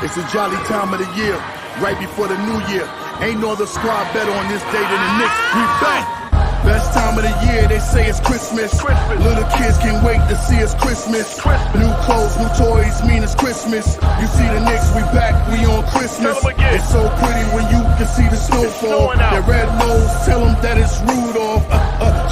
It's a jolly time of the year, right before the new year. Ain't no other squad better on this day than the Knicks. We back. Best time of the year, they say it's Christmas. Little kids can't wait to see it's Christmas. New clothes, new toys, mean it's Christmas. You see the Knicks, we back, we on Christmas. It's so pretty when you can see the snowfall. Their red nose, tell them that it's Rudolph.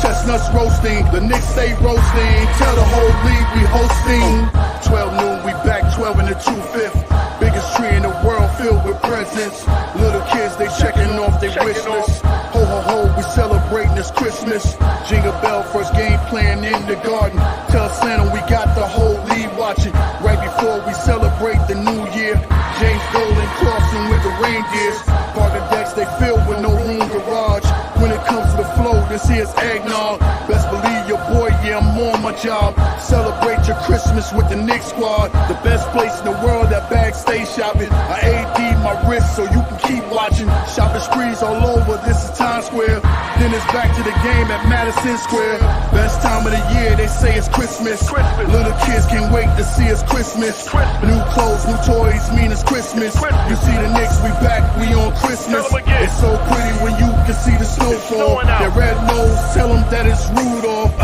Chestnuts roasting, the Knicks stay roasting. Tell the whole league we hosting. 12 noon, we back, 12 in the 2/5. Biggest tree in the world filled with presents. Little kids, they checking off their wish list. Ho, ho, ho, we celebrating this Christmas. Jingle bell, first game playing in the garden. Tell Santa we got the whole league watching. Right before we celebrate the new year. James Dolan crossing with the reindeers. Parker decks, they filled with no room garage. When it comes to the flow, this here's eggnog. Best believe your boy, yeah, I'm on my job. Celebrate your Christmas with the Knicks squad. The best place in the world, that bag stay shopping. I AD my wrist so you can keep watching. Shopping sprees all over, this is Times Square. Then it's back to the game at Madison Square. Best time of the year, they say it's Christmas. Little kids can't wait to see it's Christmas. New clothes, new toys, mean it's Christmas. You see the Knicks, we back, we on Christmas. It's so pretty when you can see the snowfall. Their red nose, tell them that it's Rudolph.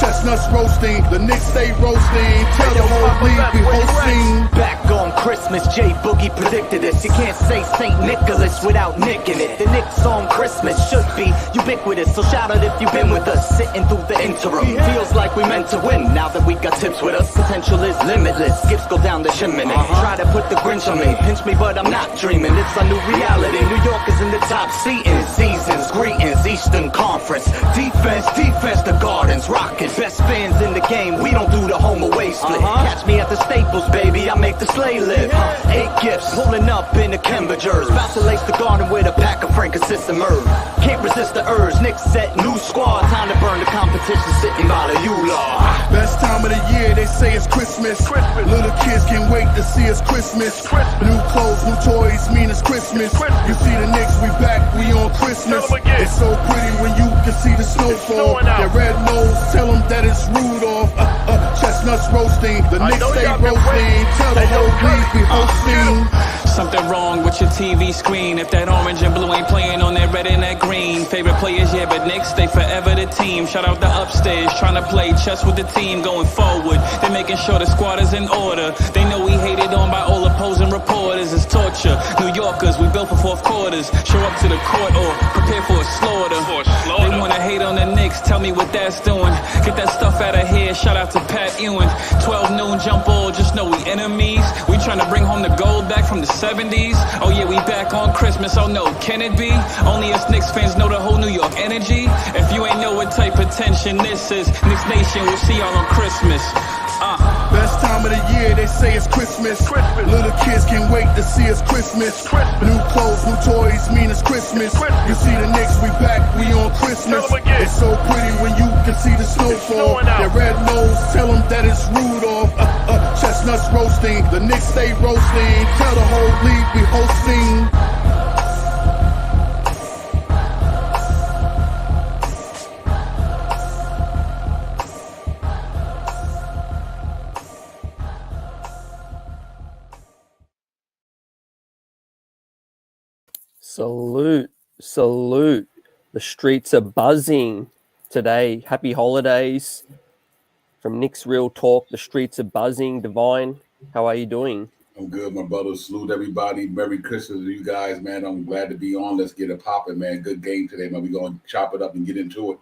Chestnuts roasting, the Knicks stay roasting. Tell the whole league we hosting. Back on Christmas, J Boogie predicted this. You can't say St. Nicholas without nicking it. The Knicks on Christmas should be ubiquitous, so shout out if you've been with us, sitting through the interim. Feels like we meant to win, now that we got tips with us. Potential is limitless, skips go down the chimney. Try to put the Grinch on me, pinch me but I'm not dreaming. It's a new reality, New York is in the top seating. Seasons, greetings, Eastern Conference. Defense, the Gardens, rockin'. Best fans in the game, we don't do the home away split. Catch me at the Staples, baby, I make the sleigh live. 8 gifts, pulling up in the Cambridgers. About to lace the garden with a pack of Frankincense and myrrh. Can't resist the urge, Knicks set new squad. Time to burn the competition, sitting by the U-Law. Best time of the year, they say it's Christmas. Little kids can't wait to see it's Christmas. New clothes, new toys, mean it's Christmas. You see the Knicks, we back, we on Christmas. It's so pretty when you can see the snowfall. Their red nose, tell them that it's Rudolph. Chestnuts roasting, the Knicks stay roasting. Tell the whole league we hosting. Something wrong with your TV screen. If that orange and blue ain't playing on that red and that green. Favorite players, yeah, but Knicks, they forever the team. Shout out the upstairs, trying to play chess with the team going forward. They're making sure the squad is in order. They know we hated on by all opposing reporters. It's torture. New Yorkers, we built for fourth quarters. Show up to the court or prepare for a slaughter. They wanna hate on the Knicks, tell me what that's doing. Get that stuff out of here, shout out to Pat Ewing. 12 noon jump ball, just know we enemies. We trying to bring home the gold back from the 70s. Oh yeah, we back on Christmas, oh no, can it be? Only us Knicks fans know the whole New York energy. If you ain't know what type of tension this is, Knicks Nation, we'll see y'all on Christmas. Best time of the year, they say it's Christmas. Little kids can't wait to see it's Christmas. New clothes, new toys, mean it's Christmas. You see the Knicks, we back, we on Christmas. It's so pretty when you can see the snowfall. Their red nose, tell them that it's Rudolph. Chestnuts roasting, the Knicks stay roasting. Tell the whole league we hosting. Salute. The streets are buzzing today. Happy holidays. From Knicks Real Talk, the streets are buzzing. Divine, how are you doing? I'm good, my brother. Salute everybody. Merry Christmas to you guys, man. I'm glad to be on. Let's get it popping, man. Good game today, man. We're going to chop it up and get into it.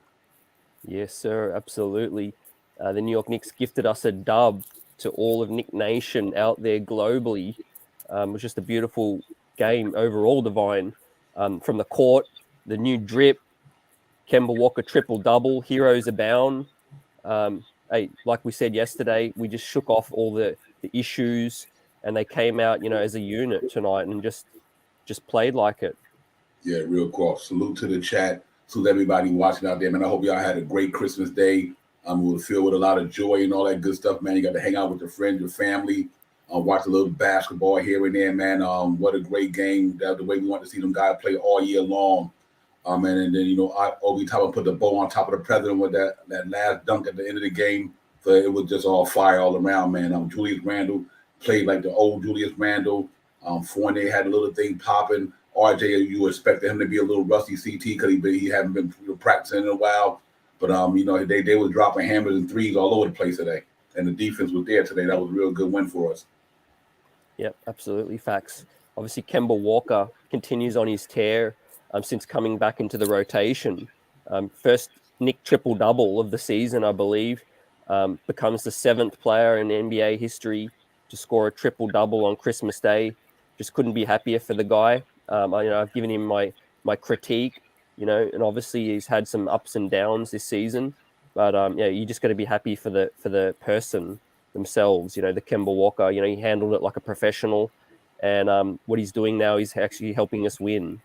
Yes, sir. Absolutely. The New York Knicks gifted us a dub to all of Knick Nation out there globally. It was just a beautiful game overall, Divine. From the court, the new drip, Kemba Walker triple-double, heroes abound. Hey, like we said yesterday, we just shook off all the issues and they came out, as a unit tonight and just played like it. Yeah, real cool. Salute to the chat. Salute everybody watching out there, man. I hope y'all had a great Christmas day. We'll feel with a lot of joy and all that good stuff, man. You got to hang out with your friends, your family. Watch a little basketball here and there, man. What a great game. The way we want to see them guys play all year long. And then, Obi Toppin put the bow on top of the president with that last dunk at the end of the game. So it was just all fire all around, man. Julius Randle played like the old Julius Randle. Fournier had a little thing popping. RJ, you expected him to be a little rusty CT because he hadn't been practicing in a while. But they were dropping hammers and threes all over the place today, and the defense was there today. That was a real good win for us. Yep, absolutely, facts. Obviously, Kemba Walker continues on his tear since coming back into the rotation. First Nick triple-double of the season, I believe. Becomes the 7th player in NBA history to score a triple-double on Christmas Day. Just couldn't be happier for the guy. I've given him my critique, and obviously he's had some ups and downs this season. But you just got to be happy for the person themselves. The Kemba Walker, he handled it like a professional, and what he's doing now is actually helping us win.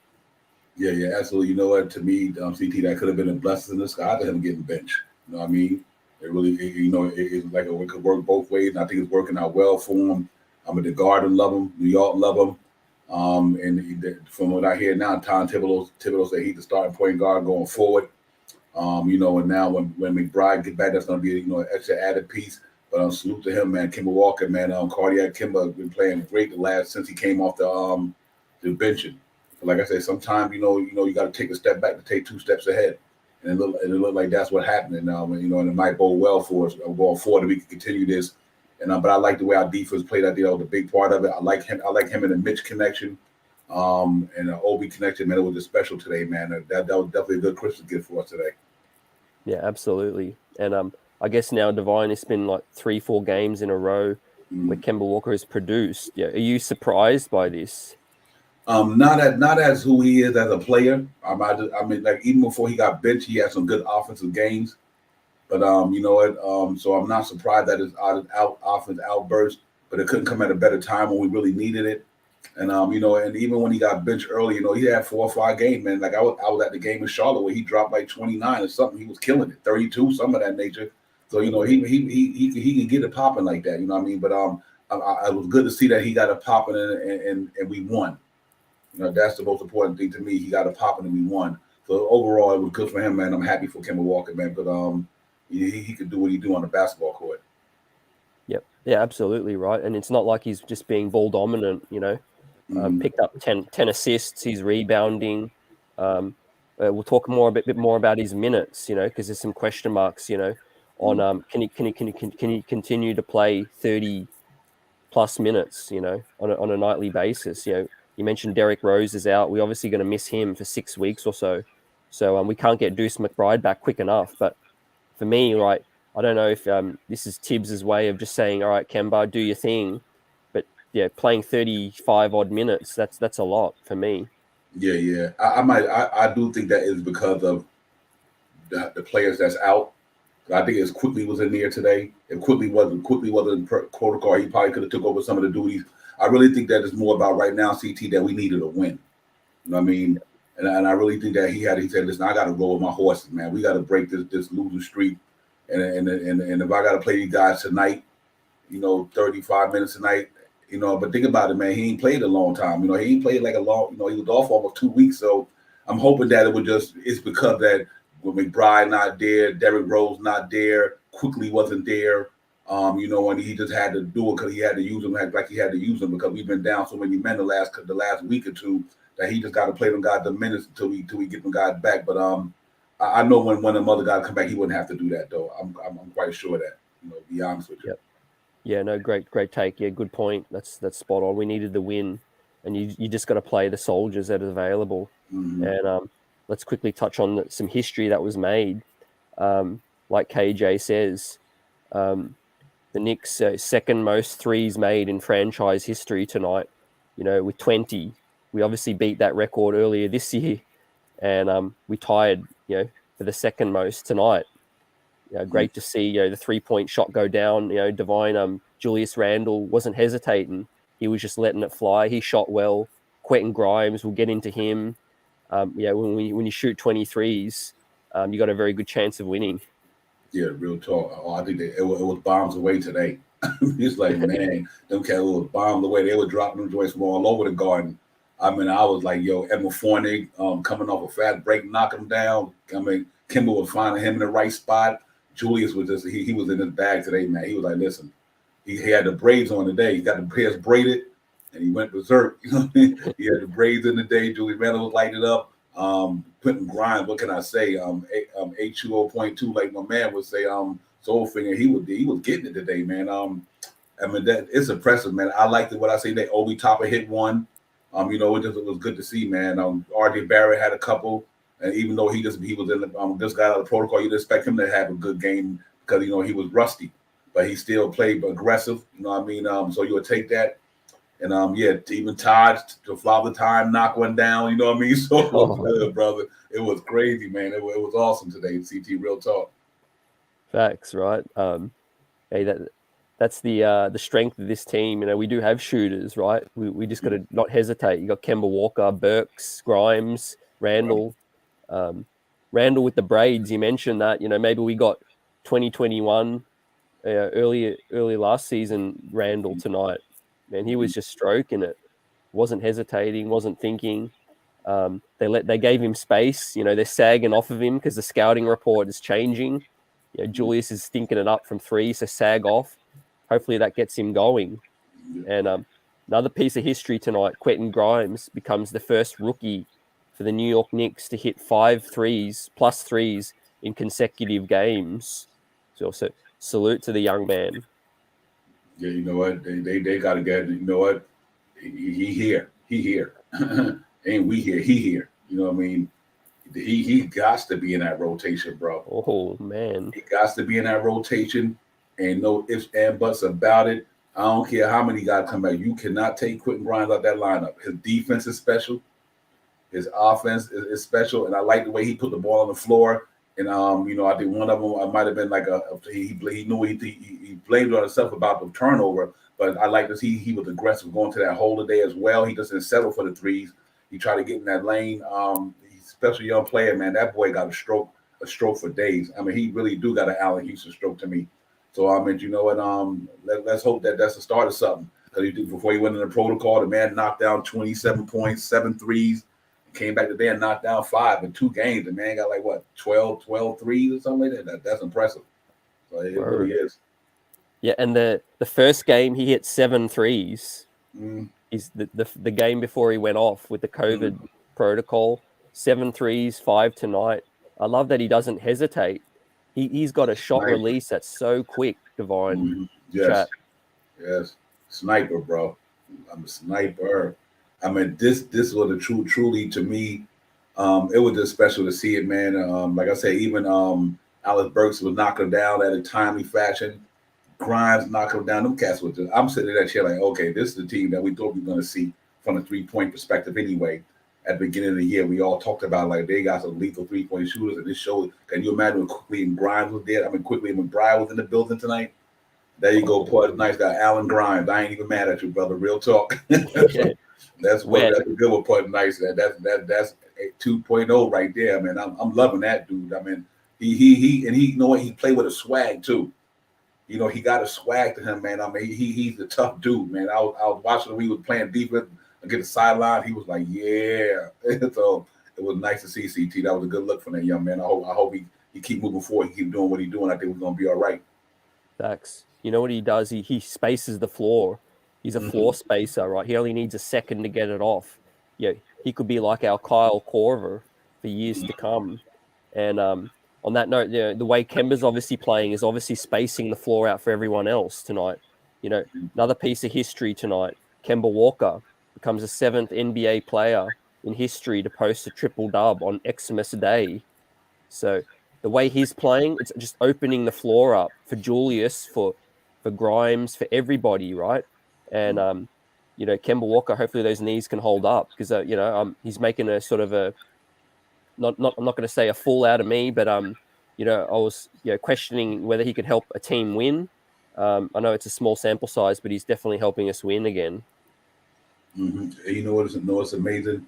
Yeah, absolutely. You know what? To me, CT, that could have been a blessing in disguise to him getting benched. You know what I mean? It really, it's like it could work both ways, and I think it's working out well for him. The Garden love him, New York love him, from what I hear now, Tom Thibodeau said he's the starting point guard going forward. And now when McBride gets back, that's going to be an extra added piece. But salute to him, man. Kemba Walker, man. Cardiac Kemba been playing great since he came off the benching. Like I said, sometimes you got to take a step back to take 2 steps ahead, and it looked like that's what happened. And and it might bode well for us going forward that we can continue this. But I like the way our defense played. I think that was a big part of it. I like him and the Mitch connection, and the Obi connection. Man, it was just special today, man. That was definitely a good Christmas gift for us today. Yeah, absolutely. And I guess now, Divine, it's been like 3-4 games in a row where Kemba Walker has produced. Yeah, are you surprised by this? Not as who he is as a player. Like even before he got benched, he had some good offensive games. But so I'm not surprised that his offense outburst, but it couldn't come at a better time when we really needed it. And and even when he got benched early, he had 4 or 5 games, man. Like I was at the game in Charlotte where he dropped like 29 or something. He was killing it, 32, some of that nature. So he can get it popping like that. You know what I mean? But it was good to see that he got it popping and we won. That's the most important thing to me. He got it popping and we won. So overall, it was good for him, man. I'm happy for Kemba Walker, man. But he could do what he do on the basketball court. Yep. Yeah, absolutely right. And it's not like he's just being ball dominant, picked up 10 assists, he's rebounding. We'll talk a bit more about his minutes, because there's some question marks, on can he continue to play 30 plus minutes, on a nightly basis. You mentioned Derrick Rose is out. We're obviously going to miss him for 6 weeks or so. So we can't get Deuce McBride back quick enough. But for me, right, I don't know if this is Tibbs' way of just saying, all right, Kemba, do your thing. But yeah, playing 35 odd minutes, that's a lot for me. Yeah. I do think that is because of the players that's out. I think as Quickly was in there today. If Quickly wasn't protocol, he probably could have took over some of the duties. I really think that it's more about right now, CT, that we needed a win. You know what I mean? And I really think that he said, listen, I got to roll with my horses, man. We got to break this losing streak. And if I got to play these guys tonight, 35 minutes tonight, but think about it, man. He ain't played a long time. He ain't played like a long, he was off almost 2 weeks. So I'm hoping that it's because that with McBride not there, Derrick Rose not there, Quickly wasn't there. And he just had to do it because he had to use them like he had to use them because we've been down so many men the last week or two that he just got to play them guys the minutes until we get them guys back. But I know when them other guys come back, he wouldn't have to do that though. I'm quite sure of that. To be honest with you. Yep. Yeah, no, great take. Yeah, good point. That's spot on. We needed the win, and you just got to play the soldiers that are available. Mm-hmm. And let's quickly touch on some history that was made. Like KJ says, the Knicks' second most threes made in franchise history tonight, with 20. We obviously beat that record earlier this year, and we tied, for the second most tonight. Great to see, the 3-point shot go down. Divine, Julius Randle wasn't hesitating. He was just letting it fly. He shot well. Quentin Grimes, we'll get into him. When you shoot 23s, you got a very good chance of winning. Yeah, real talk. I think it was bombs away today. It's like, man, them cats was bombed away. They were dropping them joints from all over the Garden. I was like, yo, Emma Fournier coming off a fast break, knocking him down. Kimber was finding him in the right spot. Julius was just, he was in his bag today, man. He was like, listen, he had the braids on today. He got the hairs braided. and he went berserk. You know what I mean? He had the braids in the day. Julius Randle was lighting it up. Quentin Grimes, what can I say? H2O.2, like my man would say. Soulfinger, he was getting it today, man. I mean, that it's impressive, man. I liked it. What I say, that Obi Topper hit one. It was good to see, man. RJ Barrett had a couple, and even though he was in the just got out of the protocol, you'd expect him to have a good game because he was rusty, but he still played aggressive. You know what I mean? So you would take that, and even Todd to Father Time knock one down. You know what I mean? So it was good, brother. It was crazy, man. It was awesome today. CT, real talk. Facts, right? Hey, that's the strength of this team. We do have shooters, right? We just got to not hesitate. You got Kemba Walker, Burks, Grimes, Randall. Randall with the braids, you mentioned that. Maybe we got 2021 early last season Randall tonight. Man, he was just stroking it. Wasn't hesitating, wasn't thinking. They gave him space. They're sagging off of him because the scouting report is changing. Julius is stinking it up from three, so sag off. Hopefully that gets him going. And another piece of history tonight, Quentin Grimes becomes the first rookie for the New York Knicks to hit 5 threes, plus threes in consecutive games. So salute to the young man. Yeah, you know what? They got to get, you know what? He here. Ain't we here? He here. You know what I mean? He got to be in that rotation, bro. Oh, man. He got to be in that rotation. Ain't no ifs and buts about it. I don't care how many guys come back. You cannot take Quentin Grimes out that lineup. His defense is special. His offense is special. And I like the way he put the ball on the floor. And, I think one of them, I might have been like he knew he blamed on himself about the turnover. But I like to see he was aggressive going to that hole today as well. He doesn't settle for the threes. He tried to get in that lane. He's a special young player, man. That boy got a stroke for days. I mean, he really do got an Allen Houston stroke to me. So I mean, you know what? Let's hope that's the start of something. Because before he went in the protocol, the man knocked down 27 points, 7 threes, came back today and knocked down 5 in 2 games. The man got like what 12 threes or something like that. That's impressive. So it really is. Yeah, and the first game he hit 7 threes. Is the game before he went off with the COVID protocol. 7 threes, 5 tonight. I love that he doesn't hesitate. He's got a shot release that's so quick, Divine. Yes. Sniper, bro. I'm a sniper. I mean, this was truly to me, it was just special to see it, man. Like I said, even Alex Burks was knocking him down at a timely fashion. Grimes knocking him down. Them cats was I'm sitting in that chair like, okay, this is the team that we thought we were going to see from a 3-point perspective anyway. At the beginning of the year, we all talked about like they got some lethal 3-point shooters, and this showed. Can you imagine when Quickly and Grimes was there? I mean, Quickly and McBride was in the building tonight. There you go, Pud. Nice guy, Alan Grimes. I ain't even mad at you, brother. Real talk. That's a good one, Pud. Nice. That's 2.0 right there, man. I'm loving that dude. I mean, he you know what? He played with a swag too. He got a swag to him, man. I mean, he's a tough dude, man. I was watching him. He was playing defense. Against the sideline, he was like, yeah. So it was nice to see CT. That was a good look from that young man. I hope he keep moving forward. He keep doing what he's doing. I think we're going to be all right. Facts. You know what he does? He spaces the floor. He's a floor spacer, right? He only needs a second to get it off. Yeah, he could be like our Kyle Korver for years to come. And on that note, the way Kemba's obviously playing is obviously spacing the floor out for everyone else tonight. Another piece of history tonight, Kemba Walker becomes the 7th NBA player in history to post a triple-dub on Xmas Day. So the way he's playing, it's just opening the floor up for Julius, for Grimes, for everybody, right? And, Kemba Walker, hopefully those knees can hold up because, he's making a sort of a, I'm not going to say a fool out of me, but, I was, questioning whether he could help a team win. I know it's a small sample size, but he's definitely helping us win again. You know what's amazing?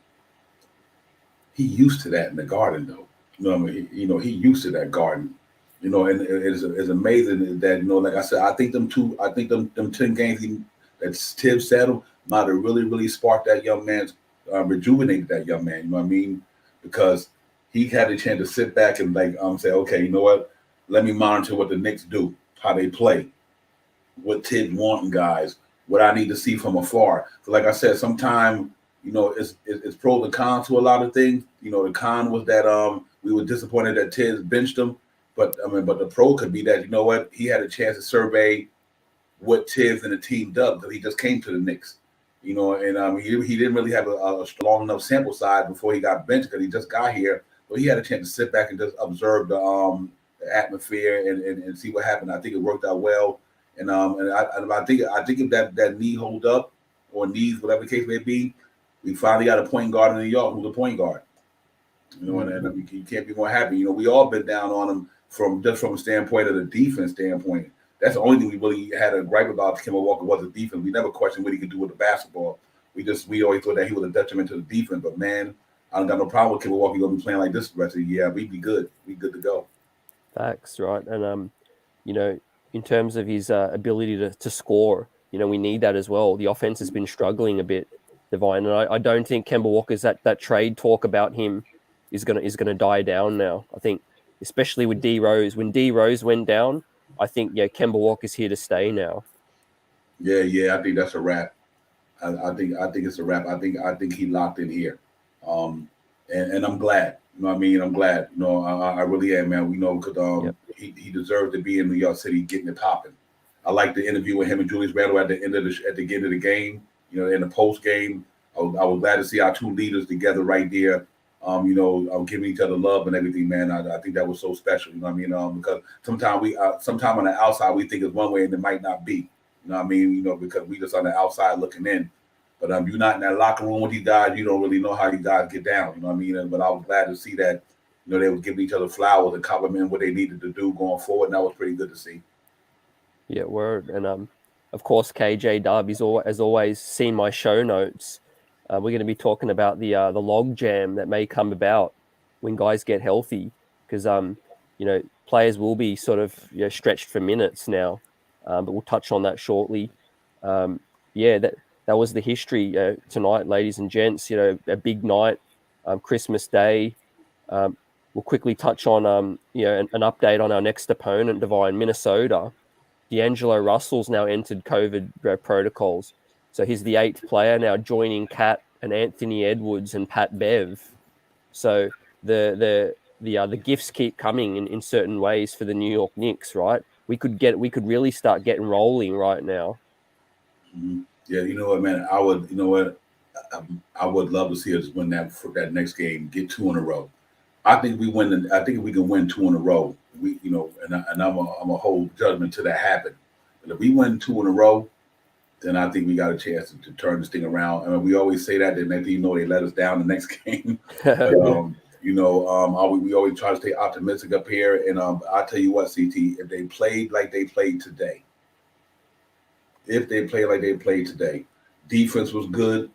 He used to that in the Garden, though. He used to that Garden. And it's amazing that like I said, I think them 10 games that Tibbs settled might have really, really sparked that young man's rejuvenated that young man. You know what I mean? Because he had a chance to sit back and say, okay, you know what? Let me monitor what the Knicks do, how they play, what Tibbs wanting guys. what I need to see from afar. So like I said, sometimes, it's pros and cons to a lot of things. The con was that we were disappointed that Tiz benched him. But the pro could be that, he had a chance to survey what Tiz and the team does, because he just came to the Knicks. He didn't really have a strong enough sample size before he got benched, because he just got here. But he had a chance to sit back and just observe the atmosphere and see what happened. I think it worked out well. And I think if that knee hold up, or knees, whatever the case may be, we finally got a point guard in New York who's a point guard. And you can't be more happy. We all been down on him from a standpoint of the defense standpoint. That's the only thing we really had a gripe about Kemba Walker was the defense. We never questioned what he could do with the basketball. We always thought that he was a detriment to the defense. But man, I don't got no problem with Kemba Walker gonna be playing like this the rest of the year. We'd be good. We good to go. Facts, right? And in terms of his ability to score, we need that as well. The offense has been struggling a bit, Divine, and I don't think Kemba Walker's that trade talk about him is gonna die down now. I think, especially with D Rose, when D Rose went down, I think Kemba Walker's here to stay now. Yeah, I think that's a wrap. I think it's a wrap. I think he locked in here, and I'm glad. I'm glad. I really am, man. Because he deserved to be in New York City getting it popping. I like the interview with him and Julius Randle at the end of the game. In the post game, I was glad to see our two leaders together right there. Giving each other love and everything, man. I think that was so special. Because sometimes on the outside we think it's one way and it might not be. Because we just on the outside looking in. But you're not in that locker room with these guys, you don't really know how these guys get down. But I was glad to see that, they were giving each other flowers and complimenting what they needed to do going forward, and that was pretty good to see. Yeah, word. And of course, KJ Dub has always seen my show notes. We're going to be talking about the log jam that may come about when guys get healthy, because players will be sort of stretched for minutes now, but we'll touch on that shortly. That was the history tonight, ladies and gents. A big night, Christmas Day. We'll quickly touch on an update on our next opponent, Divine, Minnesota. D'Angelo Russell's now entered COVID protocols. So he's the 8th player now, joining Kat and Anthony Edwards and Pat Bev. So the gifts keep coming in certain ways for the New York Knicks, right? We could really start getting rolling right now. Mm-hmm. Yeah, you know what, man? I would love to see us win that next game, get 2 in a row. I think we win. I think if we can win 2 in a row, and I'm a hold judgment to that happen. But if we win 2 in a row, then I think we got a chance to turn this thing around. We always say that, then next thing they let us down the next game. But, we always try to stay optimistic up here. And I'll tell you what, CT, if they played like they played today, defense was good.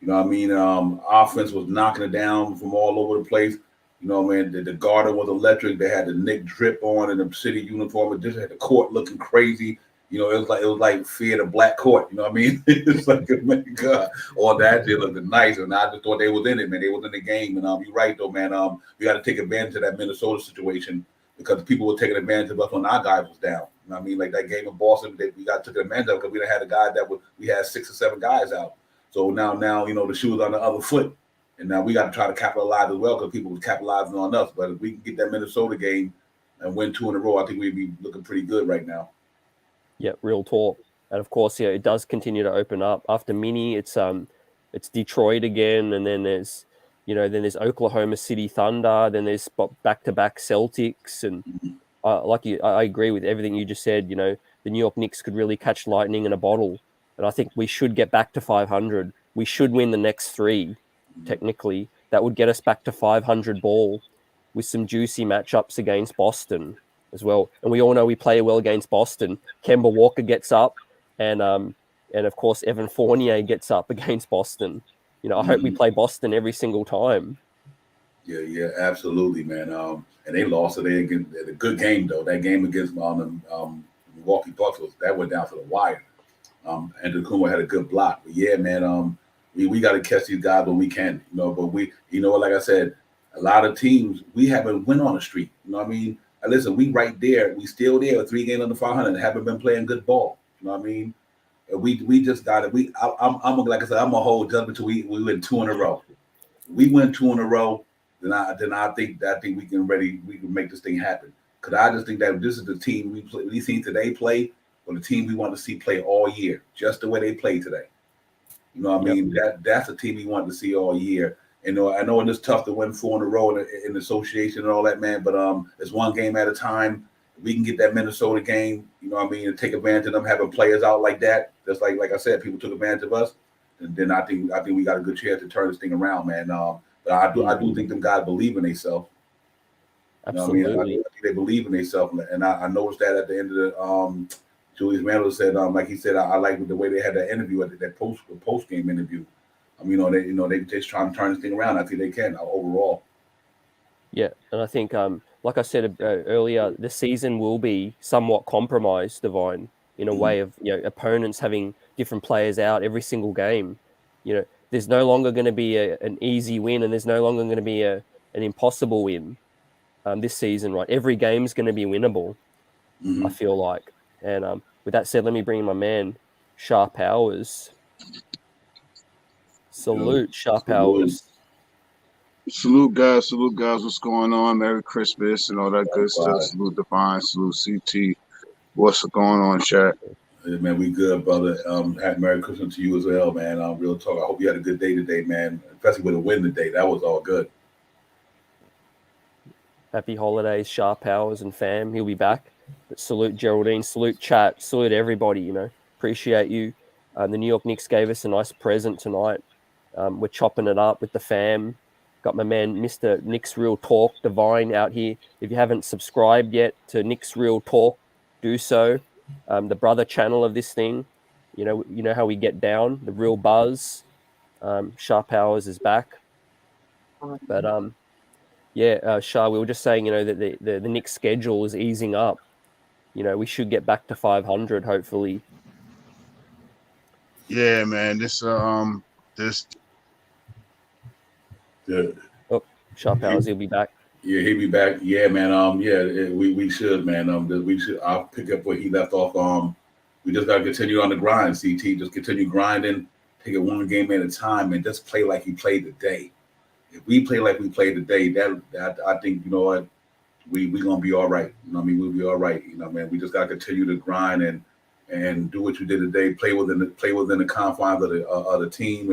Offense was knocking it down from all over the place. The garden was electric. They had the Knicks drip on in the city uniform. It just had the court looking crazy. It was like Fear the Black Court. It's like, man, God, all that shit looked nice, and I just thought they was in it, man. They was in the game, and you're right though, man. We got to take advantage of that Minnesota situation, because people were taking advantage of us when our guys was down. Like that game in Boston, we got took advantage of because we had a guy we had 6 or 7 guys out. So now the shoe is on the other foot, and now we got to try to capitalize as well, because people were capitalizing on us. But if we can get that Minnesota game and win 2 in a row, I think we'd be looking pretty good right now. Yeah, real talk. And of course, it does continue to open up. After Mini, it's Detroit again, and then there's Oklahoma City Thunder, then there's back-to-back Celtics, and I agree with everything you just said. The New York Knicks could really catch lightning in a bottle, and I think we should get back to 500. We should win the next 3. Technically, that would get us back to 500 ball, with some juicy matchups against Boston as well. And we all know we play well against Boston. Kemba Walker gets up, and of course Evan Fournier gets up against Boston. I hope we play Boston every single time. Yeah, absolutely, man. And they lost today again. A good game though. That game against Milwaukee Bucks that went down to the wire. And Kumar had a good block. But yeah, man. We got to catch these guys when we can. But we, like I said, a lot of teams we haven't went on a streak. And listen, we right there. We still there. 3 games under 500. Haven't been playing good ball. We just got it. I'm like I said, I'm a whole judgment till we win 2 in a row. We win 2 in a row, then I think we can make this thing happen. Because I just think that this is the team we seen today play, or the team we want to see play all year, just the way they play today. You know what I mean? That's the team we want to see all year. And I know it's tough to win 4 in a row in the association and all that, man. But it's one game at a time. We can get that Minnesota game, you know what I mean, and take advantage of them having players out like that. Just like I said, people took advantage of us. And then I think we got a good chance to turn this thing around, man. But I do think them guys believe in themselves. Absolutely. You know what I mean? I think they believe in themselves. And I noticed that at the end of the Julius Randle said, like he said, I like the way they had that interview at that post game interview. They just trying to turn this thing around. I think they can overall. Yeah, and I think, like I said earlier, the season will be somewhat compromised, Divine, in a way of opponents having different players out every single game. There's no longer going to be an easy win, and there's no longer going to be an impossible win this season. Right, every game's going to be winnable. I feel like. And with that said, let me bring in my man, Sharp Powers. Salute, Sharp Powers. Salute guys. What's going on? Merry Christmas and all that good stuff. Salute Divine. Salute CT. What's going on, chat? Yeah, man, we good, brother. Happy Merry Christmas to you as well, man. Real talk. I hope you had a good day today, man. Especially with a win today. That was all good. Happy holidays, Sharp Powers and fam. He'll be back. But salute Geraldine. Salute chat. Salute everybody. Appreciate you. The New York Knicks gave us a nice present tonight. We're chopping it up with the fam. Got my man, Mr. Knicks Real Talk, Divine, out here. If you haven't subscribed yet to Knicks Real Talk, do so. The brother channel of this thing. You know how we get down. The real buzz. Sharp Powers is back. But Shah, we were just saying, that the Knicks schedule is easing up. We should get back to 500, hopefully. Yeah, man. This. Sharp Powers, he'll be back. Yeah, he'll be back. Yeah, man. We should, man. We should. I'll pick up where he left off. We just gotta continue on the grind. CT, just continue grinding. Take it one game at a time, and just play like he played today. If we play like we played today, that I think we gonna be all right. We'll be all right. Man. We just gotta continue to grind and do what you did today. Play within the confines of the team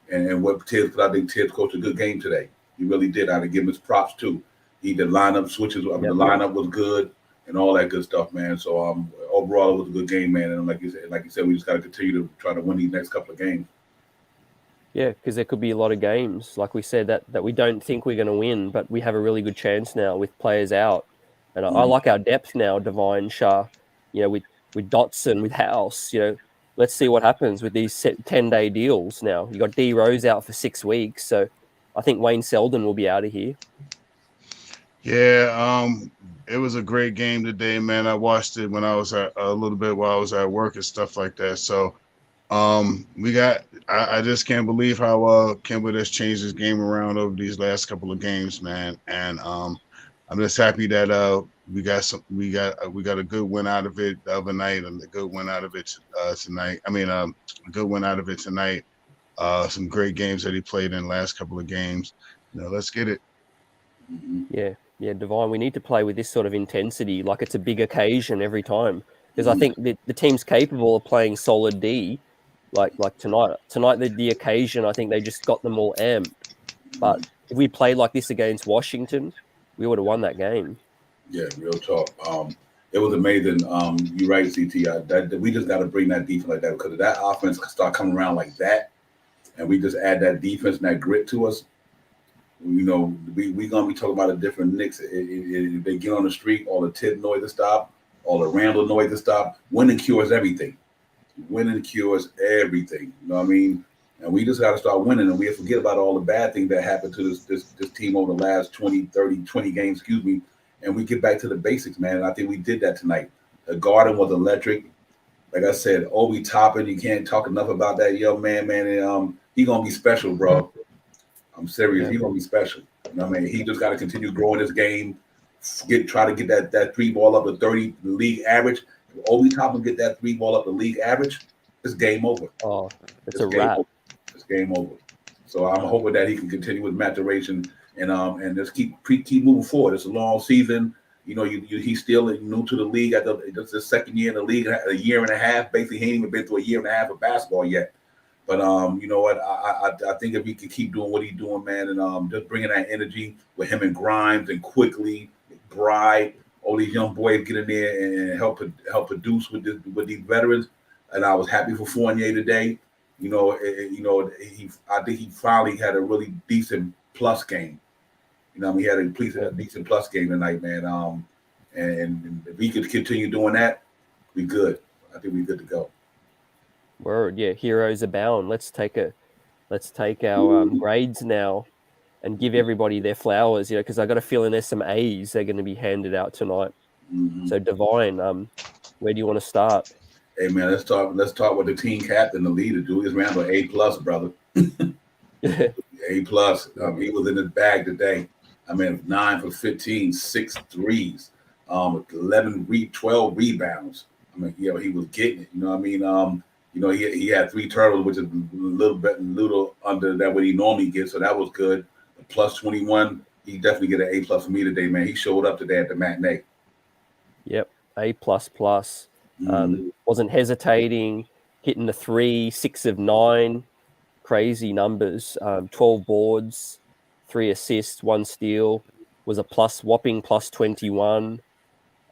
and what Tibbs. Because I think Tibbs coached a good game today. He really did. I had to give him his props too. He did lineup switches. The lineup was good and all that good stuff, man. So overall, it was a good game, man. And like you said, we just got to continue to try to win these next couple of games. Yeah, because there could be a lot of games, like we said, that we don't think we're going to win, but we have a really good chance now with players out. And I like our depth now, Divine, Shah, with Dotson, with House. Let's see what happens with these 10-day deals now. You got D Rose out for 6 weeks, so I think Wayne Selden will be out of here. Yeah, it was a great game today, man. I watched it when I was a little bit while I was at work and stuff like that. So I just can't believe how Kemba has changed his game around over these last couple of games, man. And I'm just happy that we got a good win out of it the other night and a good win out of it tonight. A good win out of it tonight. Some great games that he played in the last couple of games. Let's get it. Yeah, Divine, we need to play with this sort of intensity, like it's a big occasion every time. Because I think the team's capable of playing solid D, like tonight. Tonight, the occasion, I think they just got them all amped. But if we played like this against Washington, we would have won that game. Yeah, real talk. It was amazing. You're right, CT. That we just got to bring that defense like that, because if that offense start coming around like that, and we just add that defense and that grit to us, we gonna be talking about a different Knicks. If they get on the street, all the Tibbs noise to stop, all the Randall noise to stop. Winning cures everything. Winning cures everything. You know what I mean? And we just got to start winning, and we forget about all the bad things that happened to this team over the last 20 games, and we get back to the basics, man. And I think we did that tonight. The Garden was electric. Like I said, Obi Toppin, you can't talk enough about that young man, and he going to be special, bro. I'm serious. Yeah. He going to be special. You know what I mean? He just got to continue growing his game, try to get that three ball up to 30, the league average. If Obi Toppin get that three ball up the league average, it's game over. Oh, it's It's a game wrap. over. It's game over. So I'm hoping that he can continue with maturation and just keep moving forward. It's a long season. You know, he's still new to the league. It's his second year in the league, a year and a half. Basically, he ain't even been through a year and a half of basketball yet. But you know what? I think if he can keep doing what he's doing, man, and just bringing that energy with him and Grimes and Quickly, Bride, all these young boys get in there and help produce with these veterans. And I was happy for Fournier today. You know, I think he finally had a really decent plus game. You know, he had a decent plus game tonight, man. And if he could continue doing that, we good. I think we good to go. Word, yeah, heroes abound. Let's take our grades now and give everybody their flowers, you know, because I got a feeling there's some A's they're going to be handed out tonight. Mm-hmm. So Divine, where do you want to start? Hey man, let's talk with the team captain, the leader, Julius Randle, A+, brother. A+. He was in his bag today. I mean, 9 for 15, 6 threes, 12 rebounds. I mean, yeah, he was getting it. You know what I mean? You know, he had 3 turnovers, which is a little under that what he normally gets, so that was good. Plus 21, he definitely get an A+ for me today, man. He showed up today at the matinee. Yep, A++. Wasn't hesitating, hitting the 3, 6 of 9, crazy numbers. 12 boards, 3 assists, 1 steal. Was a whopping plus 21.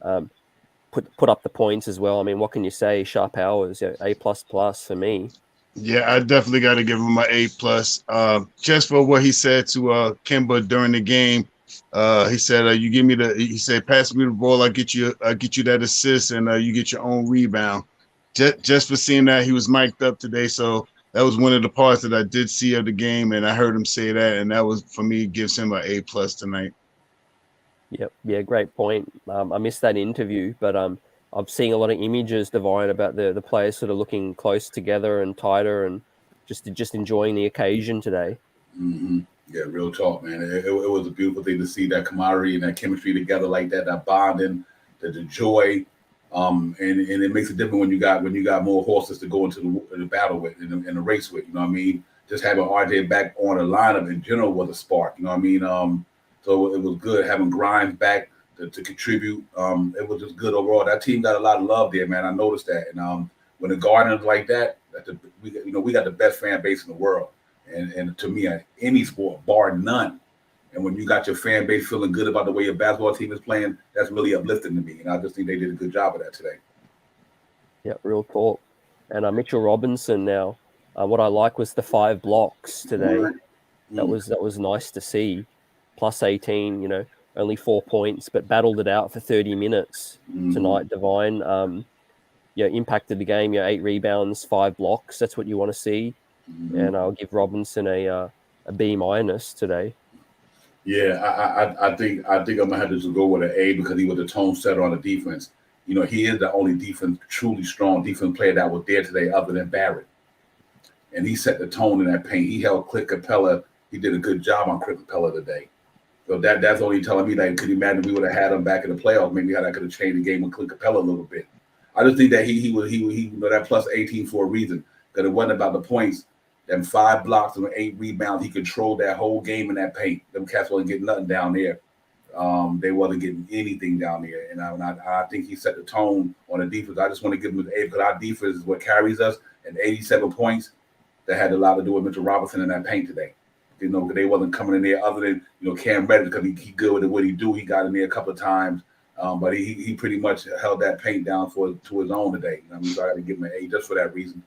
Put up the points as well. I mean, what can you say? Sharp hours, yeah, A++ for me. Yeah, I definitely got to give him an A+. Just for what he said to Kemba during the game. He said, "You give me He said, "Pass me the ball. I get you that assist, and you get your own rebound." Just for seeing that, he was mic'd up today. So that was one of the parts that I did see of the game, and I heard him say that, and that was for me gives him an A+ tonight. Yep, yeah, great point. I missed that interview, but I'm seeing a lot of images, Divine, about the players sort of looking close together and tighter, and just enjoying the occasion today. Mm-hmm. Yeah, real talk, man. It was a beautiful thing to see that camaraderie and that chemistry together like that, that bonding, the joy, and it makes it different when you got more horses to go into the battle with, in the race with. You know what I mean? Just having RJ back on the lineup in general was a spark. You know what I mean? So it was good having Grimes back to contribute. It was just good overall. That team got a lot of love there, man. I noticed that. And when the Gardeners like that, we got the best fan base in the world. And to me, any sport, bar none. And when you got your fan base feeling good about the way your basketball team is playing, that's really uplifting to me. And I just think they did a good job of that today. Yeah, real talk. And Mitchell Robinson now. What I like was the 5 blocks today. That was nice to see. Plus 18, you know, only 4 points, but battled it out for 30 minutes tonight, Divine. Impacted the game. 8 rebounds, 5 blocks. That's what you want to see. And I'll give Robinson a B- today. Yeah, I think I'm gonna have to just go with an A because he was the tone setter on the defense. You know, he is the only truly strong defense player that was there today, other than Barrett. And he set the tone in that paint. He held Clint Capella. He did a good job on Clint Capella today. So that's only telling me that could you imagine we would have had him back in the playoffs? Maybe how that could have changed the game with Clint Capella a little bit. I just think that he that plus 18 for a reason because it wasn't about the points. Them 5 blocks and 8 rebounds, he controlled that whole game in that paint. Them cats wasn't getting nothing down there. They wasn't getting anything down there. And I think he set the tone on the defense. I just want to give him an A because our defense is what carries us. And 87 points, that had a lot to do with Mitchell Robinson in that paint today. You know, they wasn't coming in there other than, you know, Cam Reddish because he good with what he do. He got in there a couple of times. But he pretty much held that paint down to his own today. I mean, so I got to give him an A just for that reason.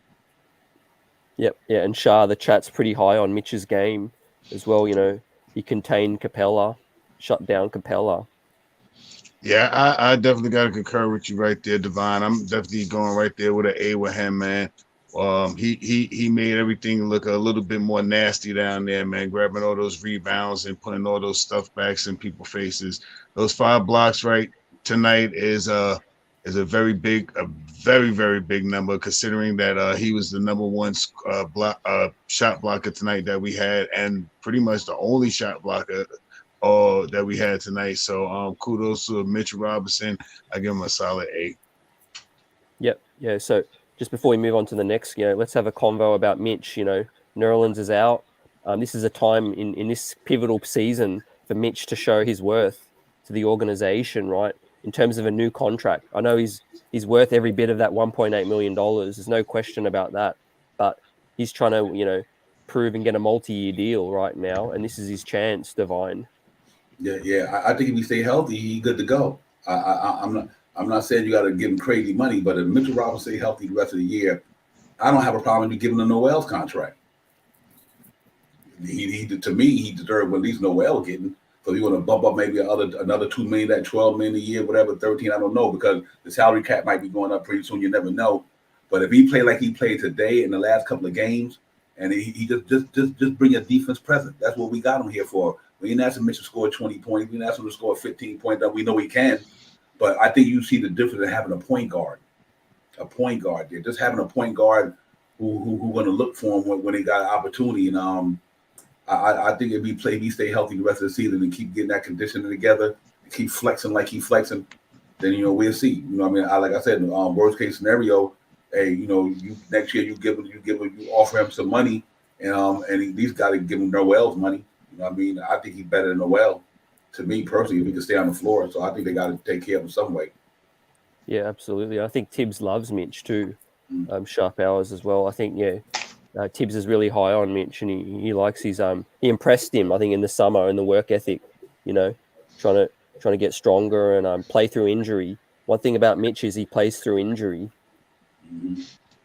Yep, yeah, and Shah, the chat's pretty high on Mitch's game as well. You know, he contained Capella, shut down Capella. Yeah, I definitely got to concur with you right there, Divine. I'm definitely going right there with an A with him, man. He made everything look a little bit more nasty down there, man. Grabbing all those rebounds and putting all those stuff backs in people's faces. Those 5 blocks right tonight is a very, very big number, considering that he was the number 1 shot blocker tonight that we had, and pretty much the only shot blocker that we had tonight. So kudos to Mitchell Robinson. I give him a solid A. Yep, yeah. So just before we move on to the next, let's have a convo about Mitch. Nerlens is out. This is a time in this pivotal season for Mitch to show his worth to the organization, right? In terms of a new contract. I know he's worth every bit of that $1.8 million. There's no question about that. But he's trying to, prove and get a multi-year deal right now. And this is his chance, Divine. Yeah. I think if he stay healthy, he's good to go. I'm not saying you got to give him crazy money, but if Mitchell Robinson stay healthy the rest of the year, I don't have a problem with giving him Noel's contract. To me, he deserved at least Noel getting. So you want to bump up maybe another $2 million, that $12 million a year, whatever, 13, I don't know, because the salary cap might be going up pretty soon. You never know. But if he played like he played today in the last couple of games, and he just bring a defense present, that's what we got him here for. We didn't ask him to score 20 points. We didn't ask him to score 15 points. That we know he can. But I think you see the difference in having a point guard. A point guard there, just having a point guard who going to look for him when he got an opportunity. And I think if he stay healthy the rest of the season and keep getting that conditioning together, and keep flexing like he's flexing, then we'll see. Like I said, worst case scenario, hey, you next year you offer him some money, and he at least got to give him Noel's money. I think he's better than Noel. To me personally, if he can stay on the floor, so I think they got to take care of him some way. Yeah, absolutely. I think Tibbs loves Mitch too. Sharp Hours as well. I think Tibbs is really high on Mitch, and he likes his he impressed him, I think, in the summer, and the work ethic. Trying to get stronger and play through injury. One thing about Mitch is he plays through injury.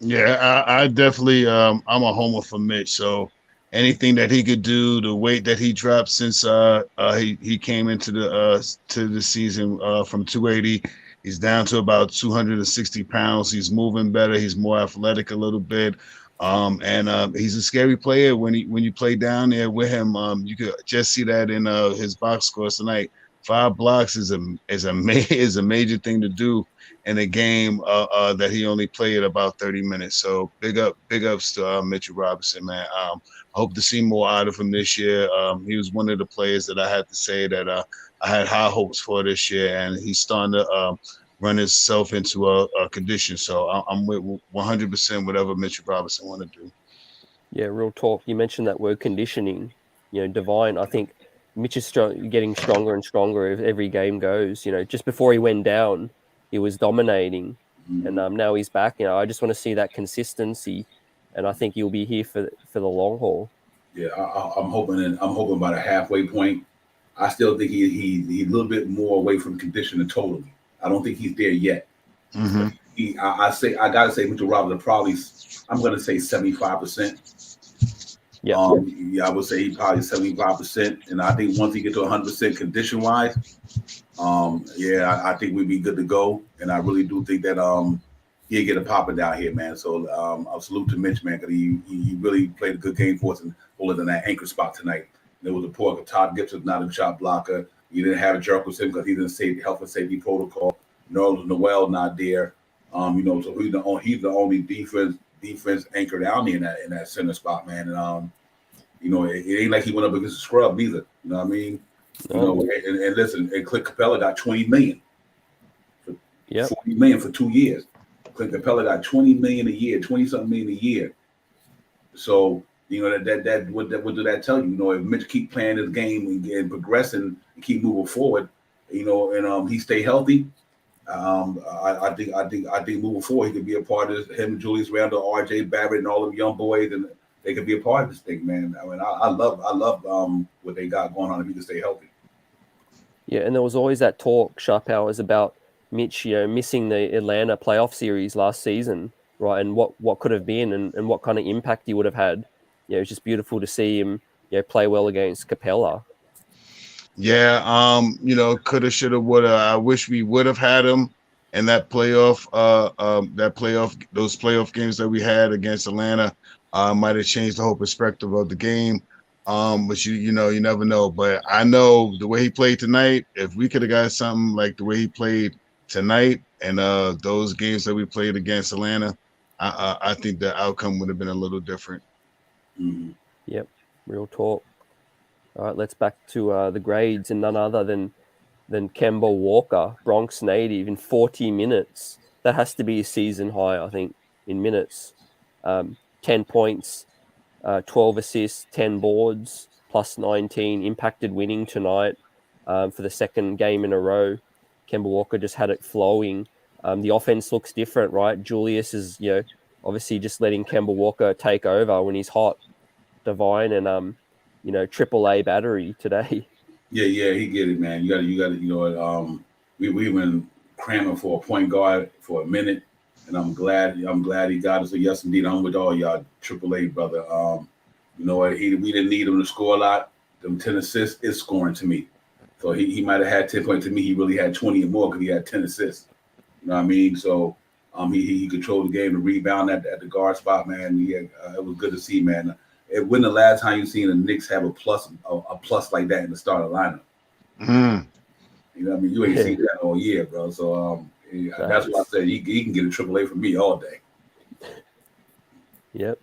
Yeah, I definitely I'm a homer for Mitch. So anything that he could do, the weight that he dropped since he came into the season from 280. He's down to about 260 pounds. He's moving better. He's more athletic a little bit. And he's a scary player when you play down there with him. You could just see that in his box scores tonight. 5 blocks is a major thing to do in a game that he only played about 30 minutes. So big ups to Mitchell Robinson, man. I hope to see more out of him this year. He was one of the players that I had to say that I had high hopes for this year, and he's starting to run himself into a condition. So I'm with 100% whatever Mitchell Robinson want to do. Yeah, real talk. You mentioned that word conditioning. Divine, I think Mitch is getting stronger and stronger as every game goes. Just before he went down, he was dominating, and now he's back. I just want to see that consistency, and I think he'll be here for the long haul. Yeah, I'm hoping by the halfway point. I still think he's a little bit more away from conditioning totally. I don't think he's there yet. Mm-hmm. I gotta say Mitchell Robinson probably, I'm gonna say 75%. Yeah. I would say he probably 75%. And I think once he gets to 100% condition wise, I think we'd be good to go. And I really do think that he'll get a popper down here, man. So I'll salute to Mitch, man, because he really played a good game for us and holding that anchor spot tonight. There was a poor Todd Gibson, not a shot blocker. You didn't have a jerk with him because he didn't health and safety protocol. Noel not there. So he's the only defense anchor down there in that center spot, man. And it ain't like he went up against a scrub either. You know what I mean? No. And listen, and Clint Capella got $20 million. Yeah. $40 million for 2 years. Clint Capella got $20 million a year, 20-something million a year. So what do that tell you? If Mitch keep playing his game and progressing and keep moving forward, and he stay healthy, I think moving forward he could be a part of this. Him, Julius Randle, R.J. Barrett, and all them young boys, and they could be a part of this thing, man. I mean, I love what they got going on if he can stay healthy. Yeah, and there was always that talk, Sharp Hours, about Mitch, missing the Atlanta playoff series last season, right? And what could have been and what kind of impact he would have had. It's just beautiful to see him, play well against Capella. Yeah, coulda, shoulda, woulda. I wish we would have had him in that playoff, those playoff games that we had against Atlanta. Might have changed the whole perspective of the game. But you never know. But I know the way he played tonight, if we could have got something like the way he played tonight and those games that we played against Atlanta, I think the outcome would have been a little different. Mm-hmm. Yep, real talk. All right, let's back to the grades, and none other than Kemba Walker, Bronx native, in 40 minutes. That has to be a season high, I think. in minutes. 10 points, 12 assists, 10 boards, plus 19, impacted winning tonight for the second game in a row. Kemba Walker just had it flowing. The offense looks different, right? Julius is, obviously just letting Kemba Walker take over when he's hot. Divine and, AAA battery today. Yeah, he get it, man. You got to, we've been cramming for a point guard for a minute, and I'm glad he got us. So yes, indeed, I'm with all y'all, AAA brother. You know what? We didn't need him to score a lot. Them 10 assists is scoring to me. So he might have had 10 points. To me, he really had 20 and more because he had 10 assists. You know what I mean? So he controlled the game, the rebound at the guard spot, man. Yeah, it was good to see, man. When the last time you seen the Knicks have a plus like that in the starting lineup? Mm. You know what I mean? You ain't seen that all year, bro. So that's why I said he can get a AAA from me all day. Yep.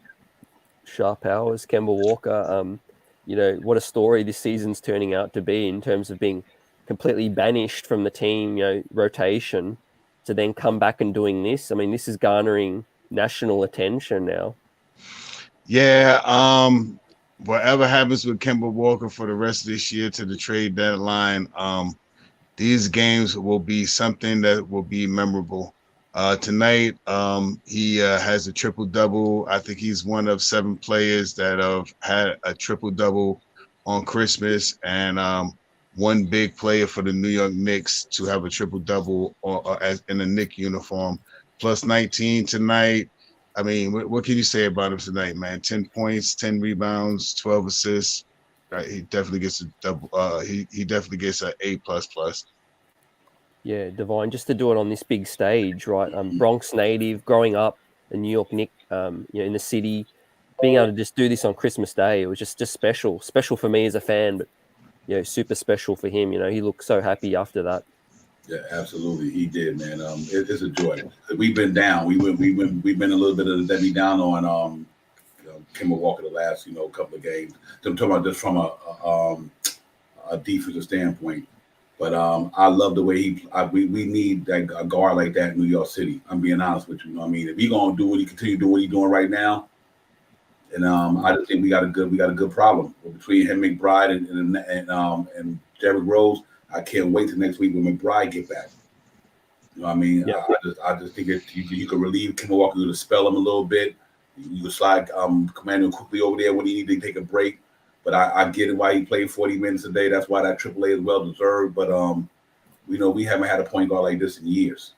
Sharp hours, Kemba Walker. What a story this season's turning out to be in terms of being completely banished from the team, rotation, to then come back and doing this. I mean, this is garnering national attention now. Yeah, whatever happens with Kemba Walker for the rest of this year to the trade deadline, these games will be something that will be memorable. Tonight, he has a triple-double. I think he's one of 7 players that have had a triple-double on Christmas, and one big player for the New York Knicks to have a triple-double as in a Knick uniform. Plus 19 tonight. I mean, what can you say about him tonight, man? 10 points, 10 rebounds, 12 assists. He definitely gets a double. He definitely gets an A++. Yeah, Divine, just to do it on this big stage, right? Bronx native, growing up a New York Knick, in the city, being able to just do this on Christmas Day, it was just special for me as a fan, but super special for him. He looked so happy after that. Yeah, absolutely, he did, man. It's a joy. We've been down. We've been a little bit of the Debbie down on Kemba Walker the last couple of games. I'm talking about just from a defensive standpoint. But I love the way we need a guard like that in New York City. I'm being honest with you. You know what I mean? If he's gonna continue to do what he's doing right now, and I just think we got a good problem between him, McBride, and Derrick Rose. I can't wait till next week when McBride get back. You know what I mean? Yeah. I just think you could relieve Kemba Walker, you could spell him a little bit. You could slide Commander quickly over there when he need to take a break. But I get it why he played 40 minutes a day. That's why that AAA is well deserved. But we haven't had a point guard like this in years.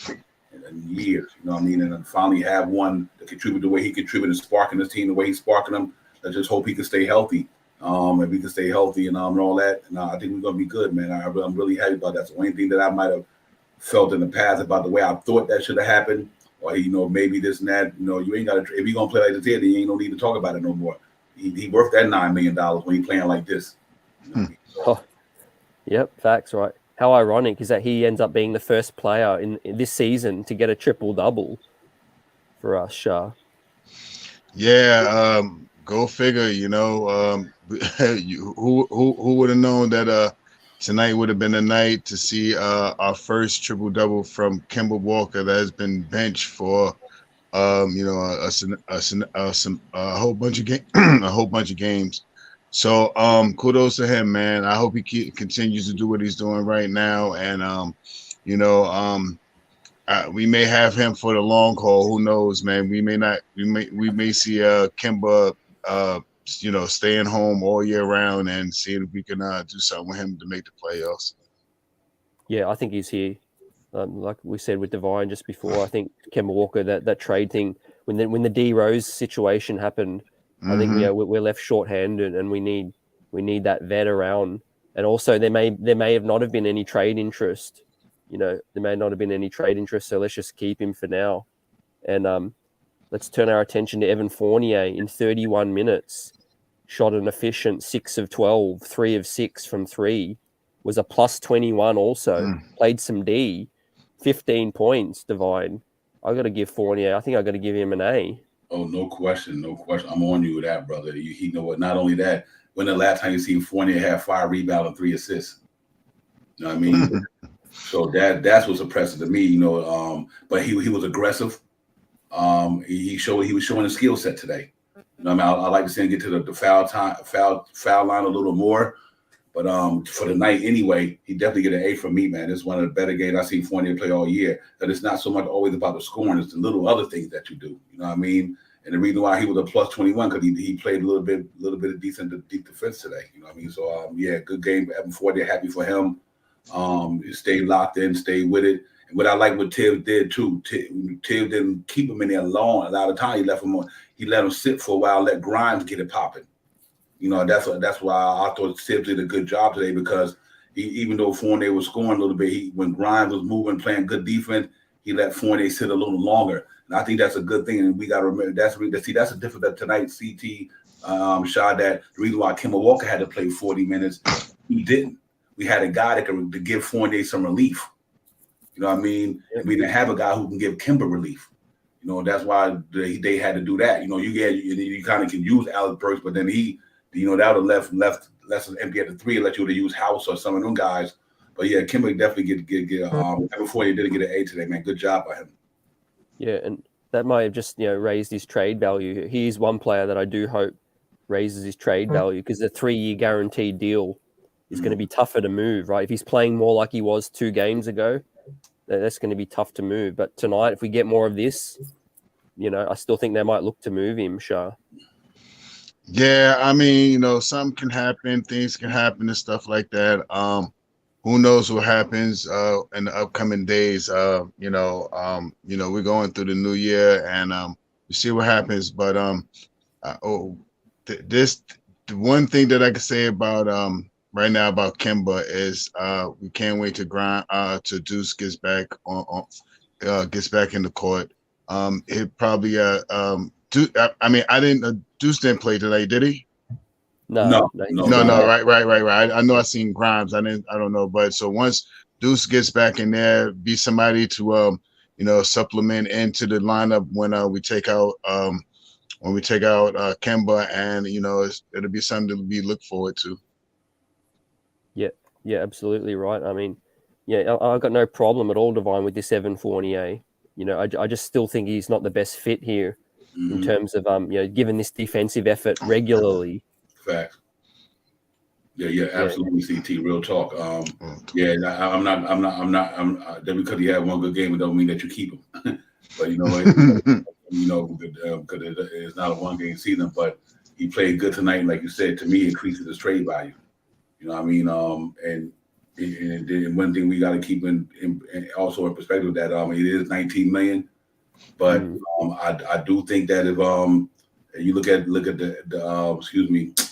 In years, you know what I mean? And finally have one to contribute the way he contributed, sparking his team the way he's sparking them. Let's just hope he can stay healthy. If we can stay healthy and all that, and I think we're gonna be good, man. I'm really happy about that. So anything that I might have felt in the past about the way I thought that should have happened, or maybe this and that, you ain't gotta. If you're gonna play like this here, then you ain't no need to talk about it no more. He worth that $9 million when he playing like this. You know Oh, yep, facts, right. How ironic is that he ends up being the first player in this season to get a triple-double for us, Shah. Yeah, go figure. Who would have known that tonight would have been a night to see our first triple-double from Kemba Walker that has been benched for a whole bunch of games. So kudos to him, man. I hope he continues to do what he's doing right now, and we may have him for the long haul. Who knows, man? We may not. We may see Kemba, staying home all year round and seeing if we can do something with him to make the playoffs. Yeah, I think he's here. Like we said with Divine just before, I think Kemba Walker, that trade thing, when the D Rose situation happened, I think we're left shorthanded, and we need that vet around. And also there may have not have been any trade interest. There may not have been any trade interest, so let's just keep him for now. And let's turn our attention to Evan Fournier in 31 minutes. Shot an efficient 6 of 12, 3 of 6 from 3. Was a plus 21 also. Played some D. 15 points, Divine. I got to give Fournier. I think I got to give him an A. Oh, no question. I'm on you with that, brother. You know what? Not only that, when the last time you seen Fournier have 5 rebounds and 3 assists? You know what I mean? So that's what's impressive to me. But he was aggressive. He was showing a skill set today. You know what I mean? I like to see him get to the foul line a little more. But for the night anyway, he definitely get an A from me, man. It's one of the better games I've seen Fournier play all year. That it's not so much always about the scoring; it's the little other things that you do. You know what I mean? And the reason why he was a plus 21 because he played a little bit of deep defense today. You know what I mean? So yeah, good game. Evan Fournier, happy for him. Stayed locked in, stayed with it. And what I like what Tibbs did too, Tibbs didn't keep him in there long. A lot of time he let him sit for a while, let Grimes get it popping. You know, that's why I thought Tibbs did a good job today because even though Fournier was scoring a little bit, when Grimes was moving, playing good defense, he let Fournier sit a little longer. And I think that's a good thing. And we got to remember that's a difference that tonight CT shot that the reason why Kemba Walker had to play 40 minutes, he didn't. We had a guy that could to give Fournier some relief. You know what I mean? And we didn't have a guy who can give Kemba relief. You know, that's why they had to do that. You know, you kind of can use Alex Burks, but then that would have left less empty at the three, let you would have used House or some of them guys. But yeah, Kimberly definitely get before he didn't get an A today, man. Good job by him. Yeah, and that might have just raised his trade value. He is one player that I do hope raises his trade value because the 3-year guaranteed deal is going to be tougher to move, right? If he's playing more like he was 2 games ago, that's going to be tough to move. But tonight, if we get more of this, I still think they might look to move him, Shah. Yeah, I mean, something can happen, things can happen and stuff like that. Who knows what happens in the upcoming days? We're going through the new year and we see what happens. But the one thing that I can say about right now about Kemba is we can't wait to Deuce gets back gets back in the court. It probably Deuce didn't play today, did he? No. Right. I know I seen Grimes. I don't know, but so once Deuce gets back in there, be somebody to supplement into the lineup when we take out Kemba, and it'll be something to be looked forward to. Yeah, absolutely right. I mean, I've got no problem at all, Divine, with this Evan Fournier. I just still think he's not the best fit here in terms of given this defensive effort regularly. Fact. Yeah, absolutely. CT, real talk. I'm not. Because he had one good game, it don't mean that you keep him. But because it's not a 1-game season. But he played good tonight, and like you said, to me, increases his trade value. You know what I mean? And one thing we got to keep in also in perspective that it is $19 million, but I do think that if you look at the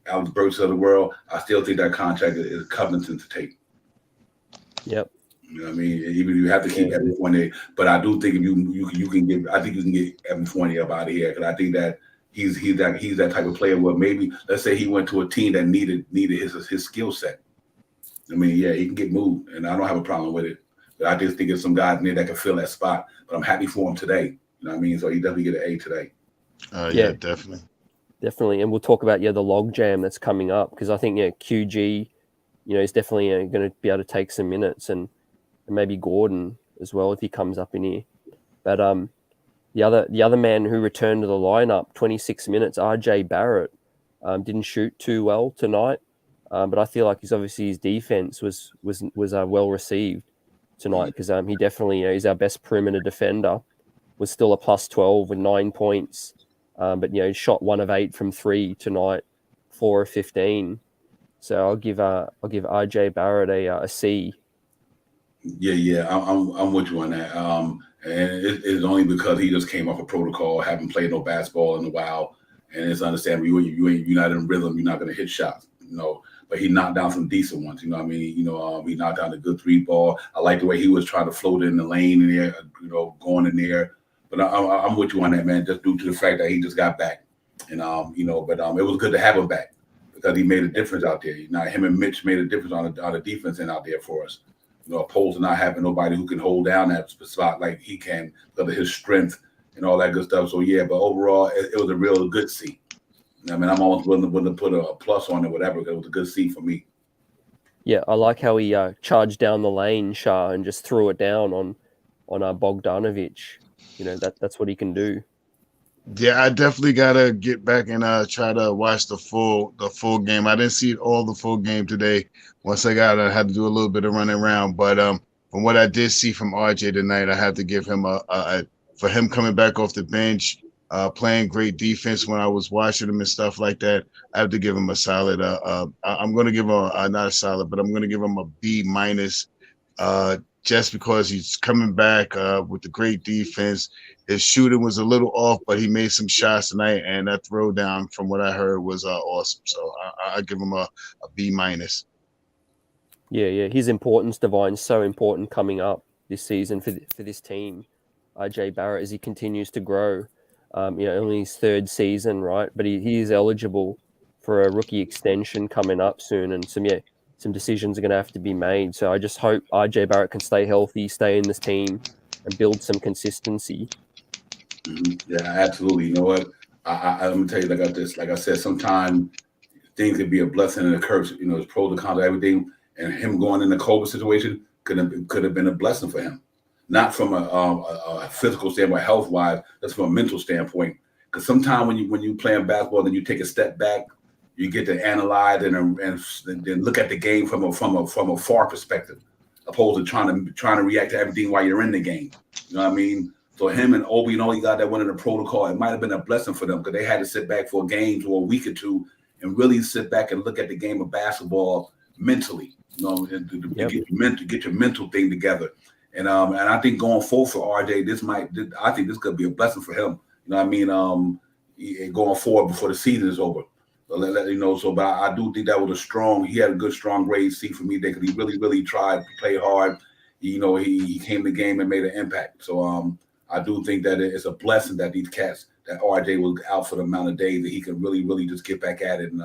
Alex Burks of the world, I still think that contract is covenanting to take. Yep. You know what I mean? Even you have to keep Evan Fournier, but I do think if you can get Evan Fournier up out of here because I think that he's that type of player where maybe let's say he went to a team that needed his skill set. I mean, yeah, he can get moved, and I don't have a problem with it. But I just think there's some guys in there that can fill that spot. But I'm happy for him today. You know what I mean? So he definitely get an A today. Yeah, definitely. Definitely, and we'll talk about the log jam that's coming up because I think QG, is definitely going to be able to take some minutes and maybe Gordon as well if he comes up in here. But the other man who returned to the lineup, 26 minutes, RJ Barrett, didn't shoot too well tonight, but I feel like his defense was well received tonight because he definitely he's our best perimeter defender. Was still a plus 12 with 9 points. But shot 1 of 8 from 3 tonight, 4 of 15. So I'll give RJ Barrett a C. Yeah, I'm with you on that. And it's only because he just came off a protocol, haven't played no basketball in a while, and it's understandable you're not in rhythm, you're not going to hit shots, But he knocked down some decent ones, you know what I mean? He knocked down a good 3 ball. I like the way he was trying to float in the lane in there, going in there. But I'm with you on that, man, just due to the fact that he just got back. And, but it was good to have him back because he made a difference out there. Him and Mitch made a difference on the defense end out there for us. Opposed to not having nobody who can hold down that spot like he can because of his strength and all that good stuff. So, yeah, but overall, it was a real good C. I mean, I'm almost willing to put a plus on it, whatever, because it was a good C for me. Yeah, I like how he charged down the lane, Shah, and just threw it down on Bogdanovic. that's what he can do. Yeah, I definitely gotta get back and try to watch the full game. I didn't see all the full game today. Once I had to do a little bit of running around, but from what I did see from RJ tonight, I have to give him for him coming back off the bench, playing great defense when I was watching him and stuff like that. I have to give him a solid. I'm going to give him not a solid, but I'm going to give him a B minus, just because he's coming back with the great defense. His shooting was a little off, but he made some shots tonight, and that throwdown, from what I heard, was awesome. So I give him a B minus. Yeah. His importance, Divine, so important coming up this season for this team. RJ Barrett, as he continues to grow, only his third season, right? But he is eligible for a rookie extension coming up soon, and some decisions are going to have to be made. So I just hope RJ Barrett can stay healthy, stay in this team, and build some consistency. Yeah, absolutely. You know what? I'm gonna tell you like I said, sometimes things could be a blessing and a curse. There's pros and cons of everything. And him going in the COVID situation could have been a blessing for him, not from a physical standpoint, health wise, that's from a mental standpoint. Because sometimes when you playing basketball, then you take a step back, you get to analyze and then look at the game from a far perspective, opposed to trying to react to everything while you're in the game. You know what I mean? So him and Obi, he got that one in the protocol. It might have been a blessing for them because they had to sit back for a game or a week or two and really sit back and look at the game of basketball mentally. To get your mental thing together. And I think going forward for RJ, I think this could be a blessing for him. You know what I mean? Going forward before the season is over. But I do think that was he had a good, strong grade C for me there because he really, really tried to play hard. He came to the game and made an impact. So I do think that it's a blessing that these cats, that RJ was out for the amount of days that he can really, really just get back at it. And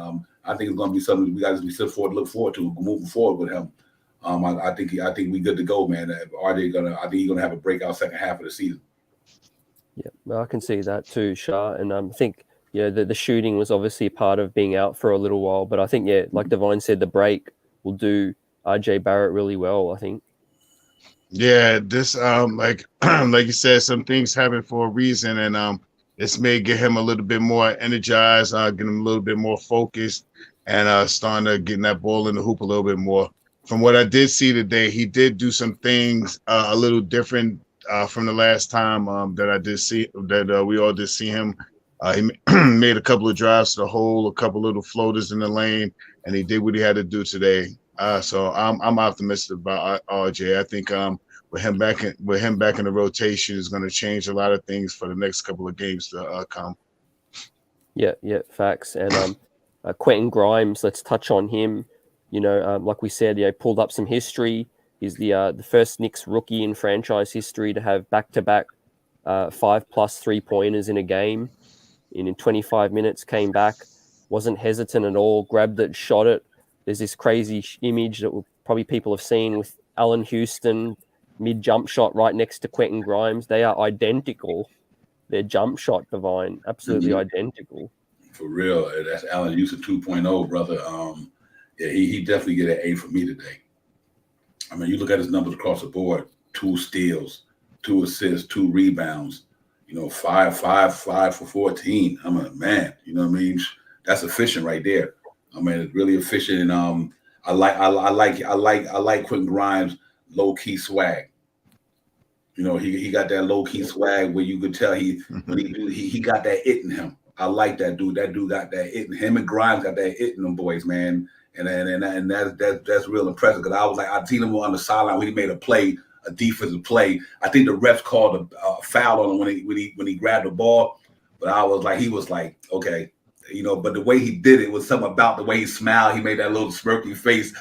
I think it's going to be something we got to look forward to moving forward with him. I think we good to go, man. I think he's gonna have a breakout second half of the season. Yeah, well, I can see that too, Shah. And I think the shooting was obviously a part of being out for a little while, but I think like Divine said, the break will do RJ Barrett really well, I think. Yeah, this like you said, some things happen for a reason, and this may get him a little bit more energized, get him a little bit more focused, and starting to get that ball in the hoop a little bit more. From what I did see today, he did do some things a little different from the last time that I did see that we all did see him. He made a couple of drives to the hole, a couple little floaters in the lane, and he did what he had to do today. So I'm optimistic about RJ. I think with him back in the rotation is going to change a lot of things for the next couple of games to come. Yeah, facts. And Quentin Grimes, let's touch on him. Like we said, pulled up some history. He's the first Knicks rookie in franchise history to have back-to-back 5+ 3-pointers in a game. In 25 minutes, came back, wasn't hesitant at all, grabbed it, shot it. There's this crazy image that probably people have seen with Allen Houston mid-jump shot right next to Quentin Grimes. They are identical. Their jump shot, Divine, absolutely identical. For real, that's Allen Houston 2.0, brother. Yeah, he definitely get an A for me today. I mean, you look at his numbers across the board: 2 steals, 2 assists, 2 rebounds. 5 for 14. I'm a man. You know what I mean? That's efficient right there. I mean, it's really efficient. And I like Quentin Grimes' low key swag. He got that low key swag where you could tell he got that it in him. I like that dude. That dude got that it in him, and Grimes got that it in them boys, man. And that's real impressive because I seen him on the sideline when he made a defensive play. I think the refs called a foul on him when he grabbed the ball, but he was like, okay, But the way he did it was something about the way he smiled. He made that little smirky face.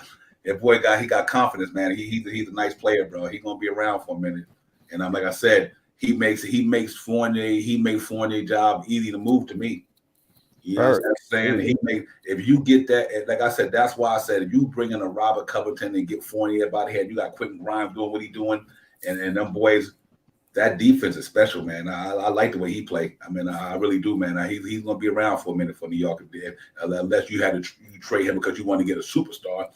That boy he got confidence, man. He's a nice player, bro. He's gonna be around for a minute. And like I said, he makes Fournier job easy to move to me. You know what I'm saying? If you get that, like I said, that's why I said if you bring in a Robert Covington and get Fournier about the head, you got Quentin Grimes doing what he's doing, and them boys, that defense is special, man. I like the way he played. I mean, I really do, man. He's gonna be around for a minute for New York, unless you had to trade him because you want to get a superstar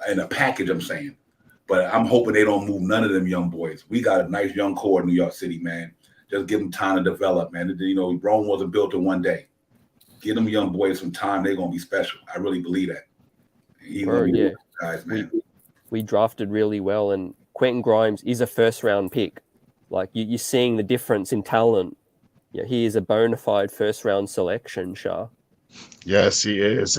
in a package. I'm saying, but I'm hoping they don't move none of them young boys. We got a nice young core in New York City, man. Just give them time to develop, man. You know, Rome wasn't built in one day. Give them young boys some time. They're gonna be special. I really believe that. Guys, man. We drafted really well, and Quentin Grimes is a first-round pick. Like you're seeing the difference in talent. Yeah, he is a bona fide first-round selection, Shah. Yes, he is,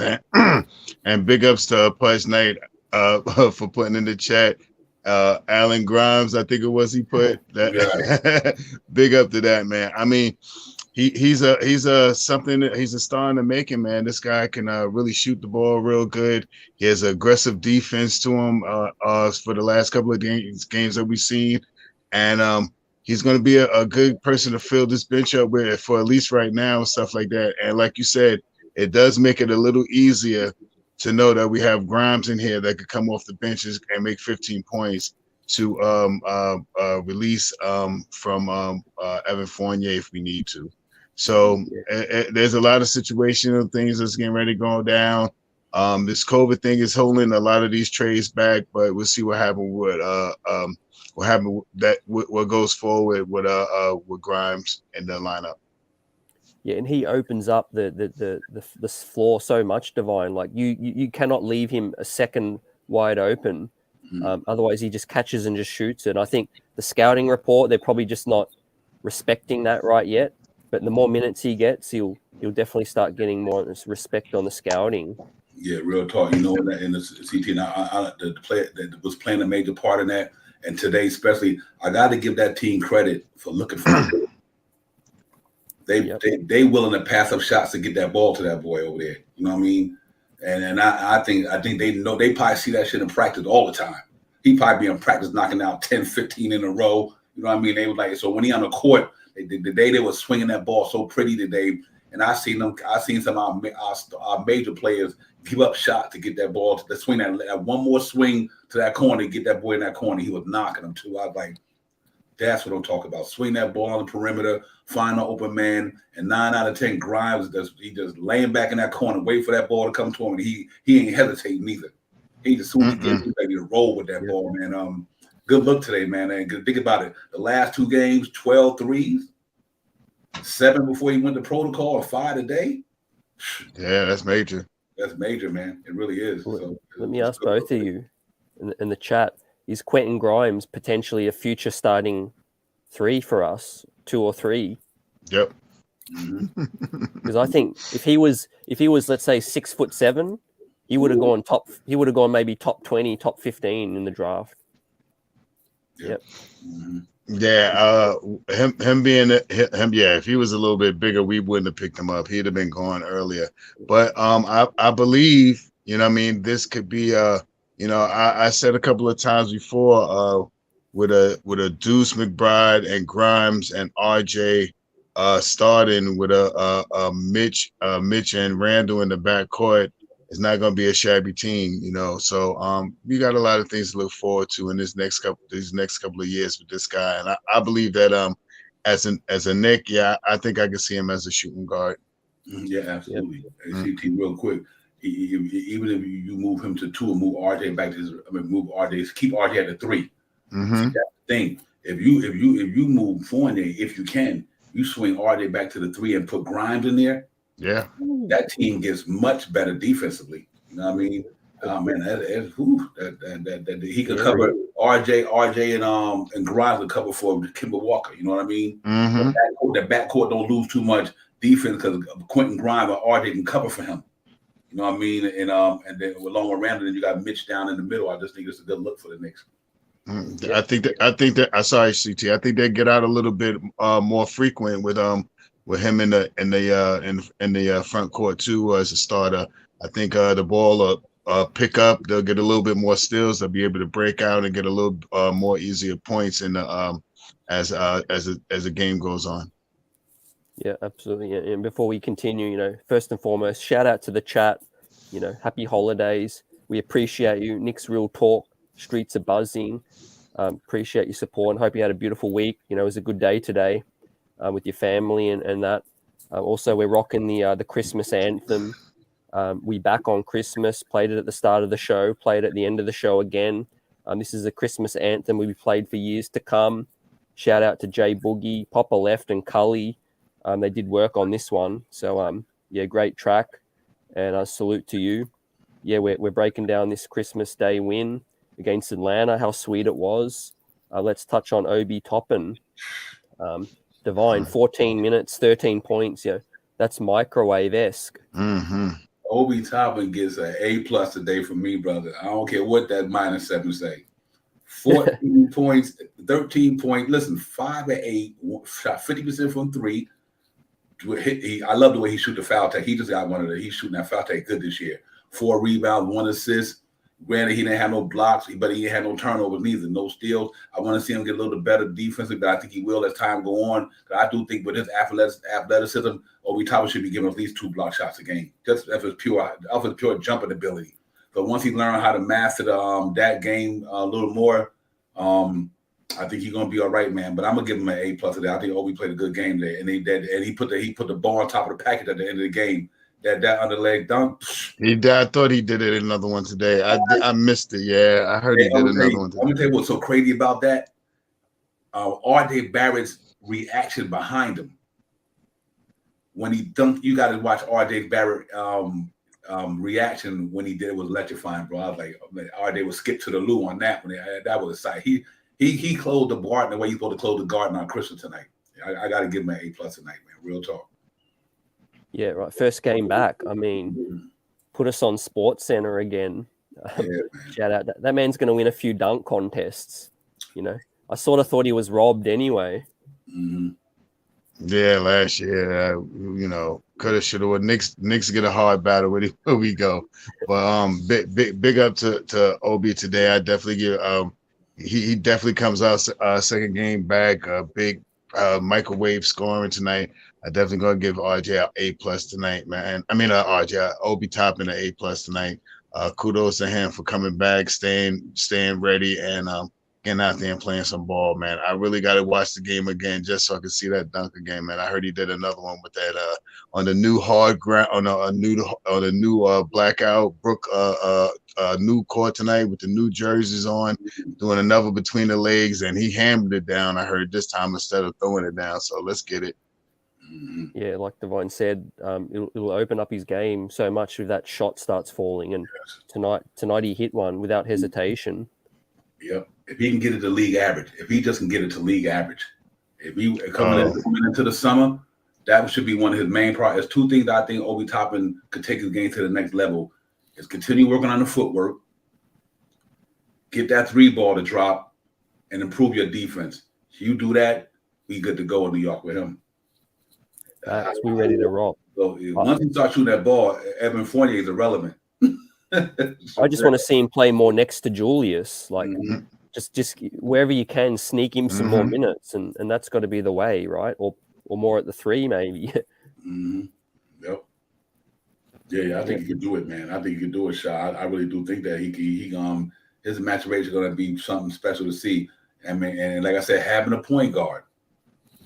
and big ups to Pudge Knight for putting in the chat. Alan Grimes, I think it was he put that. Yeah. Big up to that, man. I mean, he's a star in the making, man. This guy can really shoot the ball real good. He has aggressive defense to him for the last couple of games that we've seen, and he's going to be a good person to fill this bench up with for at least right now and stuff like that. And like you said, it does make it a little easier to know that we have Grimes in here that could come off the benches and make 15 points to release from Evan Fournier if we need to. So there's a lot of situational things that's getting ready to go down. This COVID thing is holding a lot of these trades back, but we'll see what happens with what goes forward with Grimes in the lineup. Yeah, and he opens up the floor so much, Divine. Like you cannot leave him a second wide open. Otherwise, he just catches and just shoots it. And I think the scouting report, they're probably just not respecting that right yet. But the more minutes he gets, he'll definitely start getting more respect on the scouting. Yeah, real talk. You know, in the CT, the player that was playing a major part in that, and today especially, I got to give that team credit for looking for him. They willing to pass up shots to get that ball to that boy over there. You know what I mean? And I think they know, they probably see that shit in practice all the time. He probably be in practice knocking out 10, 15 in a row. You know what I mean? They were like, so when he on the court, the day they were swinging that ball so pretty today, and I seen some of our major players give up shots to get that ball to swing that one more swing to that corner, get that boy in that corner. He was knocking them too. I was like, that's what I'm talking about. Swing that ball on the perimeter, find an open man, and 9 out of 10 Grimes, he just laying back in that corner, wait for that ball to come to him, and he ain't hesitating either. He just soon as he gets ready to roll with that ball, man. Good look today, man. And good, think about it. The last 2 games, 12 threes, 7 before he went to protocol, and 5 today. Yeah, that's major. That's major, man. It really is. So, let me ask both of you in the chat. Is Quentin Grimes potentially a future starting 3 for us, 2 or 3? Yep. Because I think if he was, let's say 6'7", he would have gone top. He would have gone maybe top 20, top 15 in the draft. Yep. Yeah. Him being him. Yeah. If he was a little bit bigger, we wouldn't have picked him up. He'd have been gone earlier. But I believe, you know what I mean, this could be you know, I said a couple of times before with a Deuce McBride and Grimes and RJ starting with a Mitch and Randall in the backcourt, it's not going to be a shabby team, you know. So we got a lot of things to look forward to in these next couple of years with this guy, and I believe that as a Knick, yeah, I think I can see him as a shooting guard. Yeah, absolutely. Yep. CT, real quick. Even if you move him to 2 and move RJ back to move RJ, keep RJ at the 3. Mm-hmm. See, that's the thing. If you move Fournier, if you can, you swing RJ back to the 3 and put Grimes in there. Yeah, that team gets much better defensively. You know what I mean? That he could cover RJ and Grimes would cover for Kemba Walker. You know what I mean? Mm-hmm. That backcourt don't lose too much defense because Quentin Grimes or RJ can cover for him. You know what I mean? And then along with Randall, then you got Mitch down in the middle. I just think it's a good look for the Knicks. I think that. Sorry, CT. I think they get out a little bit more frequent with him in the front court too as a starter. I think the ball pick up. They'll get a little bit more steals. They'll be able to break out and get a little more easier points in the as the game goes on. Yeah, absolutely. And before we continue, you know, first and foremost, shout out to the chat. You know, happy holidays. We appreciate you. Knicks Real Talk. Streets are buzzing. Appreciate your support and hope you had a beautiful week. You know, it was a good day today with your family and that. Also, we're rocking the Christmas anthem. We back on Christmas. Played it at the start of the show. Played it at the end of the show again. This is a Christmas anthem we'll be played for years to come. Shout out to Jay Boogie, Popper Left, and Cully. They did work on this one. So, yeah, great track. And a salute to you. Yeah, we're breaking down this Christmas Day win against Atlanta, how sweet it was. Let's touch on Obi Toppin. Divine, 14 minutes, 13 points. Yeah, that's microwave-esque. Obi Toppin gets an A+ today from me, brother. I don't care what that -7 say. 14 points, 13 points. Listen, 5 of 8, shot 50% from 3. I love the way he shoot the foul take. He just got one of the. He's shooting that foul take good this year. 4 rebounds, 1 assist. Granted, he didn't have no blocks, but he didn't have no turnovers neither, no steals. I want to see him get a little bit better defensively, but I think he will as time go on. I do think with his athleticism, Obi Toppin should be given at least 2 block shots a game, just off his pure jumping ability. But once he learned how to master that game a little more, I think he's gonna be all right, man. But I'm gonna give him an A+ today. I think Obi played a good game there, and he put the ball on top of the package at the end of the game. That underleg dunk. I thought he did it another one today. I missed it. Yeah, I heard he did another one today. Let me tell you what's so crazy about that. R.J. Barrett's reaction behind him when he dunked. You got to watch R.J. Barrett reaction when he did it was electrifying, bro. I was like, R.J. was skip to the loo on that one. That was a sight. He closed the Barton the way he's supposed to close the garden on Christmas tonight. I got to give him an A+ tonight, man. Real talk. Yeah, right. First game back. I mean, put us on Sports Center again. Shout out. That man's going to win a few dunk contests. You know, I sort of thought he was robbed anyway. Yeah, last year, coulda, shoulda. Knicks get a hard battle where we go. But big up to Obi today. I definitely give. He definitely comes out second game back. Big microwave scoring tonight. I definitely gonna give RJ an A+ tonight, man. I mean, Obi Toppin an A+ tonight. Kudos to him for coming back, staying ready, and getting out there and playing some ball, man. I really got to watch the game again just so I can see that dunk again, man. I heard he did another one with that on the new hard ground, on the new blackout Brook new court tonight with the new jerseys on, doing another between the legs, and he hammered it down. I heard this time instead of throwing it down. So let's get it. Yeah, like Divine said, it'll open up his game so much if that shot starts falling. And tonight he hit one without hesitation. Yep. If he can get it to league average, if he just can get it to league average, if he coming into the summer, that should be one of his main priorities. There's 2 things that I think Obi Toppin could take his game to the next level: is continue working on the footwork, get that 3 ball to drop, and improve your defense. If you do that, we good to go in New York with him. We're ready to rock. So once he starts shooting that ball, Evan Fournier is irrelevant. I just want to see him play more next to Julius, like just wherever you can, sneak him some more minutes, and that's got to be the way, right? Or more at the 3, maybe. Yep. Yeah, I think he can do it, man. I think he can do it, Shaw. I really do think that he his maturation is going to be something special to see. I mean, and like I said, having a point guard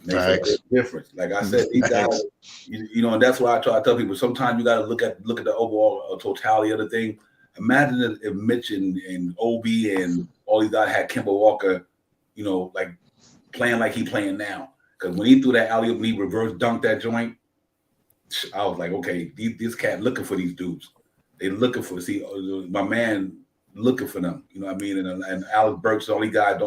makes a difference. Like I said, these guys, and that's why I tell people sometimes you got to look at the overall totality of the thing. Imagine if Mitch and Obi and all these guys had Kemba Walker, like playing like he playing now. Because when he threw that alley-oop and he reverse dunked that joint, I was like, okay, these cats looking for these dudes. They looking for my man looking for them. You know what I mean? And Alex Burks, all these guys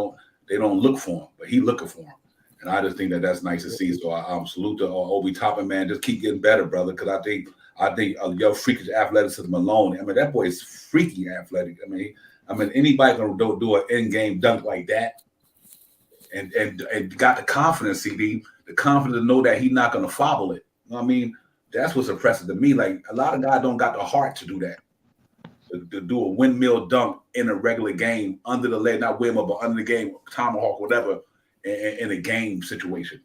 they don't look for him, but he looking for him. And I just think that's nice to see. So I salute to Obi Toppin, man. Just keep getting better, brother. Because I think your freakish athleticism alone. I mean, that boy is freaky athletic. I mean, anybody can do an in-game dunk like that, and got the confidence, CD, the confidence to know that he's not going to foul it. You know what I mean? That's what's impressive to me. Like a lot of guys don't got the heart to do that. To do a windmill dunk in a regular game under the leg, not windmill, but under the game, tomahawk, whatever. In a game situation,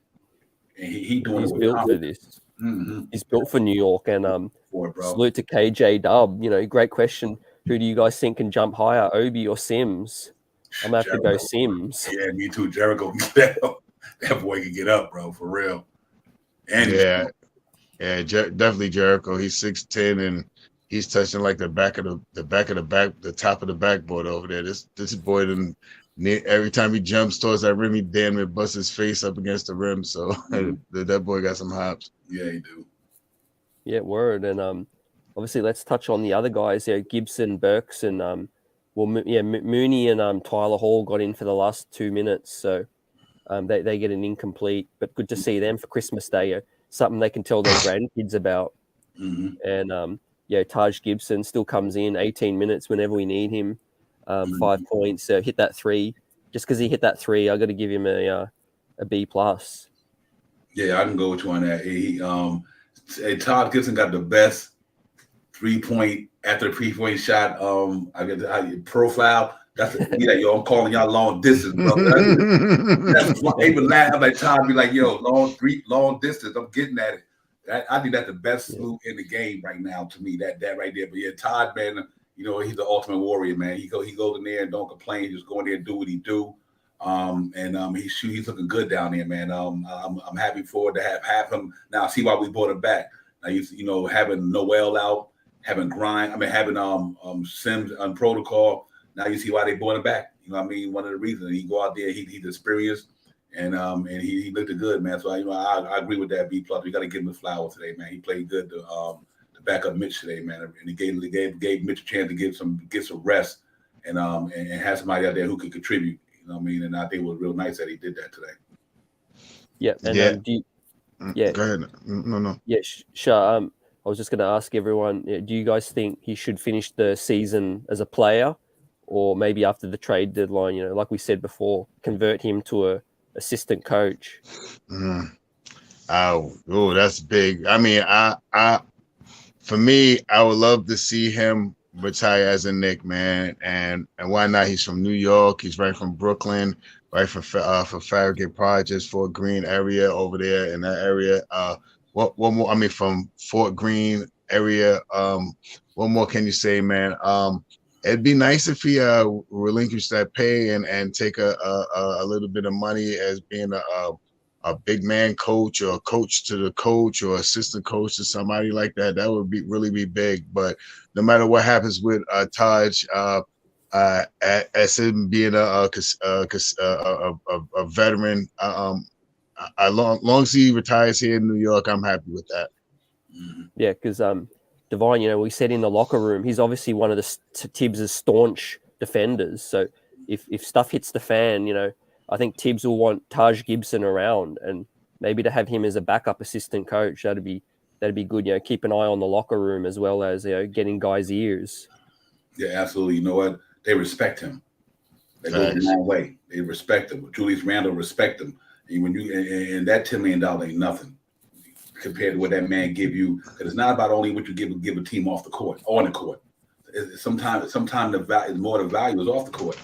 and he's built for this. He's built for New York, and salute to KJ Dub. Great question. Who do you guys think can jump higher, Obi or Sims? I'm gonna have to go Sims. Yeah, me too. Jericho, that boy can get up, bro, for real. And definitely Jericho. He's 6'10", and he's touching like the top of the backboard over there. This boy done Every time he jumps towards that rim, he damn near busts his face up against the rim. So that boy got some hops. Yeah, he do. Yeah, word. And obviously, let's touch on the other guys. Yeah, Gibson, Burks, and Mooney and Tyler Hall got in for the last 2 minutes, so they get an incomplete. But good to see them for Christmas Day. Something they can tell their grandkids about. Mm-hmm. And Taj Gibson still comes in 18 minutes whenever we need him. 5 points, hit that three. Just because he hit that three, I got to give him a B plus. Yeah, I can go with you on that. Todd Gibson got the best 3-point after the 3-point shot. I get the profile. That's yo. I'm calling y'all long distance, brother. That's why even last I'm like Todd be like, yo, long distance. I'm getting at it. I think that's the best salute in the game right now to me. That right there. But yeah, Todd, man, he's the ultimate warrior, man. He goes in there and don't complain. Just go in there and do what he do. He's looking good down there, man. I'm happy forward to have him now. See why we brought him back. Now having Noel out, having having Sims on protocol. Now you see why they brought him back. You know what I mean? One of the reasons he go out there, he's experienced and he looked good, man. So I agree with that B plus. We got to give him the flowers today, man. He played good to back up Mitch today, man. And he gave Mitch a chance to get some rest and have somebody out there who could contribute. You know what I mean? And I think it was real nice that he did that today. Yeah. And Go ahead. No. Yeah, sure. I was just going to ask everyone, do you guys think he should finish the season as a player, or maybe after the trade deadline, like we said before, convert him to a assistant coach? Oh, that's big. I mean, for me, I would love to see him retire as a Knick, man, and why not? He's from New York. He's right from Brooklyn, right from Farragut Projects, Fort Greene area over there in that area. What more? I mean, from Fort Greene area. What more can you say, man? It'd be nice if he relinquished that pay and take a little bit of money as being a big man coach or a coach to the coach or assistant coach to somebody like that. That would really be big. But no matter what happens with Taj, as him being a veteran, long as he retires here in New York, I'm happy with that. Yeah, because Divine, we said in the locker room, he's obviously one of the Tibbs' staunch defenders. So if stuff hits the fan, I think Tibbs will want Taj Gibson around, and maybe to have him as a backup assistant coach, that'd be good. Keep an eye on the locker room as well as getting guys' ears. Yeah, absolutely. You know what? They respect him. They go the long way. They respect him. Julius Randle respect him. And that $10 million ain't nothing compared to what that man give you. Because it's not about only what you give a team off the court, on the court. Sometimes the value is more the value is off the court.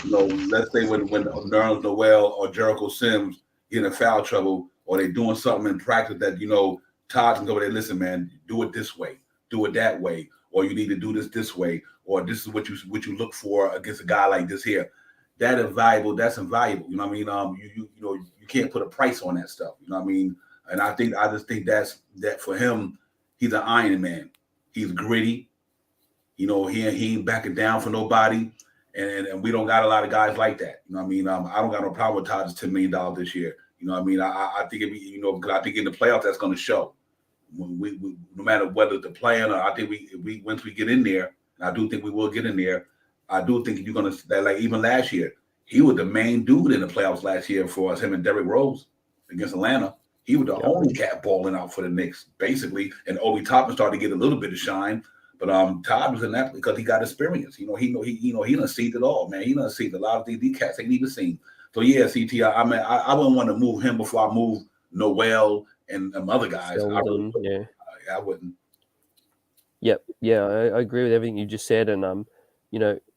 Let's say when Nerlens Noel or Jericho Sims get in foul trouble, or they're doing something in practice that Todd can go there. Listen, man, do it this way, do it that way, or you need to do this way, or this is what you look for against a guy like this here. That is valuable. That's invaluable. You know what I mean? You can't put a price on that stuff. You know what I mean? And I just think that for him, he's an Iron Man. He's gritty. He ain't backing down for nobody. And we don't got a lot of guys like that. You know what I mean? I don't got no problem with Todd's $10 million this year. You know what I mean? I think it'd be, because I think in the playoffs that's going to show. When we no matter whether the plan, or I think we once we get in there, and I do think we will get in there. I do think you're going to, like even last year, he was the main dude in the playoffs last year for us, him and Derrick Rose against Atlanta. He was the only cat balling out for the Knicks, basically. And Obi Toppin started to get a little bit of shine. But Todd was in that because he got experience. He done seen it all, man. He done seen a lot of these cats ain't even seen. So yeah, CT, I wouldn't want to move him before I move Noel and other guys. I wouldn't. Yep. Yeah, I agree with everything you just said. And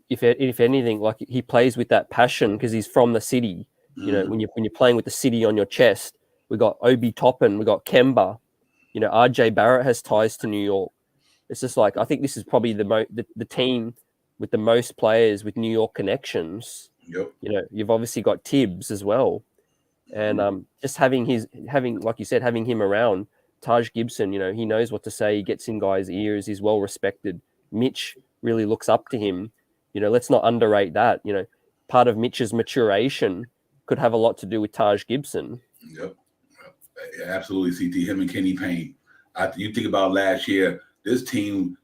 if anything, like he plays with that passion because he's from the city. When you're playing with the city on your chest, we got Obi Toppin, we got Kemba. RJ Barrett has ties to New York. It's just like, I think this is probably the team with the most players with New York connections. Yep. You've obviously got Tibbs as well. And just having like you said, having him around, Taj Gibson, he knows what to say. He gets in guys' ears. He's well respected. Mitch really looks up to him. Let's not underrate that. part of Mitch's maturation could have a lot to do with Taj Gibson. Yep. Absolutely, CT. Him and Kenny Payne. You think about last year, this team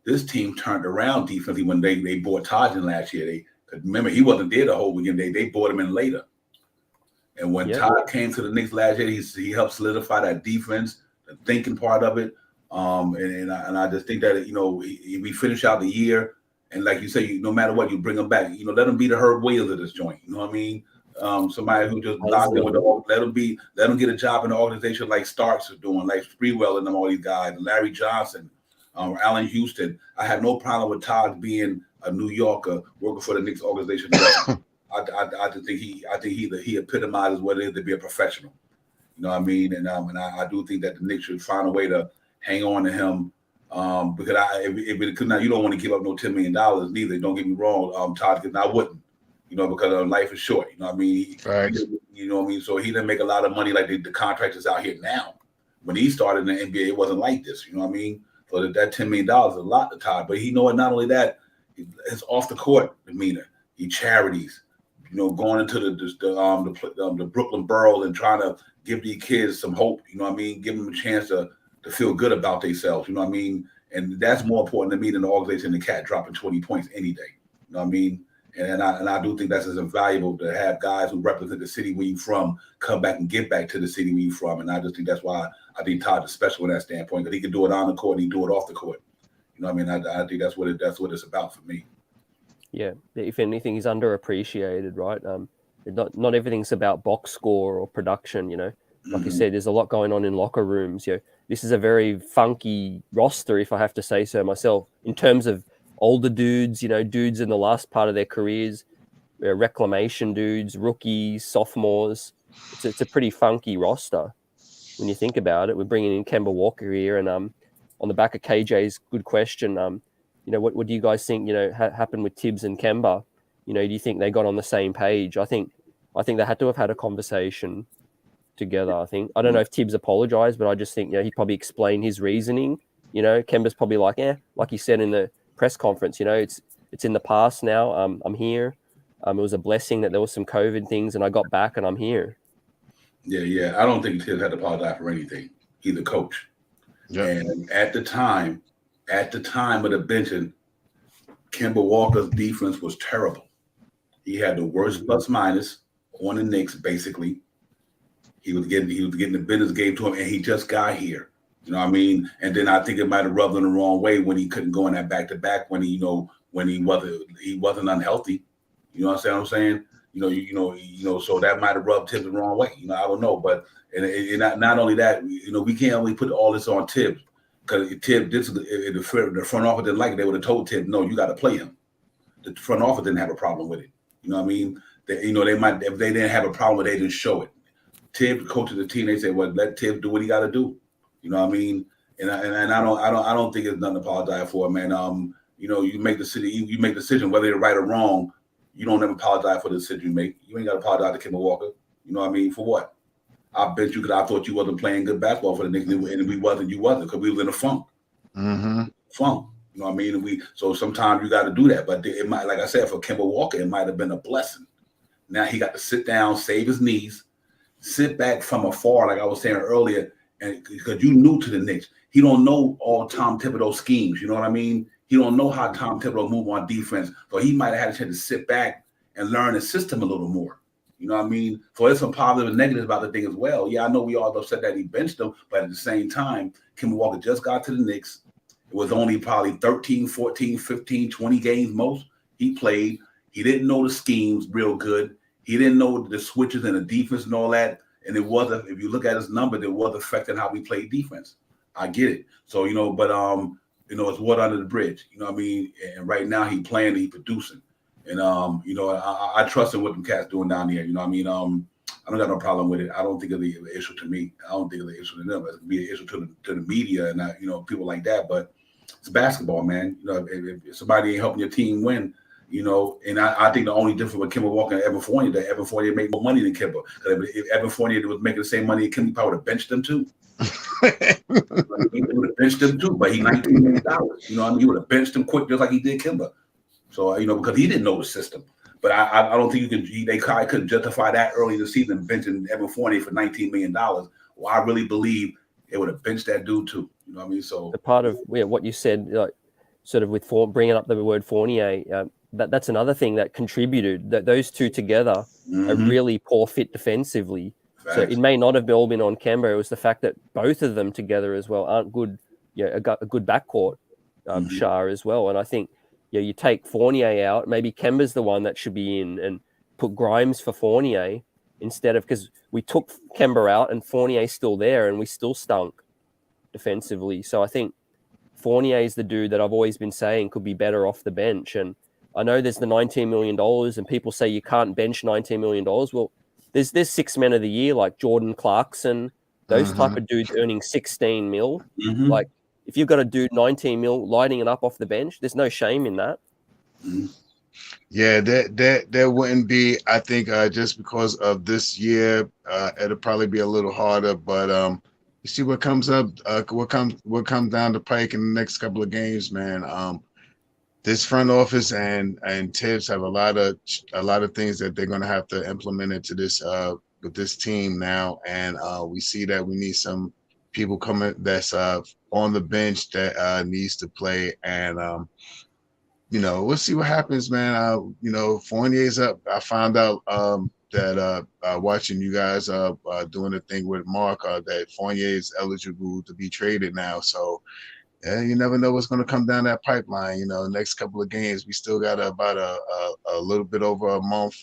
turned around defensively when they brought Taj in last year. Remember, he wasn't there the whole weekend. They brought him in later. And when Todd came to the Knicks last year, he helped solidify that defense, the thinking part of it. And I just think that, we finish out the year, and like you say, no matter what, you bring them back. Let them be the Herb Williams of this joint. You know what I mean? Somebody who just locked in with let them get a job in the organization like Starks is doing, like Sprewell and them, all these guys, Larry Johnson, Allen Houston. I have no problem with Todd being a New Yorker working for the Knicks organization. I think he epitomizes what it is to be a professional. You know what I mean? And I do think that the Knicks should find a way to hang on to him, because now you don't want to give up no $10 million neither. Don't get me wrong, Todd, because I wouldn't. Because life is short. You know what I mean? Right. You know what I mean? So he didn't make a lot of money like the contractors out here now. When he started in the NBA, it wasn't like this. You know what I mean? So that $10 million is a lot to Todd. But he not only that, it's off the court demeanor. He charities, going into the Brooklyn Borough and trying to give these kids some hope. You know what I mean? Give them a chance to feel good about themselves. You know what I mean? And that's more important to me than the organization, the cat dropping 20 points any day. You know what I mean? And I do think that's as invaluable to have guys who represent the city where you're from come back and give back to the city where you're from. And I just think that's why I think Todd is special in that standpoint, because he can do it on the court and he can do it off the court. You know what I mean? I think that's what it's about for me. Yeah, if anything, he's underappreciated, right? Not everything's about box score or production. Like you said, there's a lot going on in locker rooms. This is a very funky roster, if I have to say so myself, in terms of older dudes, dudes in the last part of their careers, reclamation dudes, rookies, sophomores. It's a pretty funky roster when you think about it. We're bringing in Kemba Walker here, and on the back of KJ's good question, what do you guys think, happened with Tibbs and Kemba? Do you think they got on the same page? I think they had to have had a conversation together. I don't know if Tibbs apologized, but I just think, he probably explained his reasoning. Kemba's probably like he said in the press conference, it's in the past now. I'm here. It was a blessing that there was some COVID things and I got back and I'm here. Yeah. I don't think Tibbs had to apologize for anything. He's the coach. Yeah. And at the time of the benching, Kemba Walker's defense was terrible. He had the worst plus minus on the Knicks, basically. He was getting the business game to him, and he just got here. You know what I mean? And then I think it might have rubbed him the wrong way when he couldn't go in that back-to-back when he wasn't unhealthy. You know what I'm saying? So that might have rubbed Tibbs the wrong way. I don't know. But and not only that, we can't only put all this on Tibbs, because Tibbs, the front office didn't like it. They would have told Tibbs, no, you got to play him. The front office didn't have a problem with it. You know what I mean? They might, if they didn't have a problem with it, they didn't show it. Tibbs coaches the team. They say, well, let Tibbs do what he got to do. You know what I mean? And I don't think it's nothing to apologize for, man. You make the decision whether you're right or wrong. You don't ever apologize for the decision you make. You ain't got to apologize to Kemba Walker. You know what I mean? For what? I bet you because I thought you wasn't playing good basketball for the Knicks, and you wasn't because we was in a funk. Mm-hmm. Funk. You know what I mean? So sometimes you got to do that. But it might, like I said, for Kemba Walker, it might have been a blessing. Now he got to sit down, save his knees, sit back from afar, like I was saying earlier, and because you new to the Knicks, he don't know all Tom Thibodeau's schemes. You know what I mean? He don't know how Tom Thibodeau move on defense, so he might have had a chance to sit back and learn the system a little more. You know what I mean? So there's some positive and negatives about the thing as well. Yeah, I know we all upset that he benched him, but at the same time, Kemba Walker just got to the Knicks. It was only probably 13, 14, 15, 20 games most he played. He didn't know the schemes real good. He didn't know the switches and the defense and all that. And it wasn't, if you look at his number, it was affecting how we played defense. I get it. So, but it's water under the bridge. You know what I mean? And right now he playing, he producing. And I trust in what them cats doing down there. You know what I mean? I don't got no problem with it. I don't think it'll be an issue to me. I don't think it'll be an issue to them. It'll be an issue to the media and people like that. But it's basketball, man. If somebody ain't helping your team win, and I think the only difference with Kemba Walker and Evan Fournier, that Evan Fournier made more money than Kemba. If Evan Fournier was making the same money as Kemba, probably would have benched them too. He would have benched him too, but he $19 million. You know what I mean? He would have benched him quick just like he did Kemba. So, because he didn't know the system. But I don't think you can. They couldn't justify that early in the season benching Evan Fournier for $19 million. Well, I really believe they would have benched that dude too. You know what I mean? So the part of what you said, like, sort of with bringing up the word Fournier, that's another thing that contributed. That those two together are really poor fit defensively. Facts. So it may not have all been on Kemba. It was the fact that both of them together as well aren't good. A good backcourt, Shah as well. And I think you take Fournier out. Maybe Kemba's the one that should be in, and put Grimes for Fournier instead of, because we took Kemba out and Fournier's still there and we still stunk defensively. So I think Fournier is the dude that I've always been saying could be better off the bench. And I know there's the $19 million and people say you can't bench $19 million. Well, there's 6 men of the year like Jordan Clarkson, those type of dudes earning 16 mil. Like, if you've got a dude 19 mil lighting it up off the bench, there's no shame in that. Yeah, there wouldn't be. I think just because of this year, it'll probably be a little harder. But you see what comes up, what comes down the pike in the next couple of games, man. This front office and Tibbs have a lot of things that they're going to have to implement into this with this team now, and we see that we need some people coming that's on the bench that needs to play, and we'll see what happens, man. Fournier's up. I found out that watching you guys doing the thing with Mark that Fournier is eligible to be traded now. So you never know what's going to come down that pipeline. Next couple of games, we still got about a little bit over a month.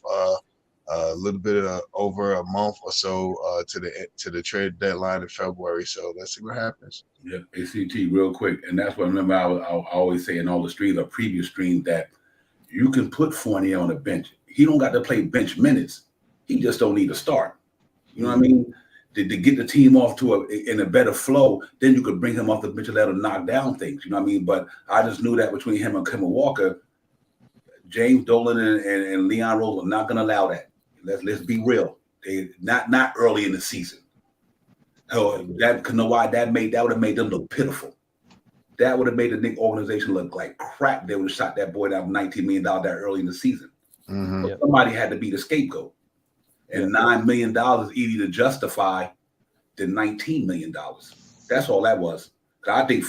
Over a month or so to the trade deadline in February. So let's see what happens. Yeah, ACT real quick, and that's what I remember. I always say in all the streams or previous streams that you can put Fournier on the bench. He don't got to play bench minutes. He just don't need to start. You know what I mean? To get the team off in a better flow, then you could bring him off the bench and let him knock down things. You know what I mean? But I just knew that between him and Kemba Walker, James Dolan and Leon Rose were not going to allow that. Let's be real. They not early in the season. Oh, that would have made them look pitiful. That would have made the Knicks organization look like crap. They would have shot that boy down $19 million that early in the season. But somebody had to be the scapegoat. And $9 million is easy to justify than $19 million. That's all that was. I think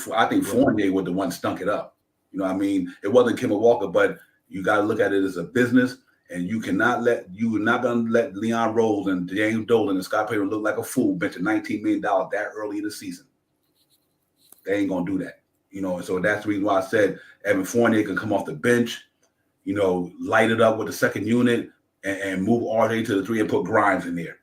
Fournier was the one stunk it up. You know what I mean? It wasn't Kemba Walker, but you got to look at it as a business. And you're not going to let Leon Rose and James Dolan and Scott Payton look like a fool benching $19 million that early in the season. They ain't going to do that. And so that's the reason why I said Evan Fournier can come off the bench, light it up with the second unit and move RJ to the 3 and put Grimes in there.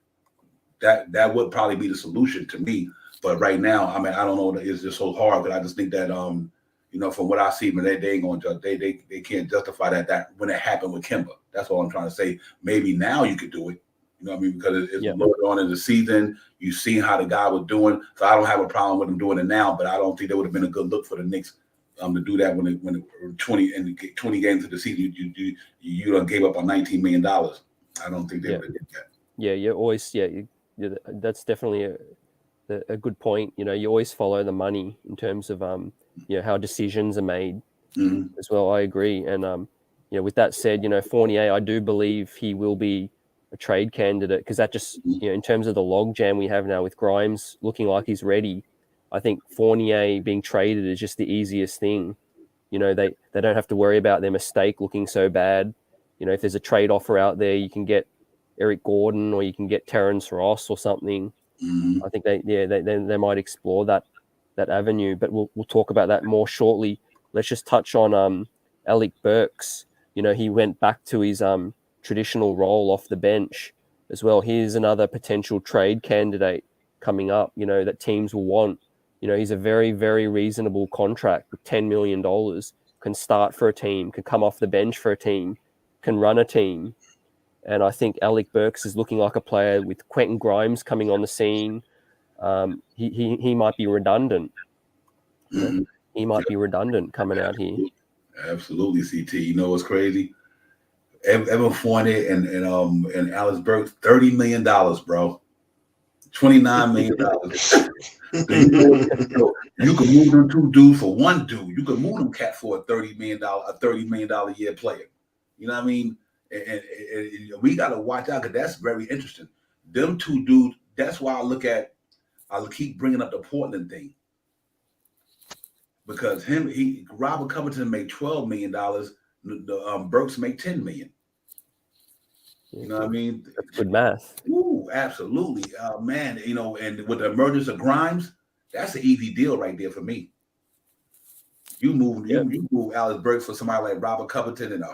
That would probably be the solution to me. But right now, I mean, I don't know. It's just so hard, but I just think that, from what I see, but they ain't going to they can't justify that when it happened with Kemba. That's all I'm trying to say. Maybe now you could do it. You know what I mean? Because it's lower on in the season. You've seen how the guy was doing. So I don't have a problem with him doing it now, but I don't think that would have been a good look for the Knicks to do that when 20 games of the season you done gave up on $19 million. I don't think they would have did that. Yeah, you always that's definitely a good point. You always follow the money in terms of how decisions are made as well. I agree. And with that said, Fournier, I do believe he will be a trade candidate because that just in terms of the logjam we have now with Grimes looking like he's ready, I think Fournier being traded is just the easiest thing. They don't have to worry about their mistake looking so bad. If there's a trade offer out there, you can get Eric Gordon or you can get Terrence Ross or something. I think they might explore that avenue, but we'll talk about that more shortly. Let's just touch on Alec Burks. He went back to his traditional role off the bench as well. Here's another potential trade candidate coming up, that teams will want. He's a very, very reasonable contract with $10 million, can start for a team, can come off the bench for a team, can run a team. And I think Alec Burks is looking like a player with Quentin Grimes coming on the scene. He might be redundant. He might be redundant coming out here. Absolutely, CT. You know what's crazy? Evan Fournier and Alex Burks, $30 million, bro. $29 million. You can move them two dudes for one dude. You can move them cat for a $30 million a year player. You know what I mean? And we got to watch out because that's very interesting. Them two dudes. That's why I keep bringing up the Portland thing because Robert Covington made $12 million. Burks made $10 million. You know what I mean? That's good math. Ooh, absolutely, man. You know, and with the emergence of Grimes, that's an easy deal right there for me. You move Alex Burks for somebody like Robert Covington and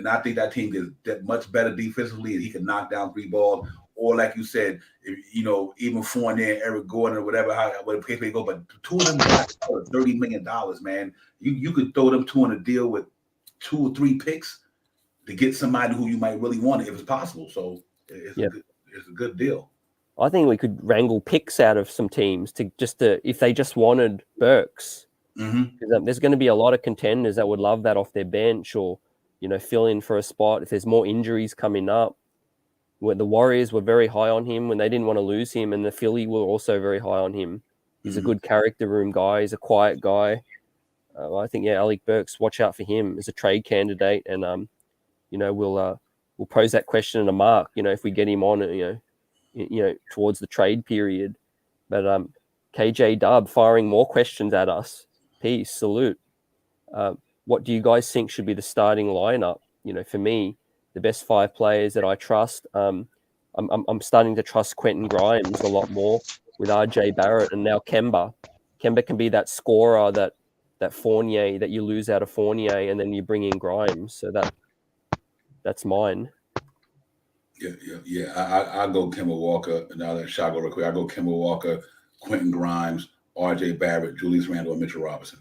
I think that team gets much better defensively, and he can knock down 3 balls. Or like you said, even Fournier and Eric Gordon or whatever the case may go, but 2 of them guys for $30 million, man. You could throw them 2 in a deal with 2 or 3 picks to get somebody who you might really want if it's possible. So it's a good deal. I think we could wrangle picks out of some teams if they just wanted Burks. Mm-hmm. There's going to be a lot of contenders that would love that off their bench or, fill in for a spot if there's more injuries coming up. Where the Warriors were very high on him when they didn't want to lose him, and the Philly were also very high on him. He's a good character room guy. He's a quiet guy. I think, Alec Burks, watch out for him as a trade candidate, and we'll pose that question in a mark. If we get him on, towards the trade period. But KJ Dub firing more questions at us. Peace, salute. What do you guys think should be the starting lineup? For me, the best 5 players that I trust. I'm starting to trust Quentin Grimes a lot more with RJ Barrett and now Kemba. Kemba can be that scorer that Fournier that you lose out of Fournier, and then you bring in Grimes. So that's mine. Yeah. I go Kemba Walker. Now let Shaq go real quick. I go Kemba Walker, Quentin Grimes, RJ Barrett, Julius Randle, and Mitchell Robinson.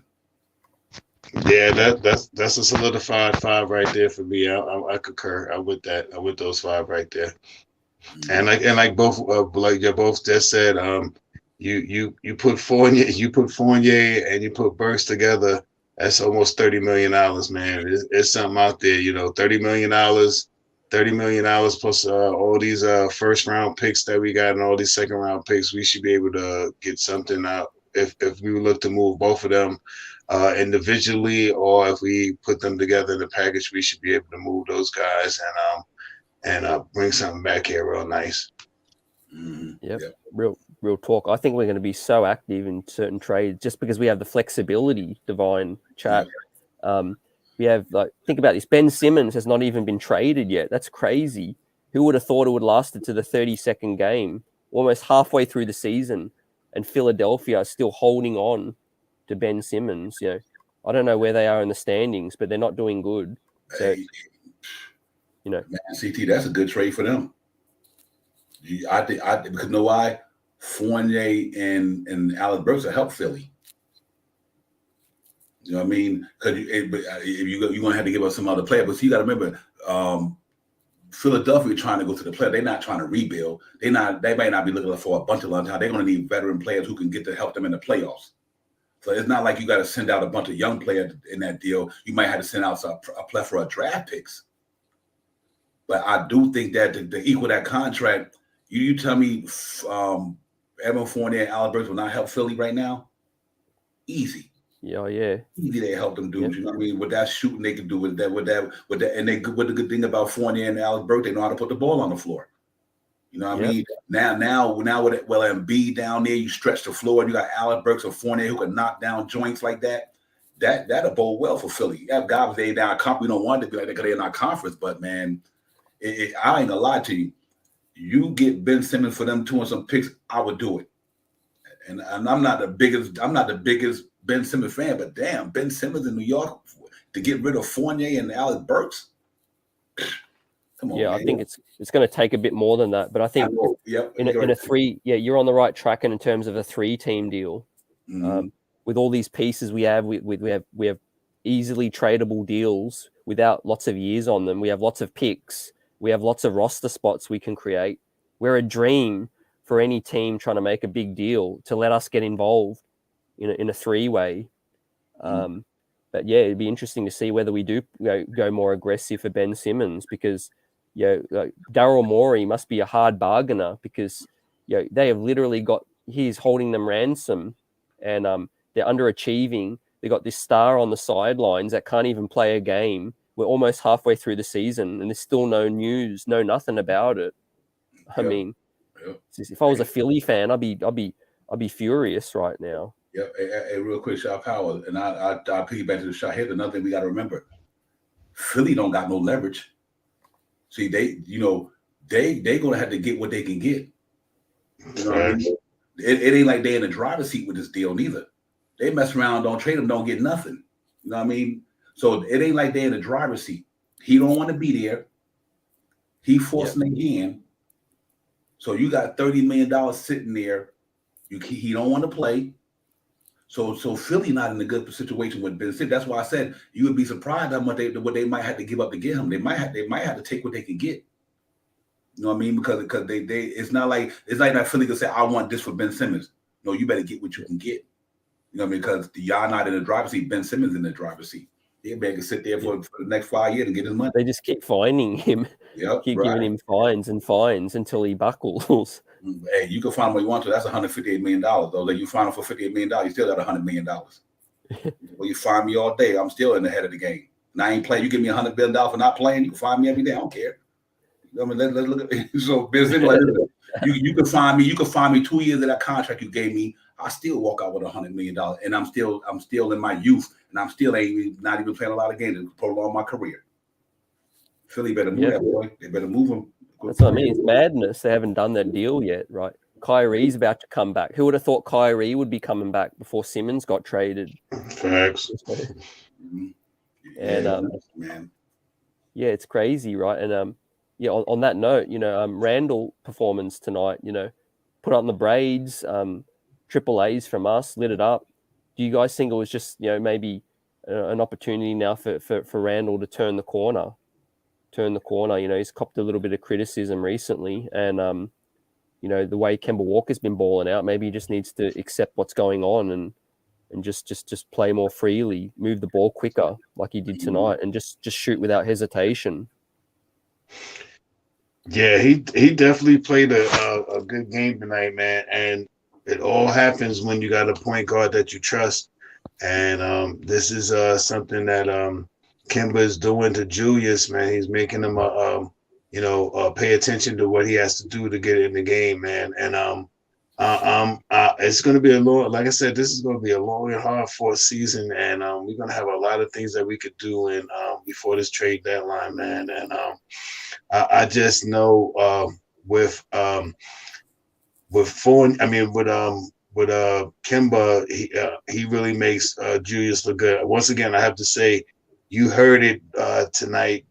Yeah, that's a solidified 5 right there for me. I concur. I'm with that. I'm with those 5 right there. And like both like you both just said, you put Fournier and you put Burks together. That's almost $30 million, man. It's something out there, $30 million. $30 million plus all these first round picks that we got and all these second round picks. We should be able to get something out if we look to move both of them individually, or if we put them together in the package, we should be able to move those guys and bring something back here real nice. Yep. Real talk. I think we're going to be so active in certain trades just because we have the flexibility, Divine chat. We have, think about this. Ben Simmons has not even been traded yet. That's crazy. Who would have thought it would lasted to the 32nd game, almost halfway through the season, and Philadelphia is still holding on to Ben Simmons? I don't know where they are in the standings, but they're not doing good. So, man, CT, that's a good trade for them. I think because you know why? Fournier and Alec Burks will help Philly. You know what I mean? Because you're going to have to give us some other player. But you got to remember, Philadelphia trying to go to the playoffs. They're not trying to rebuild. They might not be looking for a bunch of lunch. They're going to need veteran players who can get to help them in the playoffs. So it's not like you got to send out a bunch of young players in that deal. You might have to send out a plethora of draft picks. But I do think that to equal that contract, you tell me Evan Fournier and Alec Burks will not help Philly right now? Easy. Yeah. Easy they help them dudes. You know what I mean? With that shooting they can do with that, and what the good thing about Fournier and Alec Burks, they know how to put the ball on the floor. You know what I mean? Now with Embiid down there, you stretch the floor, and you got Alec Burks or Fournier who can knock down joints like that. That'll bode well for Philly. You have guys they down we don't want it to be like that because they're in our conference, but man, I ain't gonna lie to you. You get Ben Simmons for them 2 and some picks, I would do it. And I'm not the biggest Ben Simmons fan, but damn, Ben Simmons in New York to get rid of Fournier and Alec Burks. Come on, man. I think it's going to take a bit more than that, but I think in a 3, you're on the right track in terms of a 3-team deal. Mm-hmm. With all these pieces we have easily tradable deals without lots of years on them. We have lots of picks. We have lots of roster spots we can create. We're a dream for any team trying to make a big deal to let us get involved in a 3-way. But it'd be interesting to see whether we do go more aggressive for Ben Simmons because Daryl Morey must be a hard bargainer because they have literally he's holding them ransom and they're underachieving. They got this star on the sidelines that can't even play a game we're almost halfway through the season and there's still no news, no nothing about it. I mean, if I was a Philly fan, I'd be furious right now. Yep. Hey, real quick, Shaw Power, and I piggyback to the shot. Here's another thing we got to remember: Philly don't got no leverage. See, they gonna have to get what they can get. You know what I mean? It ain't like they in the driver's seat with this deal neither. They mess around, don't trade him, don't get nothing. You know what I mean? So it ain't like they in the driver's seat. He don't want to be there. He forcing again. So you got $30 million sitting there. He don't want to play. So Philly not in a good situation with Ben Simmons. That's why I said you would be surprised how much what they might have to give up to get him. They might have to take what they can get. You know what I mean? Because they it's not like that Philly can say, I want this for Ben Simmons. No, you better get what you can get. You know what I mean? Because y'all not in the driver's seat. Ben Simmons in the driver's seat. They better sit there for the next 5 years and get his money. They just keep fining him. Keep giving him fines and fines until he buckles. Hey, you can find what you want to. That's $158 million, though. Like you find him for $58 million, you still got $100 million. Well, you find me all day, I'm still in the head of the game. And I ain't playing. You give me $100 million for not playing, you can find me every day. I don't care. I mean, let's look at so business. Like, you can find me. You can find me 2 years of that contract you gave me. I still walk out with $100 million, and I'm still in my youth, and I'm still not even playing a lot of games to prolong my career. Philly better move that boy. They better move him. That's what I mean. It's madness. They haven't done that deal yet, right? Kyrie's about to come back. Who would have thought Kyrie would be coming back before Simmons got traded? Facts. And man, yeah, it's crazy, right? And yeah, on that note, Randall performance tonight, put on the braids, triple A's from us, lit it up. Do you guys think it was just, maybe an opportunity now for Randall to turn the corner? He's copped a little bit of criticism recently, and the way Kemba Walker's been balling out, maybe he just needs to accept what's going on and just play more freely, move the ball quicker like he did tonight, and just shoot without hesitation. Yeah, he definitely played a good game tonight, man. And it all happens when you got a point guard that you trust. And this is something that Kemba is doing to Julius, man. He's making him pay attention to what he has to do to get in the game, man. And it's going to be like I said, this is going to be a long and hard fought season, and we're going to have a lot of things that we could do before this trade deadline, man. And I just know with Kemba, he really makes Julius look good. Once again, I have to say, you heard it tonight.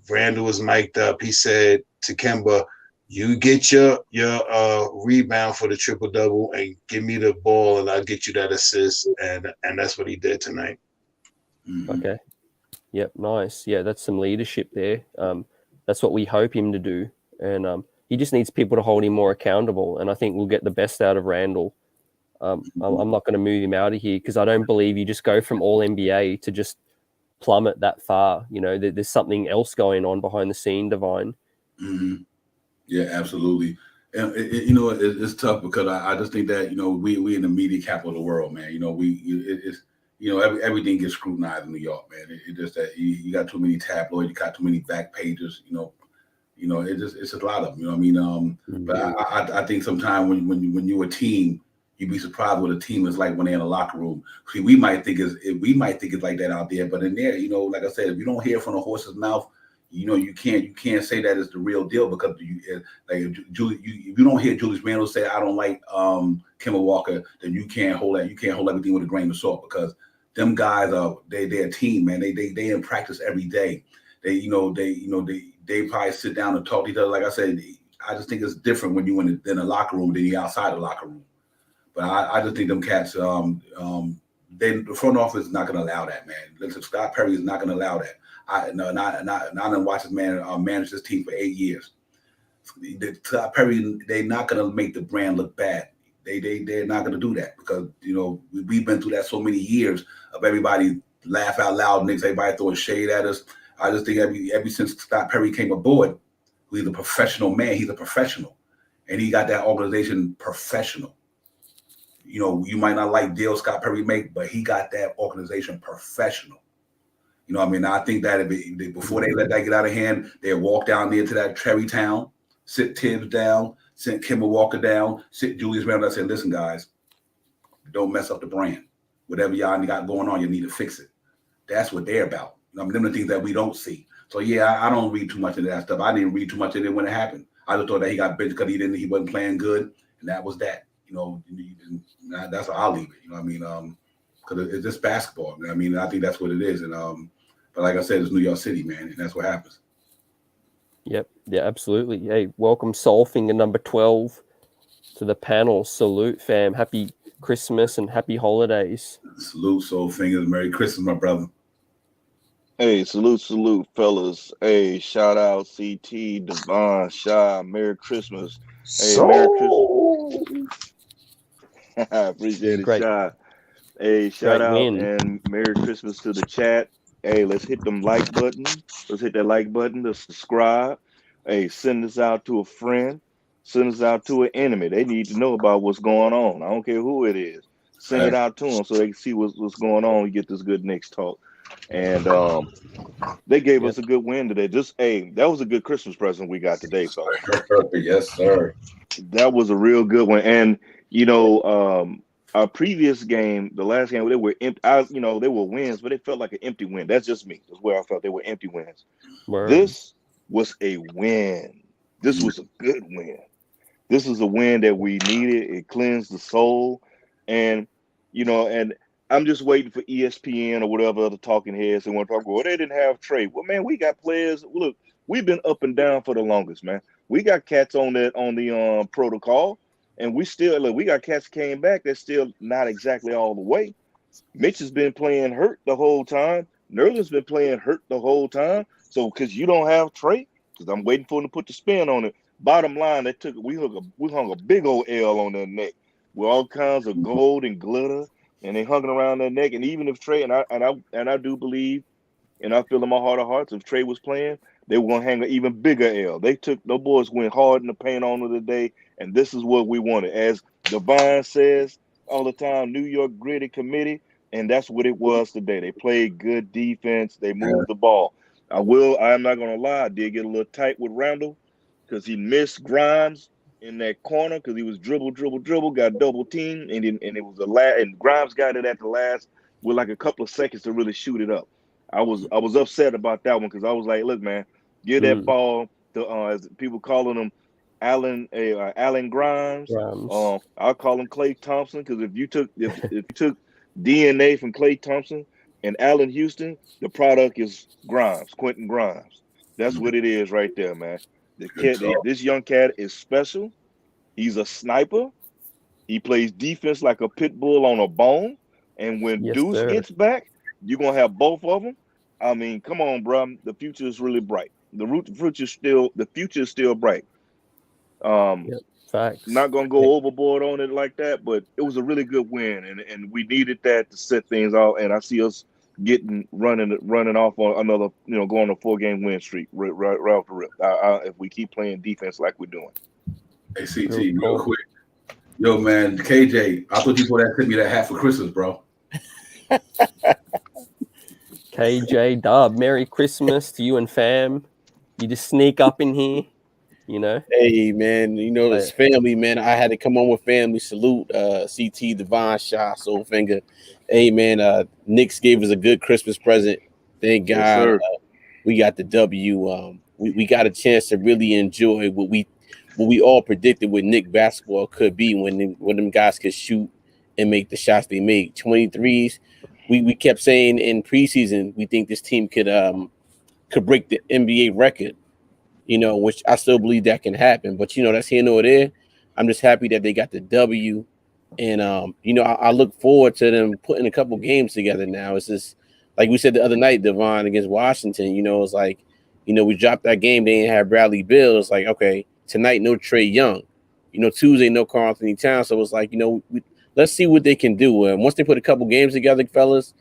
Randall was mic'd up. He said to Kemba, "You get your rebound for the triple double and give me the ball, and I'll get you that assist." And that's what he did tonight. Okay. Yep. Nice. Yeah, that's some leadership there. That's what we hope him to do, and he just needs people to hold him more accountable. And I think we'll get the best out of Randall. I'm not going to move him out of here because I don't believe you just go from all NBA to just plummet that far. There's something else going on behind the scene, Divine. Mm-hmm. Yeah, absolutely. And it's tough because I just think that we in the media capital of the world, man. Everything gets scrutinized in New York, man. It's just that you got too many tabloids, you got too many back pages. It's a lot of them. You know what I mean? But I think sometimes when you're a team, you'd be surprised what a team is like when they're in a locker room. See, we might think it's like that out there, but in there, like I said, if you don't hear from the horse's mouth, you can't say that it's the real deal because if you don't hear Julius Randle say I don't like Kemba Walker, then you can't hold everything with a grain of salt because them guys they're a team, man. They in practice every day. They probably sit down and talk to each other. Like I said, I just think it's different when you in the locker room than you outside the locker room. But I just think them cats, the front office is not going to allow that, man. Listen, Scott Perry is not going to allow that. I done watched this man manage this team for 8 years. Scott Perry, they're not going to make the brand look bad. They're not going to do that because we've been through that so many years of everybody laugh out loud, Knicks, everybody throwing shade at us. I just think ever since Scott Perry came aboard, he's a professional man. He's a professional, and he got that organization professional. You might not like deals Scott Perry make, but he got that organization professional. You know what I mean? I think that before they let that get out of hand, they'd walk down there to that Terrytown, sit Tibbs down, sit Kimball Walker down, sit Julius Randle. I said, listen, guys, don't mess up the brand. Whatever y'all got going on, you need to fix it. That's what they're about. I mean, them are the things that we don't see. So yeah, I don't read too much into that stuff. I didn't read too much into it when it happened. I just thought that he got benched because he wasn't playing good, and that was that. You know, that's how I'll leave it. You know what I mean? Because it's just basketball. I mean, I think that's what it is. And but like I said, it's New York City, man, and that's what happens. Yep. Yeah, absolutely. Hey, welcome Soulfinger number 12 to the panel. Salute, fam. Happy Christmas and happy holidays. Salute, Soulfingers. Merry Christmas, my brother. Hey, salute, fellas. Hey, shout out CT, Devon, Shy, Merry Christmas. Hey, Merry Christmas. Appreciate it, Great. Shy. Hey, shout Great out win. and Merry Christmas to the chat. Hey, let's hit them like button. Let's hit that like button to subscribe. Hey, send this out to a friend. Send this out to an enemy. They need to know about what's going on. I don't care who it is. Send it out to them so they can see what's going on. We get this good Knicks talk. And they gave us a good win today. That was a good Christmas present we got today, fellas. Yes, sir. That was a real good one. And our previous game, the last game, they were empty. They were wins, but it felt like an empty win. That's just me. That's where I felt they were empty wins. Word. This was a win. This was a good win. This is a win that we needed. It cleansed the soul, and I'm just waiting for ESPN or whatever other talking heads they want to talk about. Well, they didn't have Trey. Well, man, we got players. Look, we've been up and down for the longest, man. We got cats on the protocol, and we got cats came back. They're still not exactly all the way. Mitch has been playing hurt the whole time. Nerlens been playing hurt the whole time. So because you don't have Trey, because I'm waiting for him to put the spin on it. Bottom line, we hung a big old L on their neck with all kinds of gold and glitter. And they hung it around their neck. And even if Trey, and I do believe, and I feel in my heart of hearts, if Trey was playing, they were gonna hang an even bigger L. Those boys went hard in the paint on them today, and this is what we wanted. As Devon says all the time, New York gritty committee, and that's what it was today. They played good defense. They moved the ball. I'm not gonna lie, I did get a little tight with Randall because he missed Grimes in that corner because he was dribble, got double teamed, and it was and Grimes got it at the last with like a couple of seconds to really shoot it up. I was upset about that one because I was like, look, man, give that ball to as people calling him Allen Grimes. I'll call him Klay Thompson because if you took DNA from Klay Thompson and Allen Houston, the product is Quentin Grimes. That's what it is right there, man. This young cat is special. He's a sniper. He plays defense like a pit bull on a bone. And when Deuce gets back, you're gonna have both of them. I mean, come on, bro. The future is really bright. The future is still bright. Facts. Not gonna go overboard on it like that, but it was a really good win, and we needed that to set things off. And I see us running off on another, going on a 4-game win streak right off the rip. If we keep playing defense like we're doing. Hey, CT, real quick. Yo, man, KJ, I thought you were that sent me that hat for Christmas, bro. KJ Dub, Merry Christmas to you and fam. You just sneak up in here, Hey, man, it's family, man. I had to come on with family. Salute, CT, Devon, Shaw, Soulfinger. Hey, man, Knicks gave us a good Christmas present. Thank God. Yes, we got the W. We got a chance to really enjoy what we all predicted what Knicks basketball could be when them guys could shoot and make the shots they make. 23s. We kept saying in preseason we think this team could break the NBA record. Which I still believe that can happen. But, that's here nor there. I'm just happy that they got the W. And, I look forward to them putting a couple games together now. It's just, like we said the other night, Devon, against Washington, it's like, we dropped that game. They didn't have Bradley Beal. It's like, okay, tonight, no Trae Young. Tuesday, no Karl Anthony Towns. So it's like, let's see what they can do. And once they put a couple games together, fellas,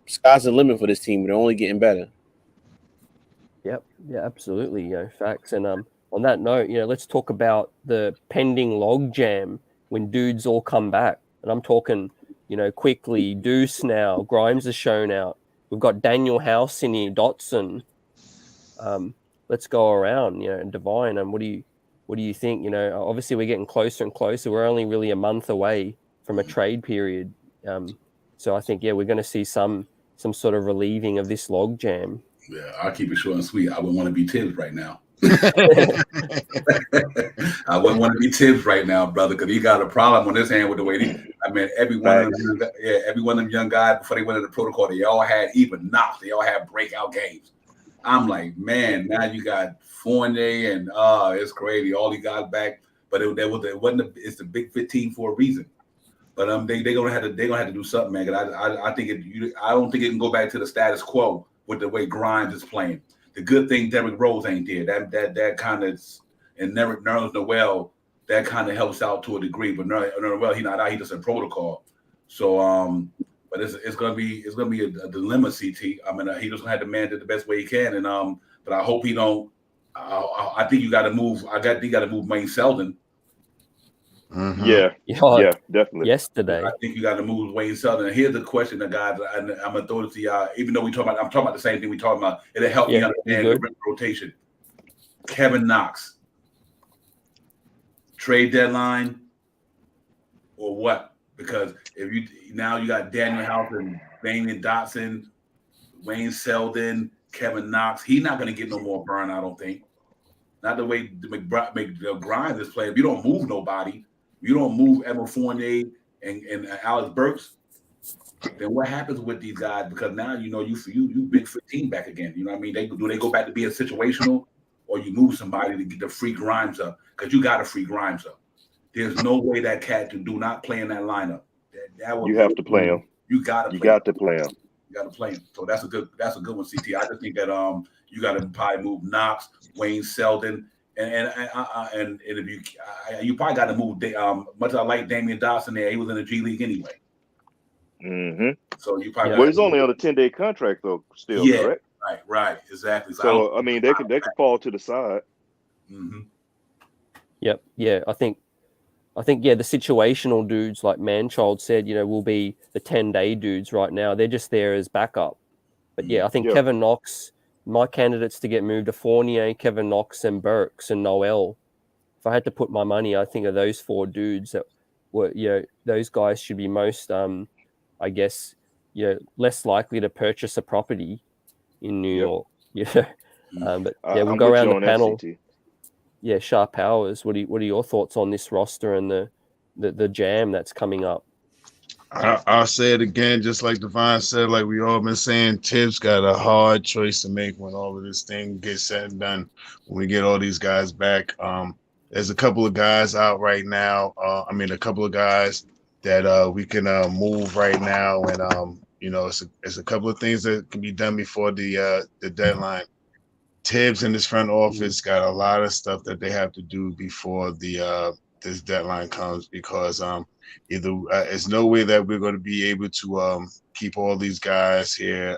sky's the limit for this team. They're only getting better. Yep. Yeah, absolutely. Facts. And on that note, let's talk about the pending logjam when dudes all come back. And I'm talking, quickly, Deuce now, Grimes is shown out. we've got Daniel House in here, Dotson. Let's go around, Divine. And what do you think? Obviously we're getting closer and closer. We're only really a month away from a trade period. So I think, we're going to see some sort of relieving of this logjam. Yeah, I'll keep it short and sweet. I wouldn't want to be Tibbs right now. I wouldn't want to be Tibbs right now, brother, because he got a problem on his hand with the way every one of them young guys before they went into the protocol, they all had even knocks. They all had breakout games. I'm like, man, now you got Fournier and it's crazy. All he got back, but it's the Big 15 for a reason. But they're gonna have to do something, man. I don't think it can go back to the status quo with the way Grimes is playing. The good thing Derrick Rose ain't there. That kind of, and Nerlens Noel, that kind of helps out to a degree. But Nerlens Noel, he's not out. He's just in protocol. So but it's gonna be a dilemma, CT. I mean, he just gonna have to manage it the best way he can. And but I hope he don't. I think you got to move. You got to move Wayne Selden. Mm-hmm. Yeah, definitely. Yesterday, I think you got to move Wayne Selden. And here's the question, guys. I'm gonna throw it to y'all. Even though I'm talking about the same thing we talking about. It'll help you understand the rotation. Kevin Knox, trade deadline, or what? Because if you got Daniel House and Damian Dotson, Wayne Selden, Kevin Knox, he's not gonna get no more burn. I don't think. Not the way the Grimes is playing. If you don't move nobody. You don't move Evan Fournier and Alex Burks, then what happens with these guys? Because now you Big 15 back again. You know what I mean? They go back to being situational, or you move somebody to get the free Grimes up because you got to free Grimes up. There's no way that cat do not play in that lineup. You have to play him. You got to play him. You got to play him. So that's a good one, CT. I just think that you got to probably move Knox, Wayne Selden. And if you probably got to move. Much as I like Damian Dotson there, he was in the G League anyway. Mm-hmm. So you probably. Well, he's only on a 10-day contract though. Still, correct? Right, exactly. So I mean, they could fall to the side. Mm-hmm. Yep. Yeah, I think the situational dudes like Manchild said, will be the 10-day dudes right now. They're just there as backup. But I think Kevin Knox. My candidates to get moved are Fournier, Kevin Knox, and Burks and Noel. If I had to put my money, I think of those four dudes that were, those guys should be most, I guess, less likely to purchase a property in New York. Yeah. But we'll go around the panel. Yeah, Sharp Powers. What are your thoughts on this roster and the jam that's coming up? I'll say it again, just like Divine said, like we all been saying, Tibbs got a hard choice to make when all of this thing gets said and done. When we get all these guys back, there's a couple of guys out right now. A couple of guys that we can move right now, and it's a couple of things that can be done before the deadline. Tibbs and his front office got a lot of stuff that they have to do before this deadline comes, because either there's no way that we're going to be able to keep all these guys here.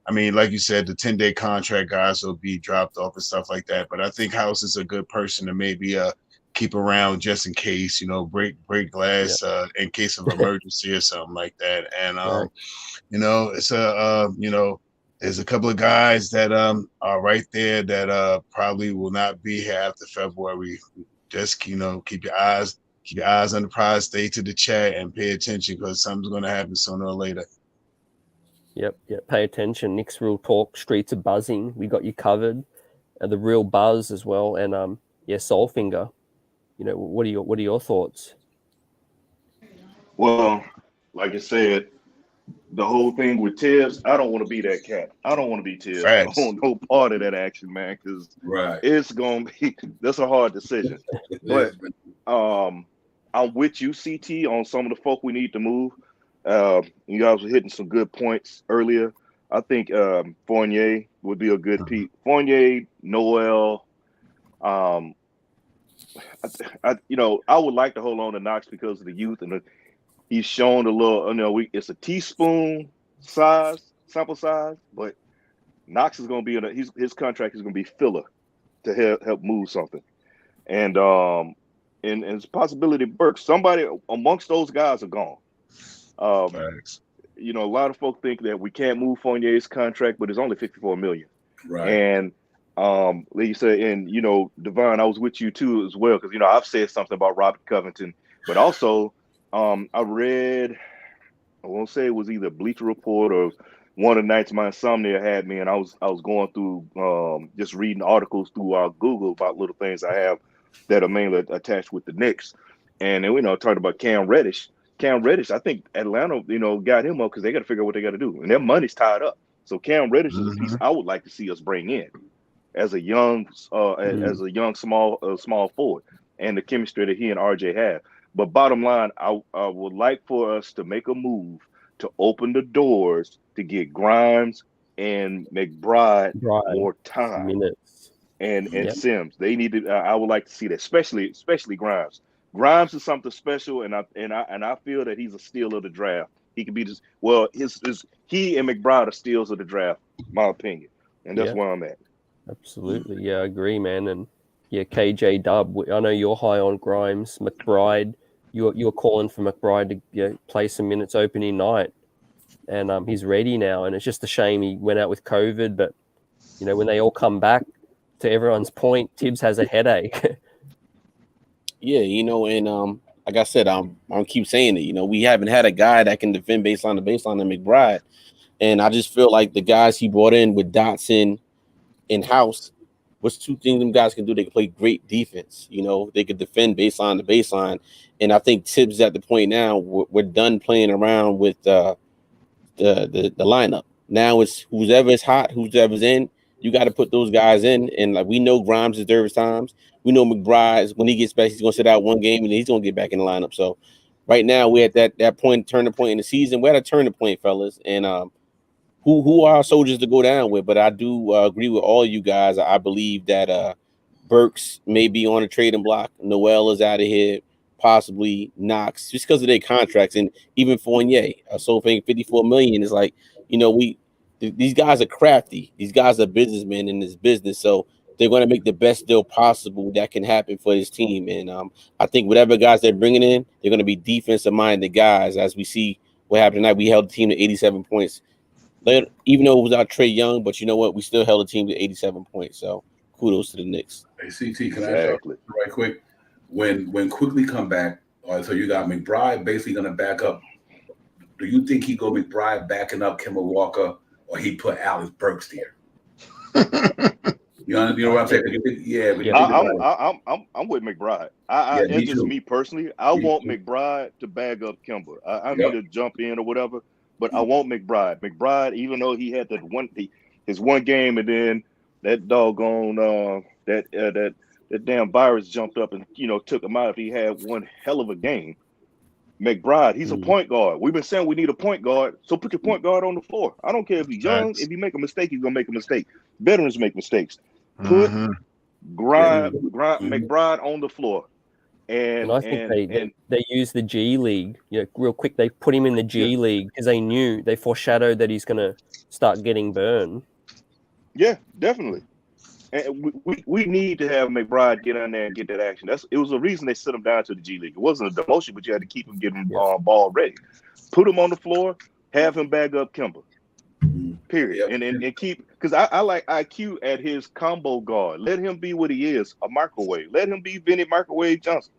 Like you said, the 10-day contract guys will be dropped off and stuff like that. But I think House is a good person to maybe keep around just in case, break glass in case of emergency or something like that. And it's there's a couple of guys that are right there that probably will not be here after February. Just keep your eyes on the prize, stay to the chat, and pay attention, because something's going to happen sooner or later. Yep. Pay attention. Knicks Real Talk, streets are buzzing. We got you covered. The Real Buzz as well, and Soulfinger. What are your thoughts? Well, like I said, the whole thing with Tibbs, I don't want to be that cat. I don't want to be Tibbs. Facts. I don't want no part of that action, man, because it's going to be – that's a hard decision. But I'm with you, CT, on some of the folk we need to move. You guys were hitting some good points earlier. I think Fournier would be a good piece. Fournier, Noel. I would like to hold on to Knox because of the youth, and he's shown a little. It's a teaspoon sample size, but Knox is going to be his contract is going to be filler to help move something, and it's a possibility Burke. Somebody amongst those guys are gone. you know, a lot of folk think that we can't move Fournier's contract, but it's only $54 million. Right. And like you said, and you know, Devon, I was with you too as well, because you know I've said something about Robert Covington, but also I read, I won't say it was either Bleacher Report or one of the nights my insomnia had me, and I was going through just reading articles through Google about little things I have that are mainly attached with the Knicks, and then, you know, talking about Cam Reddish. Cam Reddish, I think Atlanta, you know, got him up because they got to figure out what they got to do, and their money's tied up. So Cam Reddish is a piece I would like to see us bring in as a young, small forward, and the chemistry that he and RJ have. But bottom line, I would like for us to make a move to open the doors to get Grimes and McBride more time, minutes, and Sims. They need to. I would like to see that, especially Grimes. Grimes is something special, and I feel that he's a steal of the draft. He could be just he and McBride are steals of the draft, my opinion, and that's where I'm at. Absolutely, yeah, I agree, man. And yeah, KJ Dub, I know you're high on Grimes, McBride. You're calling for McBride to play some minutes opening night, and he's ready now. And it's just a shame he went out with COVID. But you know, when they all come back, to everyone's point, Tibbs has a headache. Yeah, you know, and like I said, I'm keep saying it. You know, we haven't had a guy that can defend baseline to baseline and McBride, and I just feel like the guys he brought in with Dotson in house was two things them guys can do. They can play great defense. You know, they could defend baseline to baseline, and I think Tibbs is at the point now we're done playing around with the lineup. Now it's whoever's hot, whoever's in. You got to put those guys in, and like we know Grimes is there at times. We know McBride, when he gets back, he's going to sit out one game and he's going to get back in the lineup. So right now we're at that point, turning point in the season. We're at a turning point, fellas. And who are our soldiers to go down with? But I do agree with all you guys. I believe that Burks may be on a trading block. Noel is out of here, possibly Knox, just because of their contracts. And even Fournier, so paying $54 million is like, you know, these guys are crafty. These guys are businessmen in this business. So they're going to make the best deal possible that can happen for this team. And I think whatever guys they're bringing in, they're going to be defensive-minded guys. As we see what happened tonight, we held the team to 87 points. Even though it was our Trae Young, but you know what? We still held the team to 87 points. So kudos to the Knicks. Hey, CT, can I ask you right quick? When Quickly come back, so you got McBride basically going to back up. Do you think he go McBride backing up Kemba Walker, or he put Alex Burks there? You know what I'm saying? I'm with McBride. It's just me personally. I want McBride to bag up Kemba. I need to jump in or whatever, but I want McBride. McBride, even though he had his one game, and then that doggone that damn virus jumped up and took him out. If he had one hell of a game, McBride, he's a point guard. We've been saying we need a point guard, so put your point guard on the floor. I don't care if he's young. If he make a mistake, he's gonna make a mistake. Veterans make mistakes. Put McBride on the floor. And I think they use the G League, real quick. They put him in the G League because they foreshadowed that he's going to start getting burned. Yeah, definitely. And we need to have McBride get in there and get that action. It was a reason they sent him down to the G League. It wasn't a demotion, but you had to keep him getting ball ready. Put him on the floor, have him bag up Kemba. Period. And keep, because I like IQ at his combo guard. Let him be what he is, a microwave. Let him be Vinny Microwave Johnson.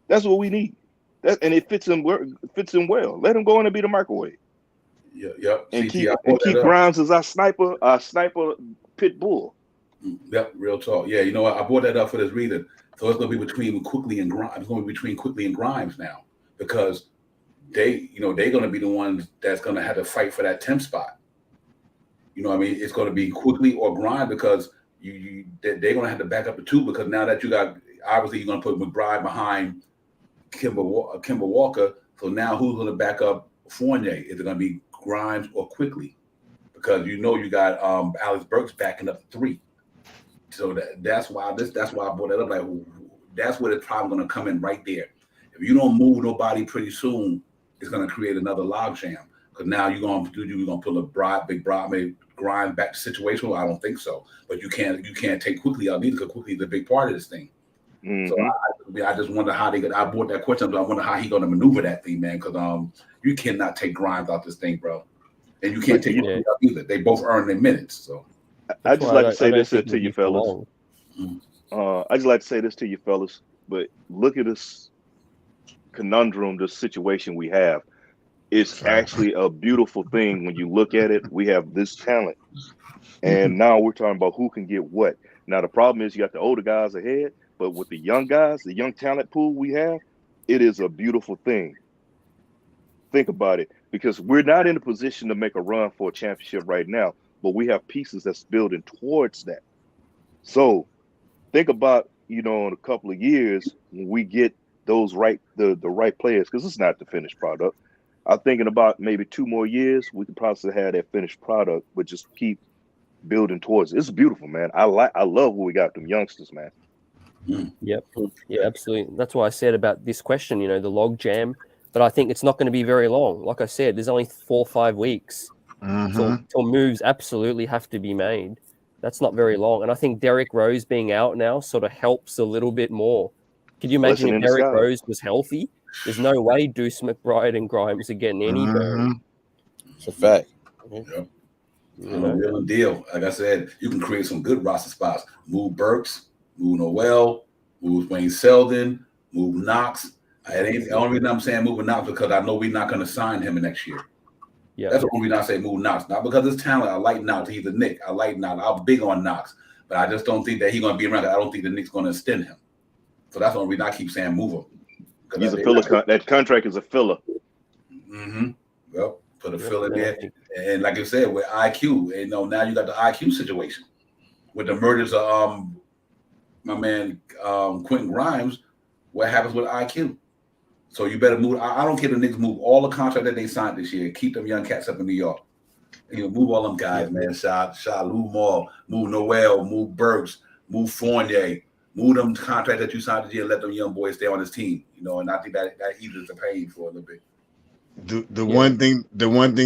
That's what we need. And it fits him well. Let him go in and be the microwave. Yep. And keep Grimes as our sniper pit bull. Yep, real talk. Yeah, you know what? I brought that up for this reason. So it's going to be between Quickly and Grimes. It's going to be between Quickly and Grimes now, because they're going to be the ones that's going to have to fight for that 10th spot. You know what I mean? It's going to be Quickly or Grimes, because they're going to have to back up the two, because now that you got, obviously you're going to put McBride behind Kemba Walker. So now who's going to back up Fournier? Is it going to be Grimes or Quickly? Because you got Alex Burks backing up 3. So that's why I brought that up. Like, that's where the problem going to come in right there. If you don't move nobody pretty soon, it's going to create another logjam. Because now you're going to put a big Grimes back to situation. Well, I don't think so. But you can't take Quickly out either, because Quickly is a big part of this thing. Mm-hmm. So I just wonder how they. I brought that question up. I wonder how he going to maneuver that thing, man. Because you cannot take Grimes out this thing, bro, and you can't take him out either. They both earn their minutes. So I just like to say this to you, for fellas. long. I just like to say this to you, fellas. But look at this conundrum, this situation we have. It's actually a beautiful thing when you look at it. We have this talent, and now we're talking about who can get what. Now the problem is you got the older guys ahead, but with the young guys, the young talent pool we have, it is a beautiful thing. Think about it, because we're not in a position to make a run for a championship right now, but we have pieces that's building towards that. So think about, in a couple of years when we get those the right players, because it's not the finished product. I'm thinking about maybe 2 more years, we could possibly have that finished product, but just keep building towards it. It's beautiful, man. I love what we got them youngsters, man. Yep. Yeah, absolutely. That's why I said about this question, the log jam. But I think it's not going to be very long. Like I said, there's only 4 or 5 weeks till moves absolutely have to be made. That's not very long. And I think Derrick Rose being out now sort of helps a little bit more. Could you imagine if Derrick Rose was healthy? There's no way Deuce McBride and Grimes are getting any burn. It's a fact. Yeah. Real deal. Like I said, you can create some good roster spots. Move Burks, move Noel, move Wayne Selden, move Knox. The only reason I'm saying moving Knox because I know we're not going to sign him next year. Yeah, that's the only reason I say move Knox. Not because of his talent. I like Knox. He's a Knick. I like Knox. I'm big on Knox. But I just don't think that he's going to be around. I don't think the Knicks going to extend him. So that's the only reason I keep saying move him. He's a filler. That contract is a filler. Well, put a filler there. And like I said, with IQ, now you got the IQ situation. With the murders of my man Quentin Grimes, what happens with IQ? So you better move. I don't care if the Knicks move all the contract that they signed this year. Keep them young cats up in New York. Move all them guys, man. Lou Moore, move Noel, move Burks, move Fournier, move them contract that you signed this year. Let them young boys stay on this team. And I think that eases the pain for a little bit. The one thing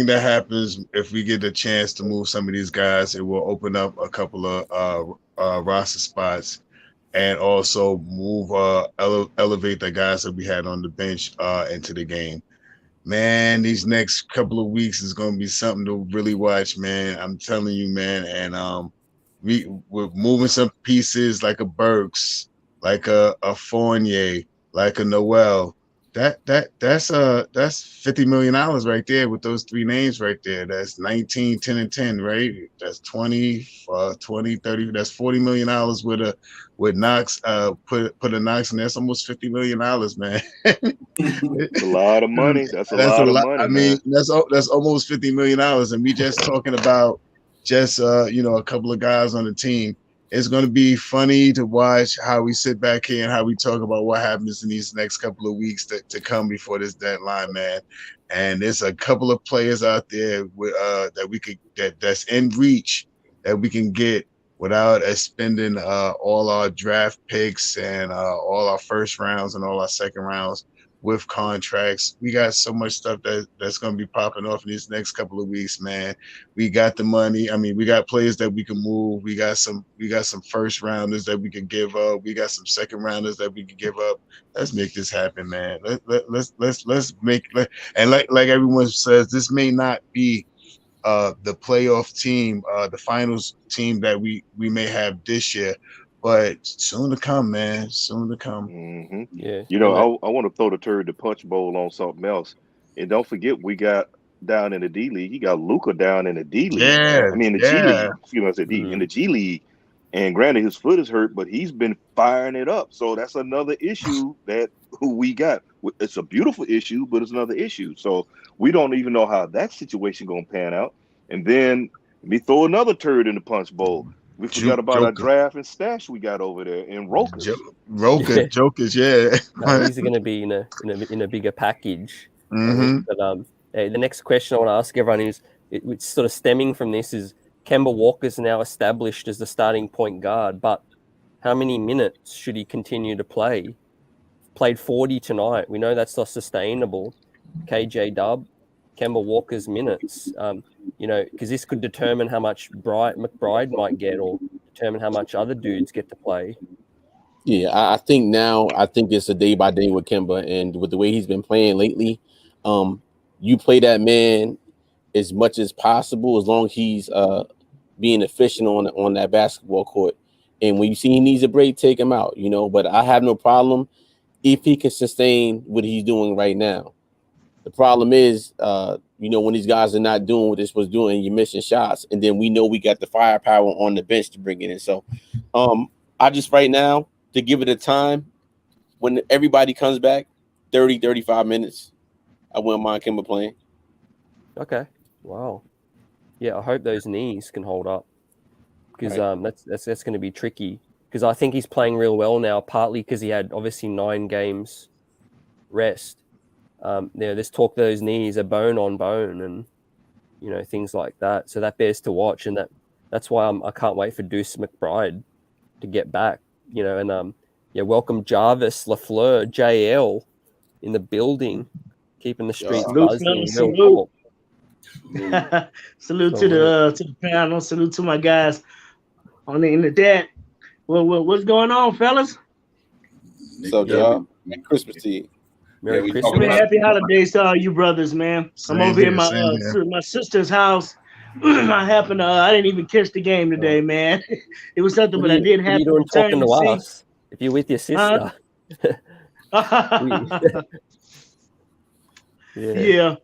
that happens if we get the chance to move some of these guys, it will open up a couple of roster spots. And also elevate the guys that we had on the bench into the game. Man, these next couple of weeks is going to be something to really watch, man. I'm telling you, man. And we're moving some pieces like a Burks, like a Fournier, like a Noel. That's $50 million right there with those 3 names right there. That's 19, 10, and 10, right? That's 20, 30. That's $40 million with Knox. Put a Knox in. That's almost $50 million, man. It's a lot of money. That's a lot of money. I mean, that's almost $50 million, and we just talking about just a couple of guys on the team. It's going to be funny to watch how we sit back here and how we talk about what happens in these next couple of weeks to come before this deadline, man. And there's a couple of players out there that we could that's in reach that we can get without spending all our draft picks and all our first rounds and all our second rounds with contracts. We got so much stuff that's going to be popping off in these next couple of weeks, man. We got the money. I mean, we got players that we can move. We got some first rounders that we can give up. We got some second rounders that we can give up. Let's make this happen, man. Let's make and like everyone says, this may not be the playoff team, the finals team that we may have this year. But soon to come, man. Soon to come. Mm-hmm. Yeah. I want to throw the turd, the punch bowl on something else. And don't forget, we got down in the D League. He got Luka down in the D League. Yeah. I mean, the G League. Excuse me, I said D. In the G League. And granted, his foot is hurt, but he's been firing it up. So that's another issue that we got. It's a beautiful issue, but it's another issue. So we don't even know how that situation going to pan out. And then let me throw another turd in the punch bowl. We forgot about our draft and stash we got over there in Rokas. Jokers, yeah. No, these are going to be in a bigger package. But the next question I want to ask everyone is, it's sort of stemming from this, is Kemba Walker's now established as the starting point guard, but how many minutes should he continue to play? Played 40 tonight. We know that's not sustainable. KJ Dub, Kemba Walker's minutes. Because this could determine how much McBride might get, or determine how much other dudes get to play. Yeah, I think now it's a day by day with Kemba, and with the way he's been playing lately, you play that man as much as possible as long as he's being efficient on that basketball court. And when you see he needs a break, take him out. But I have no problem if he can sustain what he's doing right now. The problem is, when these guys are not doing what they're supposed to do, and you're missing shots, and then we know we got the firepower on the bench to bring it in. So, I just right now, to give it a time, when everybody comes back, 30, 35 minutes, I wouldn't mind Kemba playing. Okay. Wow. Yeah, I hope those knees can hold up, because that's going to be tricky. Because I think he's playing real well now, partly because he had obviously 9 games rest. There's talk those knees are bone on bone, and things like that. So that bears to watch, and that's why I can't wait for Deuce McBride to get back. Welcome Jarvis Lafleur JL in the building, keeping the streets buzzing. Salute. Salute to the panel. Salute to my guys in the deck. What's going on, fellas? So, y'all, Christmas to you. Merry Christmas. Man, happy holidays to all you brothers, man. I'm over here at my sister's house. I didn't even catch the game today, man. It was something, but I did have to return talking to us. If you're with your sister. Yeah,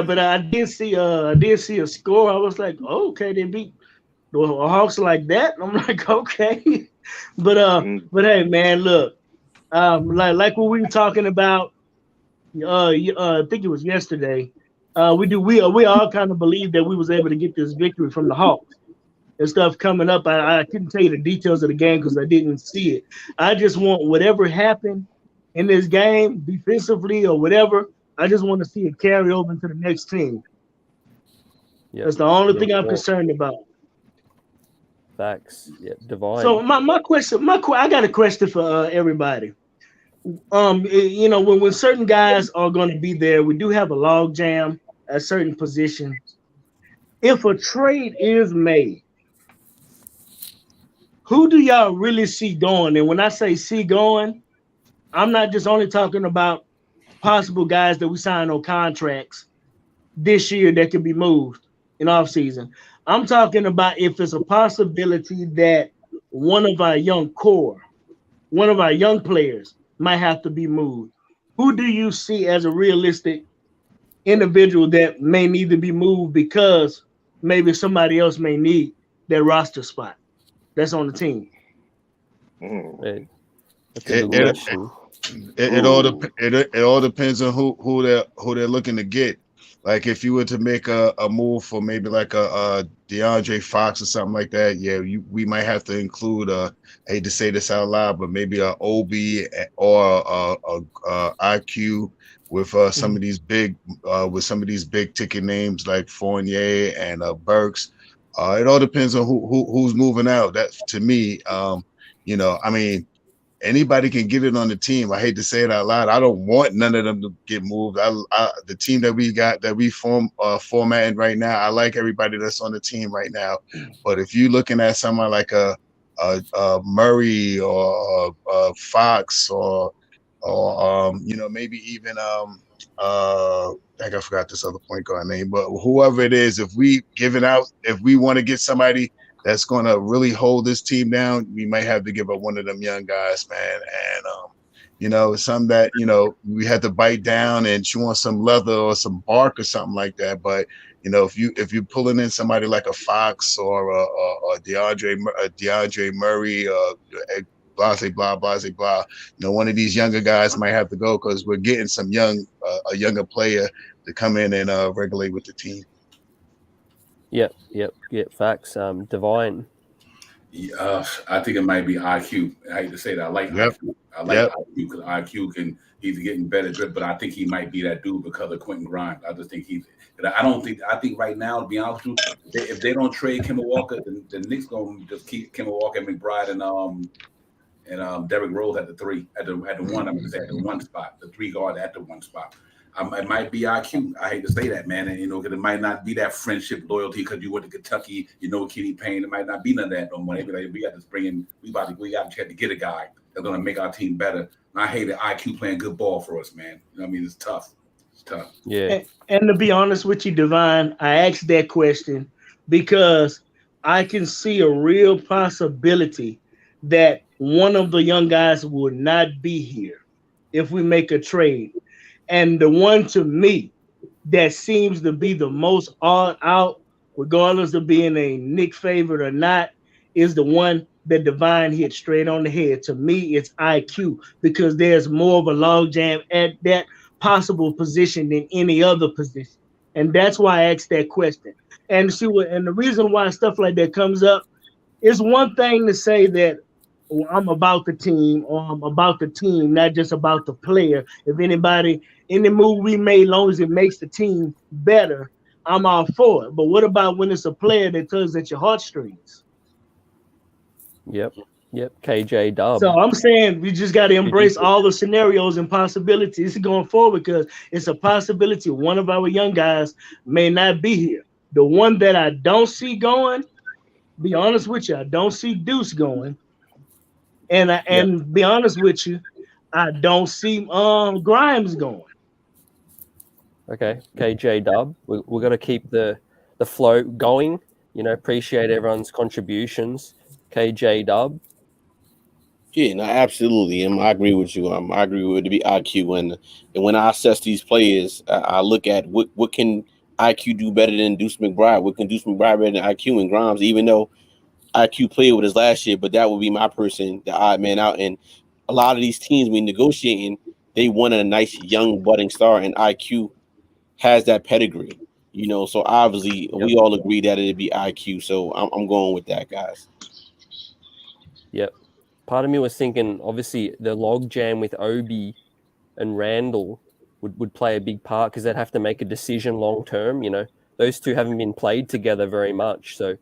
but I did see a score. I was like, oh, okay, they beat the Hawks like that. I'm like, okay. But hey, man, look. Like what we were talking about, I think it was yesterday. We all kind of believed that we was able to get this victory from the Hawks and stuff coming up. I couldn't tell you the details of the game because I didn't see it. I just want whatever happened in this game defensively or whatever. I just want to see it carry over into the next team. Yep. That's the only thing I'm concerned about. Facts. Yeah, divine. So my question, I got a question for everybody. When certain guys are going to be there, we do have a log jam at certain positions. If a trade is made, who do y'all really see going? And when I say see going, I'm not just only talking about possible guys that we sign on contracts this year that can be moved in off season. I'm talking about if it's a possibility that one of our young players might have to be moved. Who do you see as a realistic individual that may need to be moved because maybe somebody else may need that roster spot that's on the team? It all depends on who they're looking to get. Like if you were to make a move for maybe like a DeAndre Fox or something like that, we might have to include I hate to say this out loud, but maybe a Obi or a IQ with some of these big ticket names like Fournier and Burks. It all depends on who's moving out. That to me, anybody can get it on the team. I hate to say it out loud. I don't want none of them to get moved. The team that we got, that we formatting right now, I like everybody that's on the team right now. But if you're looking at someone like a Murray or Fox or maybe even I think I forgot this other point guard name, but whoever it is, if we want to get somebody that's going to really hold this team down, we might have to give up one of them young guys, man. And, some that, we had to bite down and chew on some leather or some bark or something like that. But, if you're pulling in somebody like a Fox or a DeAndre Murray, blah, blah, one of these younger guys might have to go because we're getting some a younger player to come in and regulate with the team. Yep. Facts. Divine. I think it might be IQ. I hate to say that. I like IQ. I like IQ because IQ he's getting better, but I think he might be that dude because of Quentin Grimes. I just think I think right now, to be honest with you, if they don't trade Kemba Walker, the Knicks gonna just keep Kemba Walker and McBride and Derrick Rose at the 3, at the 1. I'm gonna say at the 1 spot, the 3 guard at the 1 spot. It might be IQ. I hate to say that, man, and because it might not be that friendship, loyalty. Because you went to Kentucky, Kenny Payne. It might not be none of that no more. They be like, we got to bring in. We got to get a guy that's gonna make our team better. And I hate that IQ playing good ball for us, man. It's tough. It's tough. Yeah. And to be honest with you, Divine, I asked that question because I can see a real possibility that one of the young guys will not be here if we make a trade. And the one to me that seems to be the most all out, regardless of being a Nick favorite or not, is the one that Divine hit straight on the head. To me, it's IQ because there's more of a logjam at that possible position than any other position. And that's why I asked that question. And see what, and the reason why stuff like that comes up is one thing to say that I'm about the team or I'm about the team, not just about the player. If any move we made, long as it makes the team better, I'm all for it. But what about when it's a player that tugs at your heartstrings? Yep. KJ Dub. So I'm saying we just got to embrace all the scenarios and possibilities going forward because it's a possibility one of our young guys may not be here. The one that I don't see going, be honest with you, I don't see Deuce going. And be honest with you, I don't see Grimes going. Okay, KJ Dub. We're going to keep the flow going. Appreciate everyone's contributions. KJ Dub. Yeah, no, absolutely. I agree with you. I agree with it to be IQ. And when I assess these players, I look at what can IQ do better than Deuce McBride? What can Deuce McBride better than IQ and Grimes? Even though IQ played with us last year, but that would be my person, the odd man out. And a lot of these teams we negotiating, they wanted a nice young budding star, and IQ has that pedigree. So obviously we all agree that it'd be IQ. So I'm going with that, guys. Yep. Part of me was thinking, obviously, the log jam with Obi and Randall would play a big part because they'd have to make a decision long term. Those two haven't been played together very much. So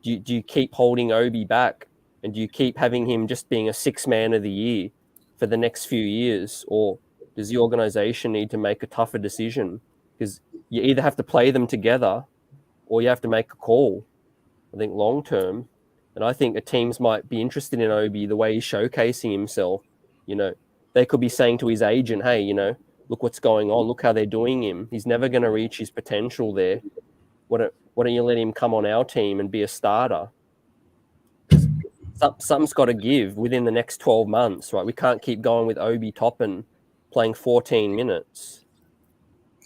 do you keep holding Obi back and do you keep having him just being a 6 man of the year for the next few years? Or does the organization need to make a tougher decision? Because you either have to play them together or you have to make a call, I think, long term. And I think the teams might be interested in Obi the way he's showcasing himself. They could be saying to his agent, hey, look what's going on. Look how they're doing him. He's never going to reach his potential there. Why don't you let him come on our team and be a starter? Something's got to give within the next 12 months, right? We can't keep going with Obi Toppin playing 14 minutes.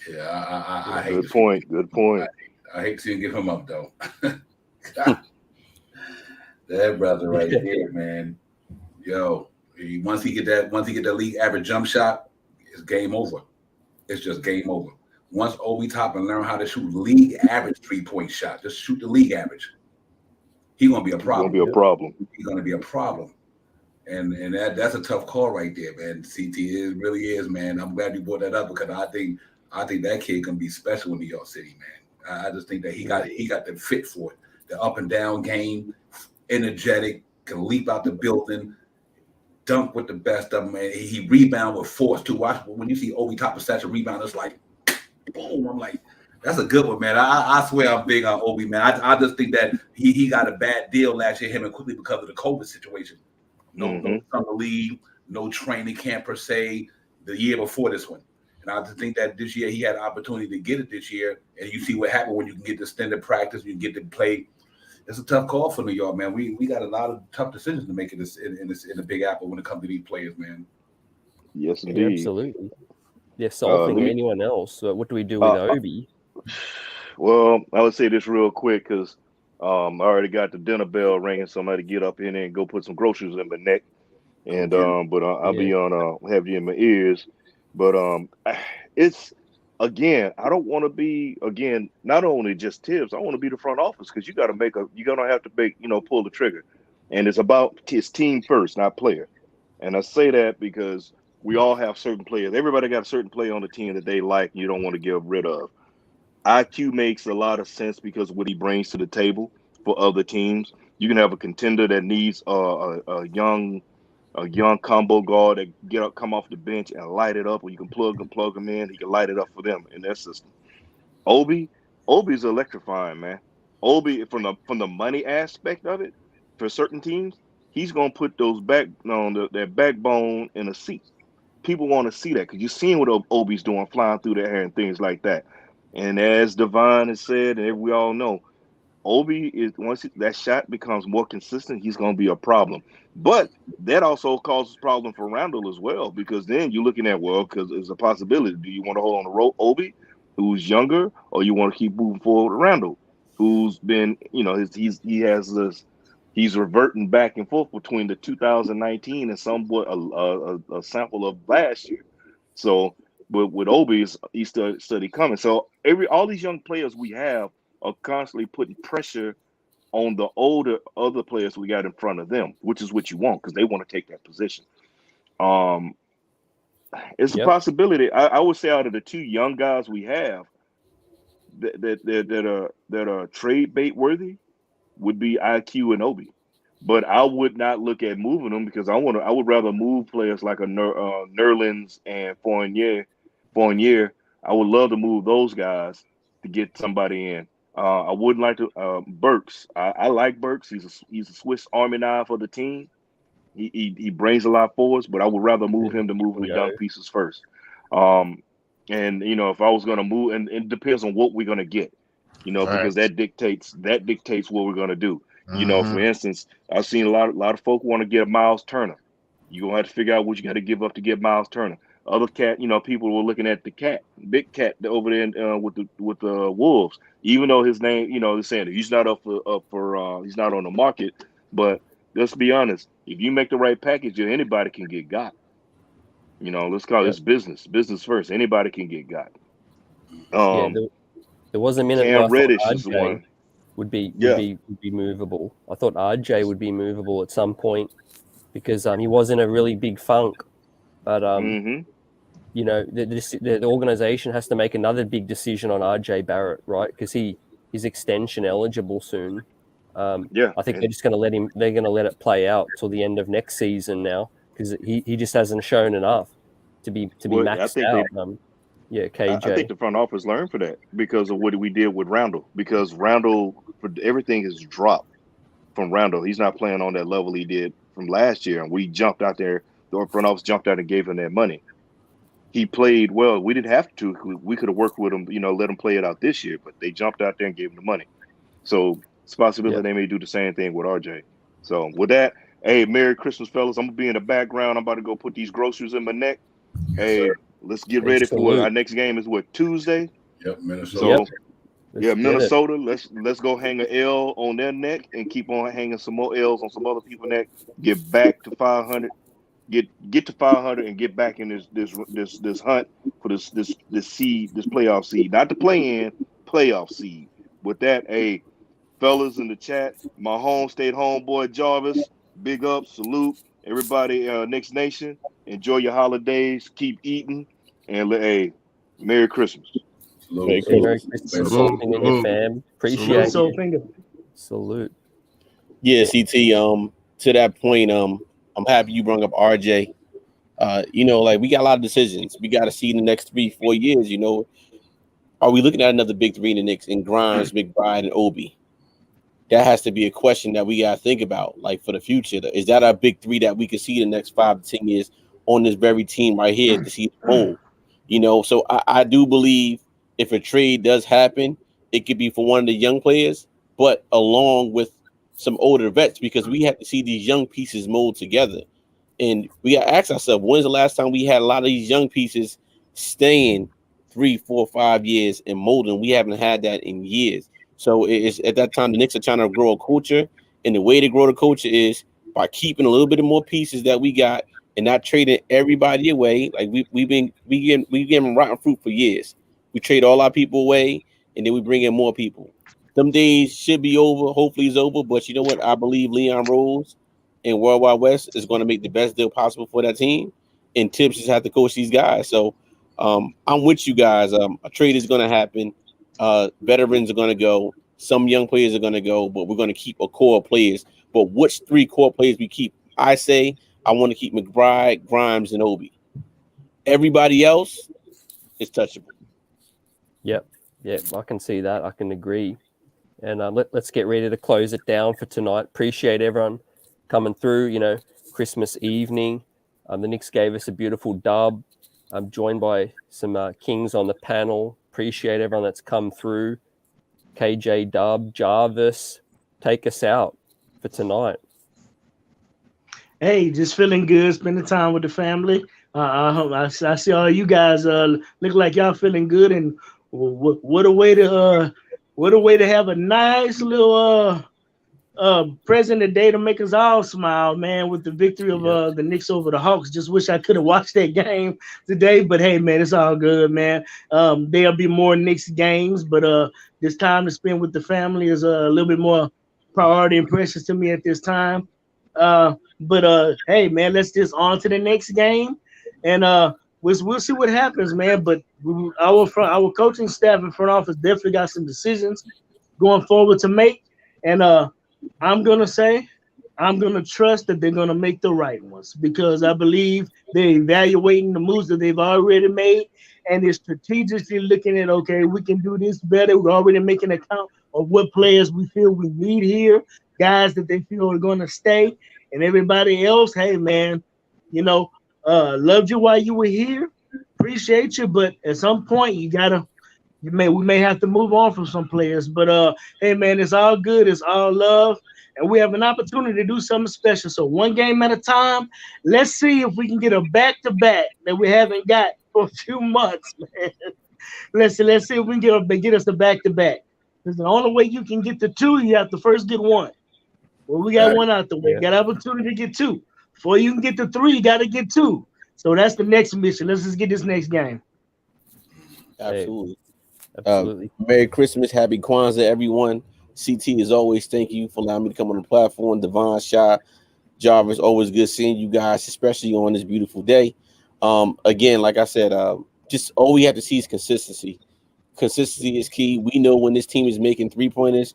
Yeah, I hate Good point. Good point. I hate to see him give him up, though. That brother right there, man. Yo, once he get that league average jump shot, it's game over. It's just game over. Once Obi Toppin learn how to shoot league average 3-point shot, just shoot the league average. He's gonna be a problem. He's gonna be a problem. And that's a tough call right there, man. CT, it really is, man. I'm glad you brought that up because I think that kid gonna be special in New York City, man. I just think that he got the fit for it. The up and down game, energetic, can leap out the building, dunk with the best of them, and he rebound with force too. Watch when you see Obi Toppin such a rebound, it's like boom. I'm like, that's a good one, man. I swear I'm big on Obi, man. I just think that he got a bad deal last year, him and quickly because of the COVID situation. No summer league, no training camp per se. The year before this one, and I just think that this year he had an opportunity to get it this year. And you see what happened when you can get the extended practice, you can get to play. It's a tough call for New York, man. We got a lot of tough decisions to make in the Big Apple when it comes to these players, man. Yes, indeed. Yeah, absolutely. Yeah, solving anyone else. So what do we do with Obi? Well, I would say this real quick because I already got the dinner bell ringing. Somebody get up in there and go put some groceries in my neck, and but I'll be on have you in my ears. But it's. Again, I don't want to be not only just Tibbs. I want to be the front office because you're gonna have to pull the trigger, and it's about his team first, not player. And I say that because we all have certain players. Everybody got a certain player on the team that they like and you don't want to get rid of. IQ makes a lot of sense because of what he brings to the table for other teams. You can have a contender that needs a young a young combo guard that come off the bench and light it up, or you can plug them in. He can light it up for them in their system. Obi's electrifying, man. Obi from the money aspect of it for certain teams, he's gonna put their backbone in a seat. People want to see that because you're seeing what Obi's doing, flying through the air and things like that. And as Devon has said, and we all know, Obi is once that shot becomes more consistent, he's going to be a problem. But that also causes problem for Randall as well, because then you're looking at, well, because it's a possibility. Do you want to hold on to Obi, who's younger, or you want to keep moving forward with Randall, who's been, he's reverting back and forth between the 2019 and somewhat a sample of last year. So, but with Obi, he's steady coming. So all these young players we have are constantly putting pressure on the other players we got in front of them, which is what you want because they want to take that position. It's a possibility. I would say out of the two young guys we have that are trade bait worthy would be IQ and Obi. But I would not look at moving them because I would rather move players like a Nerlens and Fournier. I would love to move those guys to get somebody in. I wouldn't like to Burks. I like Burks. He's a Swiss Army knife for the team. He brings a lot for us, but I would rather move him to moving the young pieces first. And if I was going to move, and it depends on what we're going to get, because that dictates what we're going to do. For instance, I've seen a lot of folk want to get Miles Turner. You're gonna have to figure out what you got to give up to get Miles Turner. Other cat, people were looking at the big cat over there with the Wolves. Even though his name, they're saying that he's not he's not on the market. But let's be honest, if you make the right package, anybody can get got. Let's call this business first. Anybody can get got. There was a minute Cam where I thought Reddish is RJ one. would be movable. I thought RJ would be movable at some point because he was in a really big funk. But the organization has to make another big decision on RJ Barrett, right? Because he's extension eligible soon. I think they're just going to let him. They're going to let it play out till the end of next season now because he just hasn't shown enough to be maxed out. KJ. I think the front office learned for that because of what we did with Randall. Because Randall, everything has dropped from Randall. He's not playing on that level he did from last year, and we jumped out there. The front office jumped out and gave him that money. He played well. We didn't have to. We could have worked with him, let him play it out this year, but they jumped out there and gave him the money. So it's a possibility they may do the same thing with RJ. So with that, hey, Merry Christmas, fellas. I'm going to be in the background. I'm about to go put these groceries in my neck. Hey, let's get ready for our next game is Tuesday? Yep, Minnesota. So, Minnesota. Let's go hang an L on their neck and keep on hanging some more L's on some other people's neck. Get back to 500. Get to 500 and get back in this hunt for this playoff seed, not the play-in, playoff seed. With that, hey, fellas in the chat, my home state homeboy Jarvis, big up, salute everybody, Knicks Nation. Enjoy your holidays, keep eating, and hey, Merry Christmas. Merry Christmas. Salute in your fam. Appreciate it. Salute. Yeah, CT. To that point, I'm happy you brought up RJ. We got a lot of decisions. We got to see in the next 3-4 years. Are we looking at another big three in the Knicks in Grimes, McBride, and Obi? That has to be a question that we got to think about, for the future. Is that our big three that we can see in the next 5 to 10 years on this very team right here to see the home? So I do believe if a trade does happen, it could be for one of the young players, but along with some older vets, because we have to see these young pieces mold together. And we got to ask ourselves, when's the last time we had a lot of these young pieces staying 3, 4, 5 years and molding? We haven't had that in years. So it's at that time the Knicks are trying to grow a culture, and the way to grow the culture is by keeping a little bit of more pieces that we got and not trading everybody away. Like we getting rotten fruit for years. We trade all our people away, and then we bring in more people. Them days should be over. Hopefully it's over. But you know what? I believe Leon Rose and World Wide West is going to make the best deal possible for that team, and Tibbs just have to coach these guys. So I'm with you guys. A trade is going to happen. Veterans are going to go. Some young players are going to go, but we're going to keep a core of players. But which 3 core players we keep? I say I want to keep McBride, Grimes, and Obi. Everybody else is touchable. Yep. I can see that. I can agree. And let's get ready to close it down for tonight. Appreciate everyone coming through. Christmas evening. The Knicks gave us a beautiful dub. I'm joined by some Kings on the panel. Appreciate everyone that's come through. KJ Dub, Jarvis, take us out for tonight. Hey, just feeling good, spending time with the family. I see all you guys look like y'all feeling good, and what a way to have a nice little present today to make us all smile, man, with the victory of the Knicks over the Hawks. Just wish I could have watched that game today, but hey, man, it's all good, man. There'll be more Knicks games, but this time to spend with the family is a little bit more priority and precious to me at this time. But hey, man, let's just on to the next game, and we'll see what happens, man. But our coaching staff and front office definitely got some decisions going forward to make, and I'm gonna trust that they're gonna make the right ones, because I believe they're evaluating the moves that they've already made, and they're strategically looking at, okay, we can do this better. We're already making account of what players we feel we need here, guys that they feel are gonna stay, and everybody else. Hey, man, loved you while you were here. Appreciate you, but at some point we may have to move on from some players. But hey, man, it's all good. It's all love. And we have an opportunity to do something special. So one game at a time. Let's see if we can get a back-to-back that we haven't got for a few months, man. Let's see if we can get us a back-to-back. Because the only way you can get the two, you have to first get one. Well, we got one out the way. You got an opportunity to get two. Before you can get the three, you got to get two. So that's the next mission. Let's just get this next game. Absolutely. Absolutely. Merry Christmas. Happy Kwanzaa, everyone. CT, as always, thank you for allowing me to come on the platform. Devon, Shy, Jarvis, always good seeing you guys, especially on this beautiful day. Again, like I said, just all we have to see is consistency. Consistency is key. We know when this team is making 3-pointers,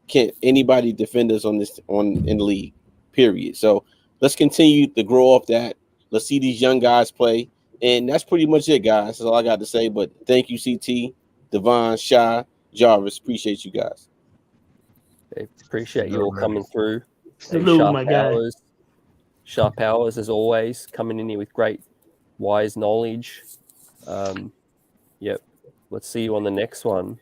can't anybody defend us in the league, period. So let's continue to grow off that. Let's see these young guys play. And that's pretty much it, guys. That's all I got to say. But thank you, CT, Devon, Shy, Jarvis. Appreciate you guys. Appreciate you all coming through. Salute, my guy. Sharp Hours, as always, coming in here with great, wise knowledge. Yep. Let's see you on the next one.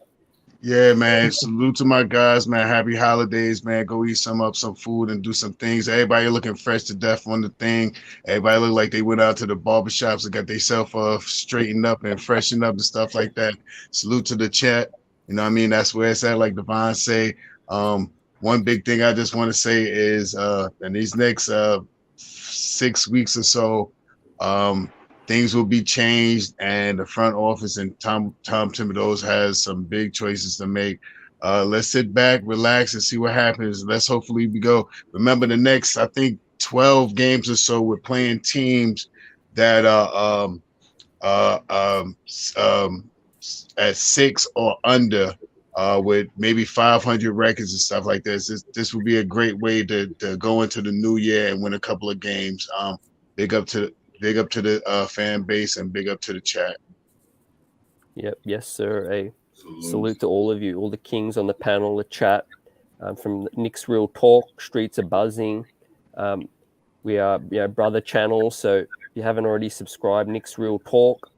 Yeah, man. Salute to my guys, man. Happy holidays, man. Go eat some food and do some things. Everybody looking fresh to death on the thing. Everybody look like they went out to the barbershops and got themselves straightened up and freshened up and stuff like that. Salute to the chat. You know what I mean? That's where it's at, like Devon say. One big thing I just want to say is in these next 6 weeks or so, things will be changed, and the front office and Tom Thibodeau has some big choices to make. Let's sit back, relax, and see what happens. Let's hopefully we go. Remember, the next, I think, 12 games or so, we're playing teams that are at 6 or under, with maybe 500 records and stuff like this. This would be a great way to go into the new year and win a couple of games. Big up to the fan base, and big up to the chat. Yep. Yes, sir. A salute to all of you, all the Kings on the panel, the chat, from Knicks Real Talk. Streets are buzzing. We are brother channel, so if you haven't already subscribed, Knicks Real Talk,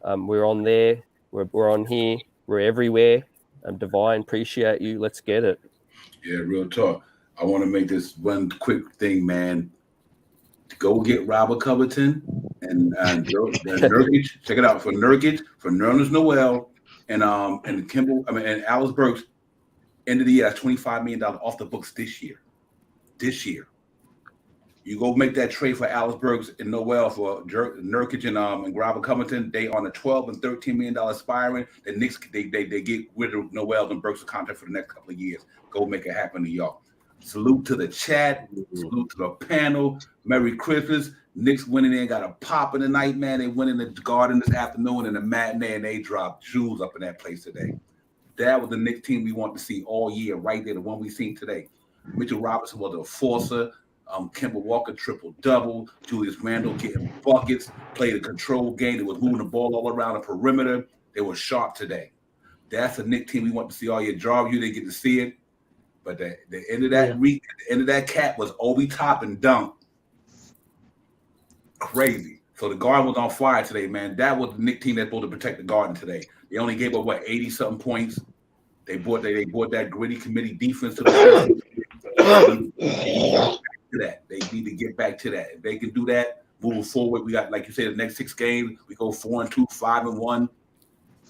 we're on there. We're on here. We're everywhere. Divine, appreciate you. Let's get it. Yeah, real talk. I want to make this one quick thing, man. Go get Robert Covington and Nurkic. Check it out for Nurkic, for Nerlens Noel, and Kimball. And Alice Burks. End of the year, that's $25 million off the books this year. This year, you go make that trade for Alice Burks and Noel for Nurkic and Robert Covington. They on a $12 and $13 million aspiring. The Knicks they get rid of Noel and Burks' contract for the next couple of years. Go make it happen to y'all. Salute to the chat. Salute to the panel. Merry Christmas. Knicks winning in, got a pop in the night, man. They went in the Garden this afternoon in the matinee, and they dropped jewels up in that place today. That was the Knicks team we want to see all year, right there, the one we seen today. Mitchell Robinson was a forcer. Kemba Walker triple-double. Julius Randle getting buckets. Played a control game. They was moving the ball all around the perimeter. They were sharp today. That's a Knicks team we want to see all year. Jarvis, you didn't get to see it. But the end of that week, the end of that cap was Obi Top and dunk. Crazy. So the Garden was on fire today, man. That was the Knicks team that's supposed to protect the Garden today. They only gave up 80-something points. They brought that gritty committee defense to the They need to get back to that. If they can do that, moving forward, we got, like you said, the next 6 games, we go 4-2, 5-1.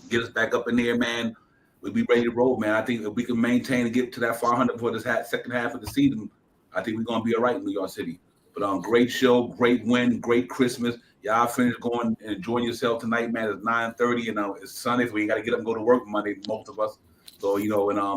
Get us back up in there, man. We'll be ready to roll, man. I think if we can maintain and get to that 500 for this second half of the season, I think we're gonna be all right in New York City. But great show, great win, great Christmas. Y'all finished going and enjoying yourself tonight, man. It's 9:30, and it's Sunday, so we got to get up and go to work Monday, most of us. So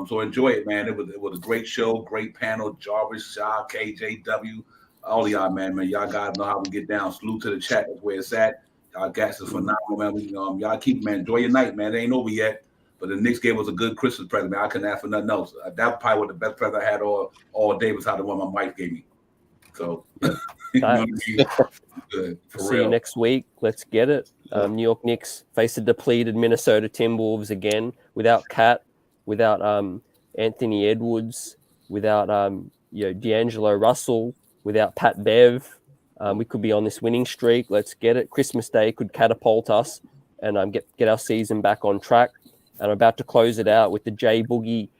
so enjoy it, man. It was a great show, great panel. Jarvis, Shaw, KJW, all of y'all, man. Y'all guys know how we get down. Salute to the chat. That's where it's at. Y'all guys is phenomenal, man. Y'all keep, man. Enjoy your night, man. It ain't over yet. But the Knicks gave us a good Christmas present, man. I couldn't ask for nothing else. That probably was the best present I had all day was how the one my wife gave me. So, good. See you next week. Let's get it. New York Knicks face the depleted Minnesota Timberwolves again, without Cat, without Anthony Edwards, without D'Angelo Russell, without Pat Bev. We could be on this winning streak. Let's get it. Christmas Day could catapult us and get our season back on track. And I'm about to close it out with the J Boogie,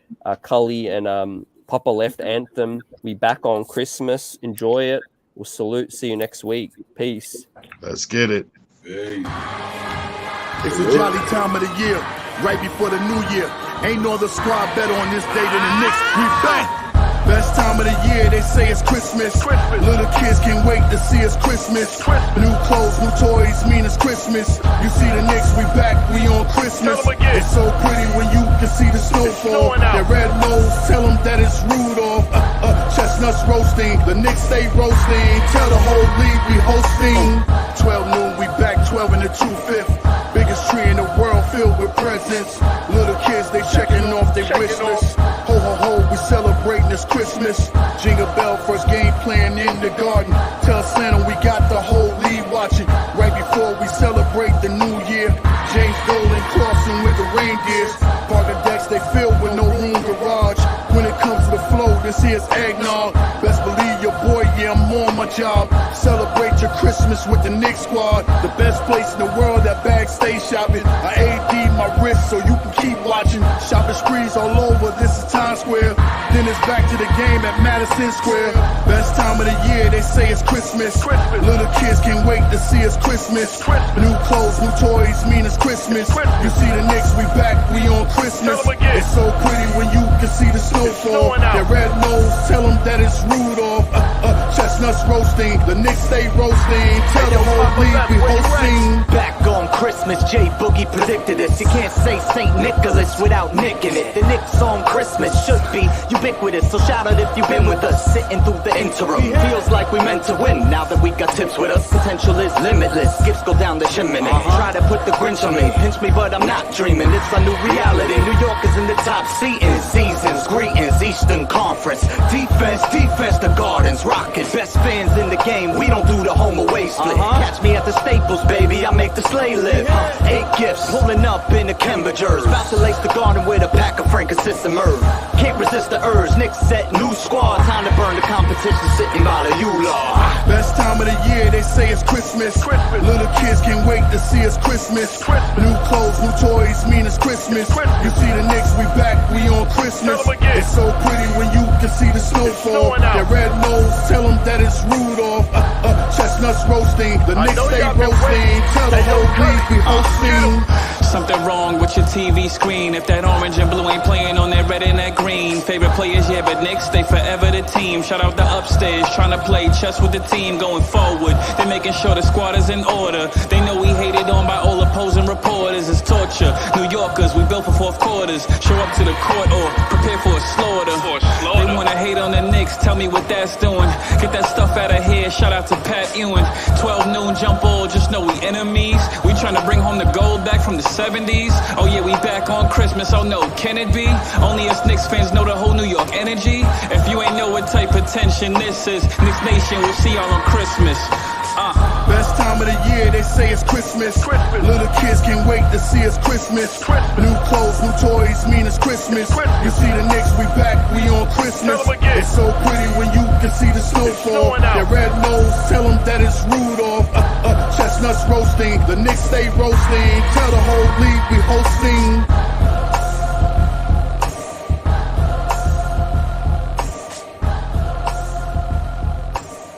Cully, and Papa Left anthem. We back on Christmas. Enjoy it. We'll salute. See you next week. Peace. Let's get it. Hey. It's a jolly time of the year, right before the new year. Ain't no other squad better on this day than the Knicks. We back. Best time of the year, they say it's Christmas. Little kids can't wait to see it's Christmas. New clothes, new toys, mean it's Christmas. You see the Knicks, we back, we on Christmas. It's so pretty when you can see the snowfall. That red nose, tell them that it's Rudolph. Chestnuts roasting, the Knicks stay roasting. Tell the whole league we hosting. 12 noon, we back 12 in the 2/5. Biggest tree in the world filled with presents. Little kids, they checking off their wish list. Ho, ho, ho, we celebrating this Christmas. Jingle bell, first game playing in the Garden. Tell Santa we got the whole league watching. Right before we celebrate the new year. James Dolan crossing with the reindeers. Parker decks, they filled with no room garage. When it comes to the flow, this here's eggnog. Best believe your boy, yeah, I'm on my job. Celebrate your Christmas with the Knicks squad. The best place in the world, that bag stay shopping. I AD my wrist so you can keep watching. Shopping sprees all over, this is Times Square. Then it's back to the game at Madison Square. Best time of the year, they say it's Christmas. Little kids can't wait to see it's Christmas. New clothes, new toys, mean it's Christmas. You see the Knicks, we back, we on Christmas. It's so pretty when you can see the snowfall. That red nose, tell them that it's Rudolph. Chestnuts roasting, the Knicks stay roasting. Tell the whole league we hosting. Back on Christmas, J Boogie predicted this. You can't say St. Nicholas without nicking it. The Knicks on Christmas should be ubiquitous. So shout out if you've been with us, sitting through the interim. Feels like we meant to win. Now that we got tips with us, potential is limitless. Gifts go down the chimney. Try to put the Grinch on me, pinch me, but I'm not dreaming. It's a new reality. New York is in the top seating. Seasons, greetings, Eastern Conference. Defense, the Gardens, Rockets. Best fans in the game. We don't do the home away split. Catch me at the Staples, baby. I make the sleigh live. 8 gifts, pulling up in the Cambridgers. About to lace the Garden with a pack of Frankincense and myrrh. Can't resist the urge. Knicks set new squad. Time to burn the competition sitting by the U-Law. Best time of the year, they say it's Christmas. Little kids can't wait to see it's Christmas. New clothes, new toys, mean it's Christmas. You see the Knicks, we back, we on Christmas. It's so pretty when you can see the snowfall. That red nose, tell them that it's Rudolph. Chestnuts roasting, the Knicks stay roasting. Tell the whole league we hosting. Something wrong with your TV screen. If that orange and blue ain't playing on that red and that green. Favorite players, yeah, but Knicks, they forever the team. Shout out the upstairs, trying to play chess with the team going forward. They're making sure the squad is in order. They know we hated on by all opposing reporters. It's torture. New Yorkers, we built for fourth quarters. Show up to the court or prepare for a slaughter. They wanna hate on the Knicks, tell me what that's doing. Get that stuff out of here, shout out to Pat Ewing. 12 noon, jump all, just know we enemies. We trying to bring home the gold back from the 70s. Oh yeah, we back on Christmas. Christmas, oh no, can it be? Only us Knicks fans know the whole New York energy. If you ain't know what type of tension this is, Knicks Nation will see y'all on Christmas. Best time of the year, they say it's Christmas. Little kids can't wait to see it's Christmas. New clothes, new toys, mean it's Christmas. You see the Knicks, we back, we on Christmas. It's so pretty when you can see the snowfall. Their red nose, tell them that it's Rudolph. Chestnuts roasting, the Knicks stay roasting. Tell the whole league we hosting.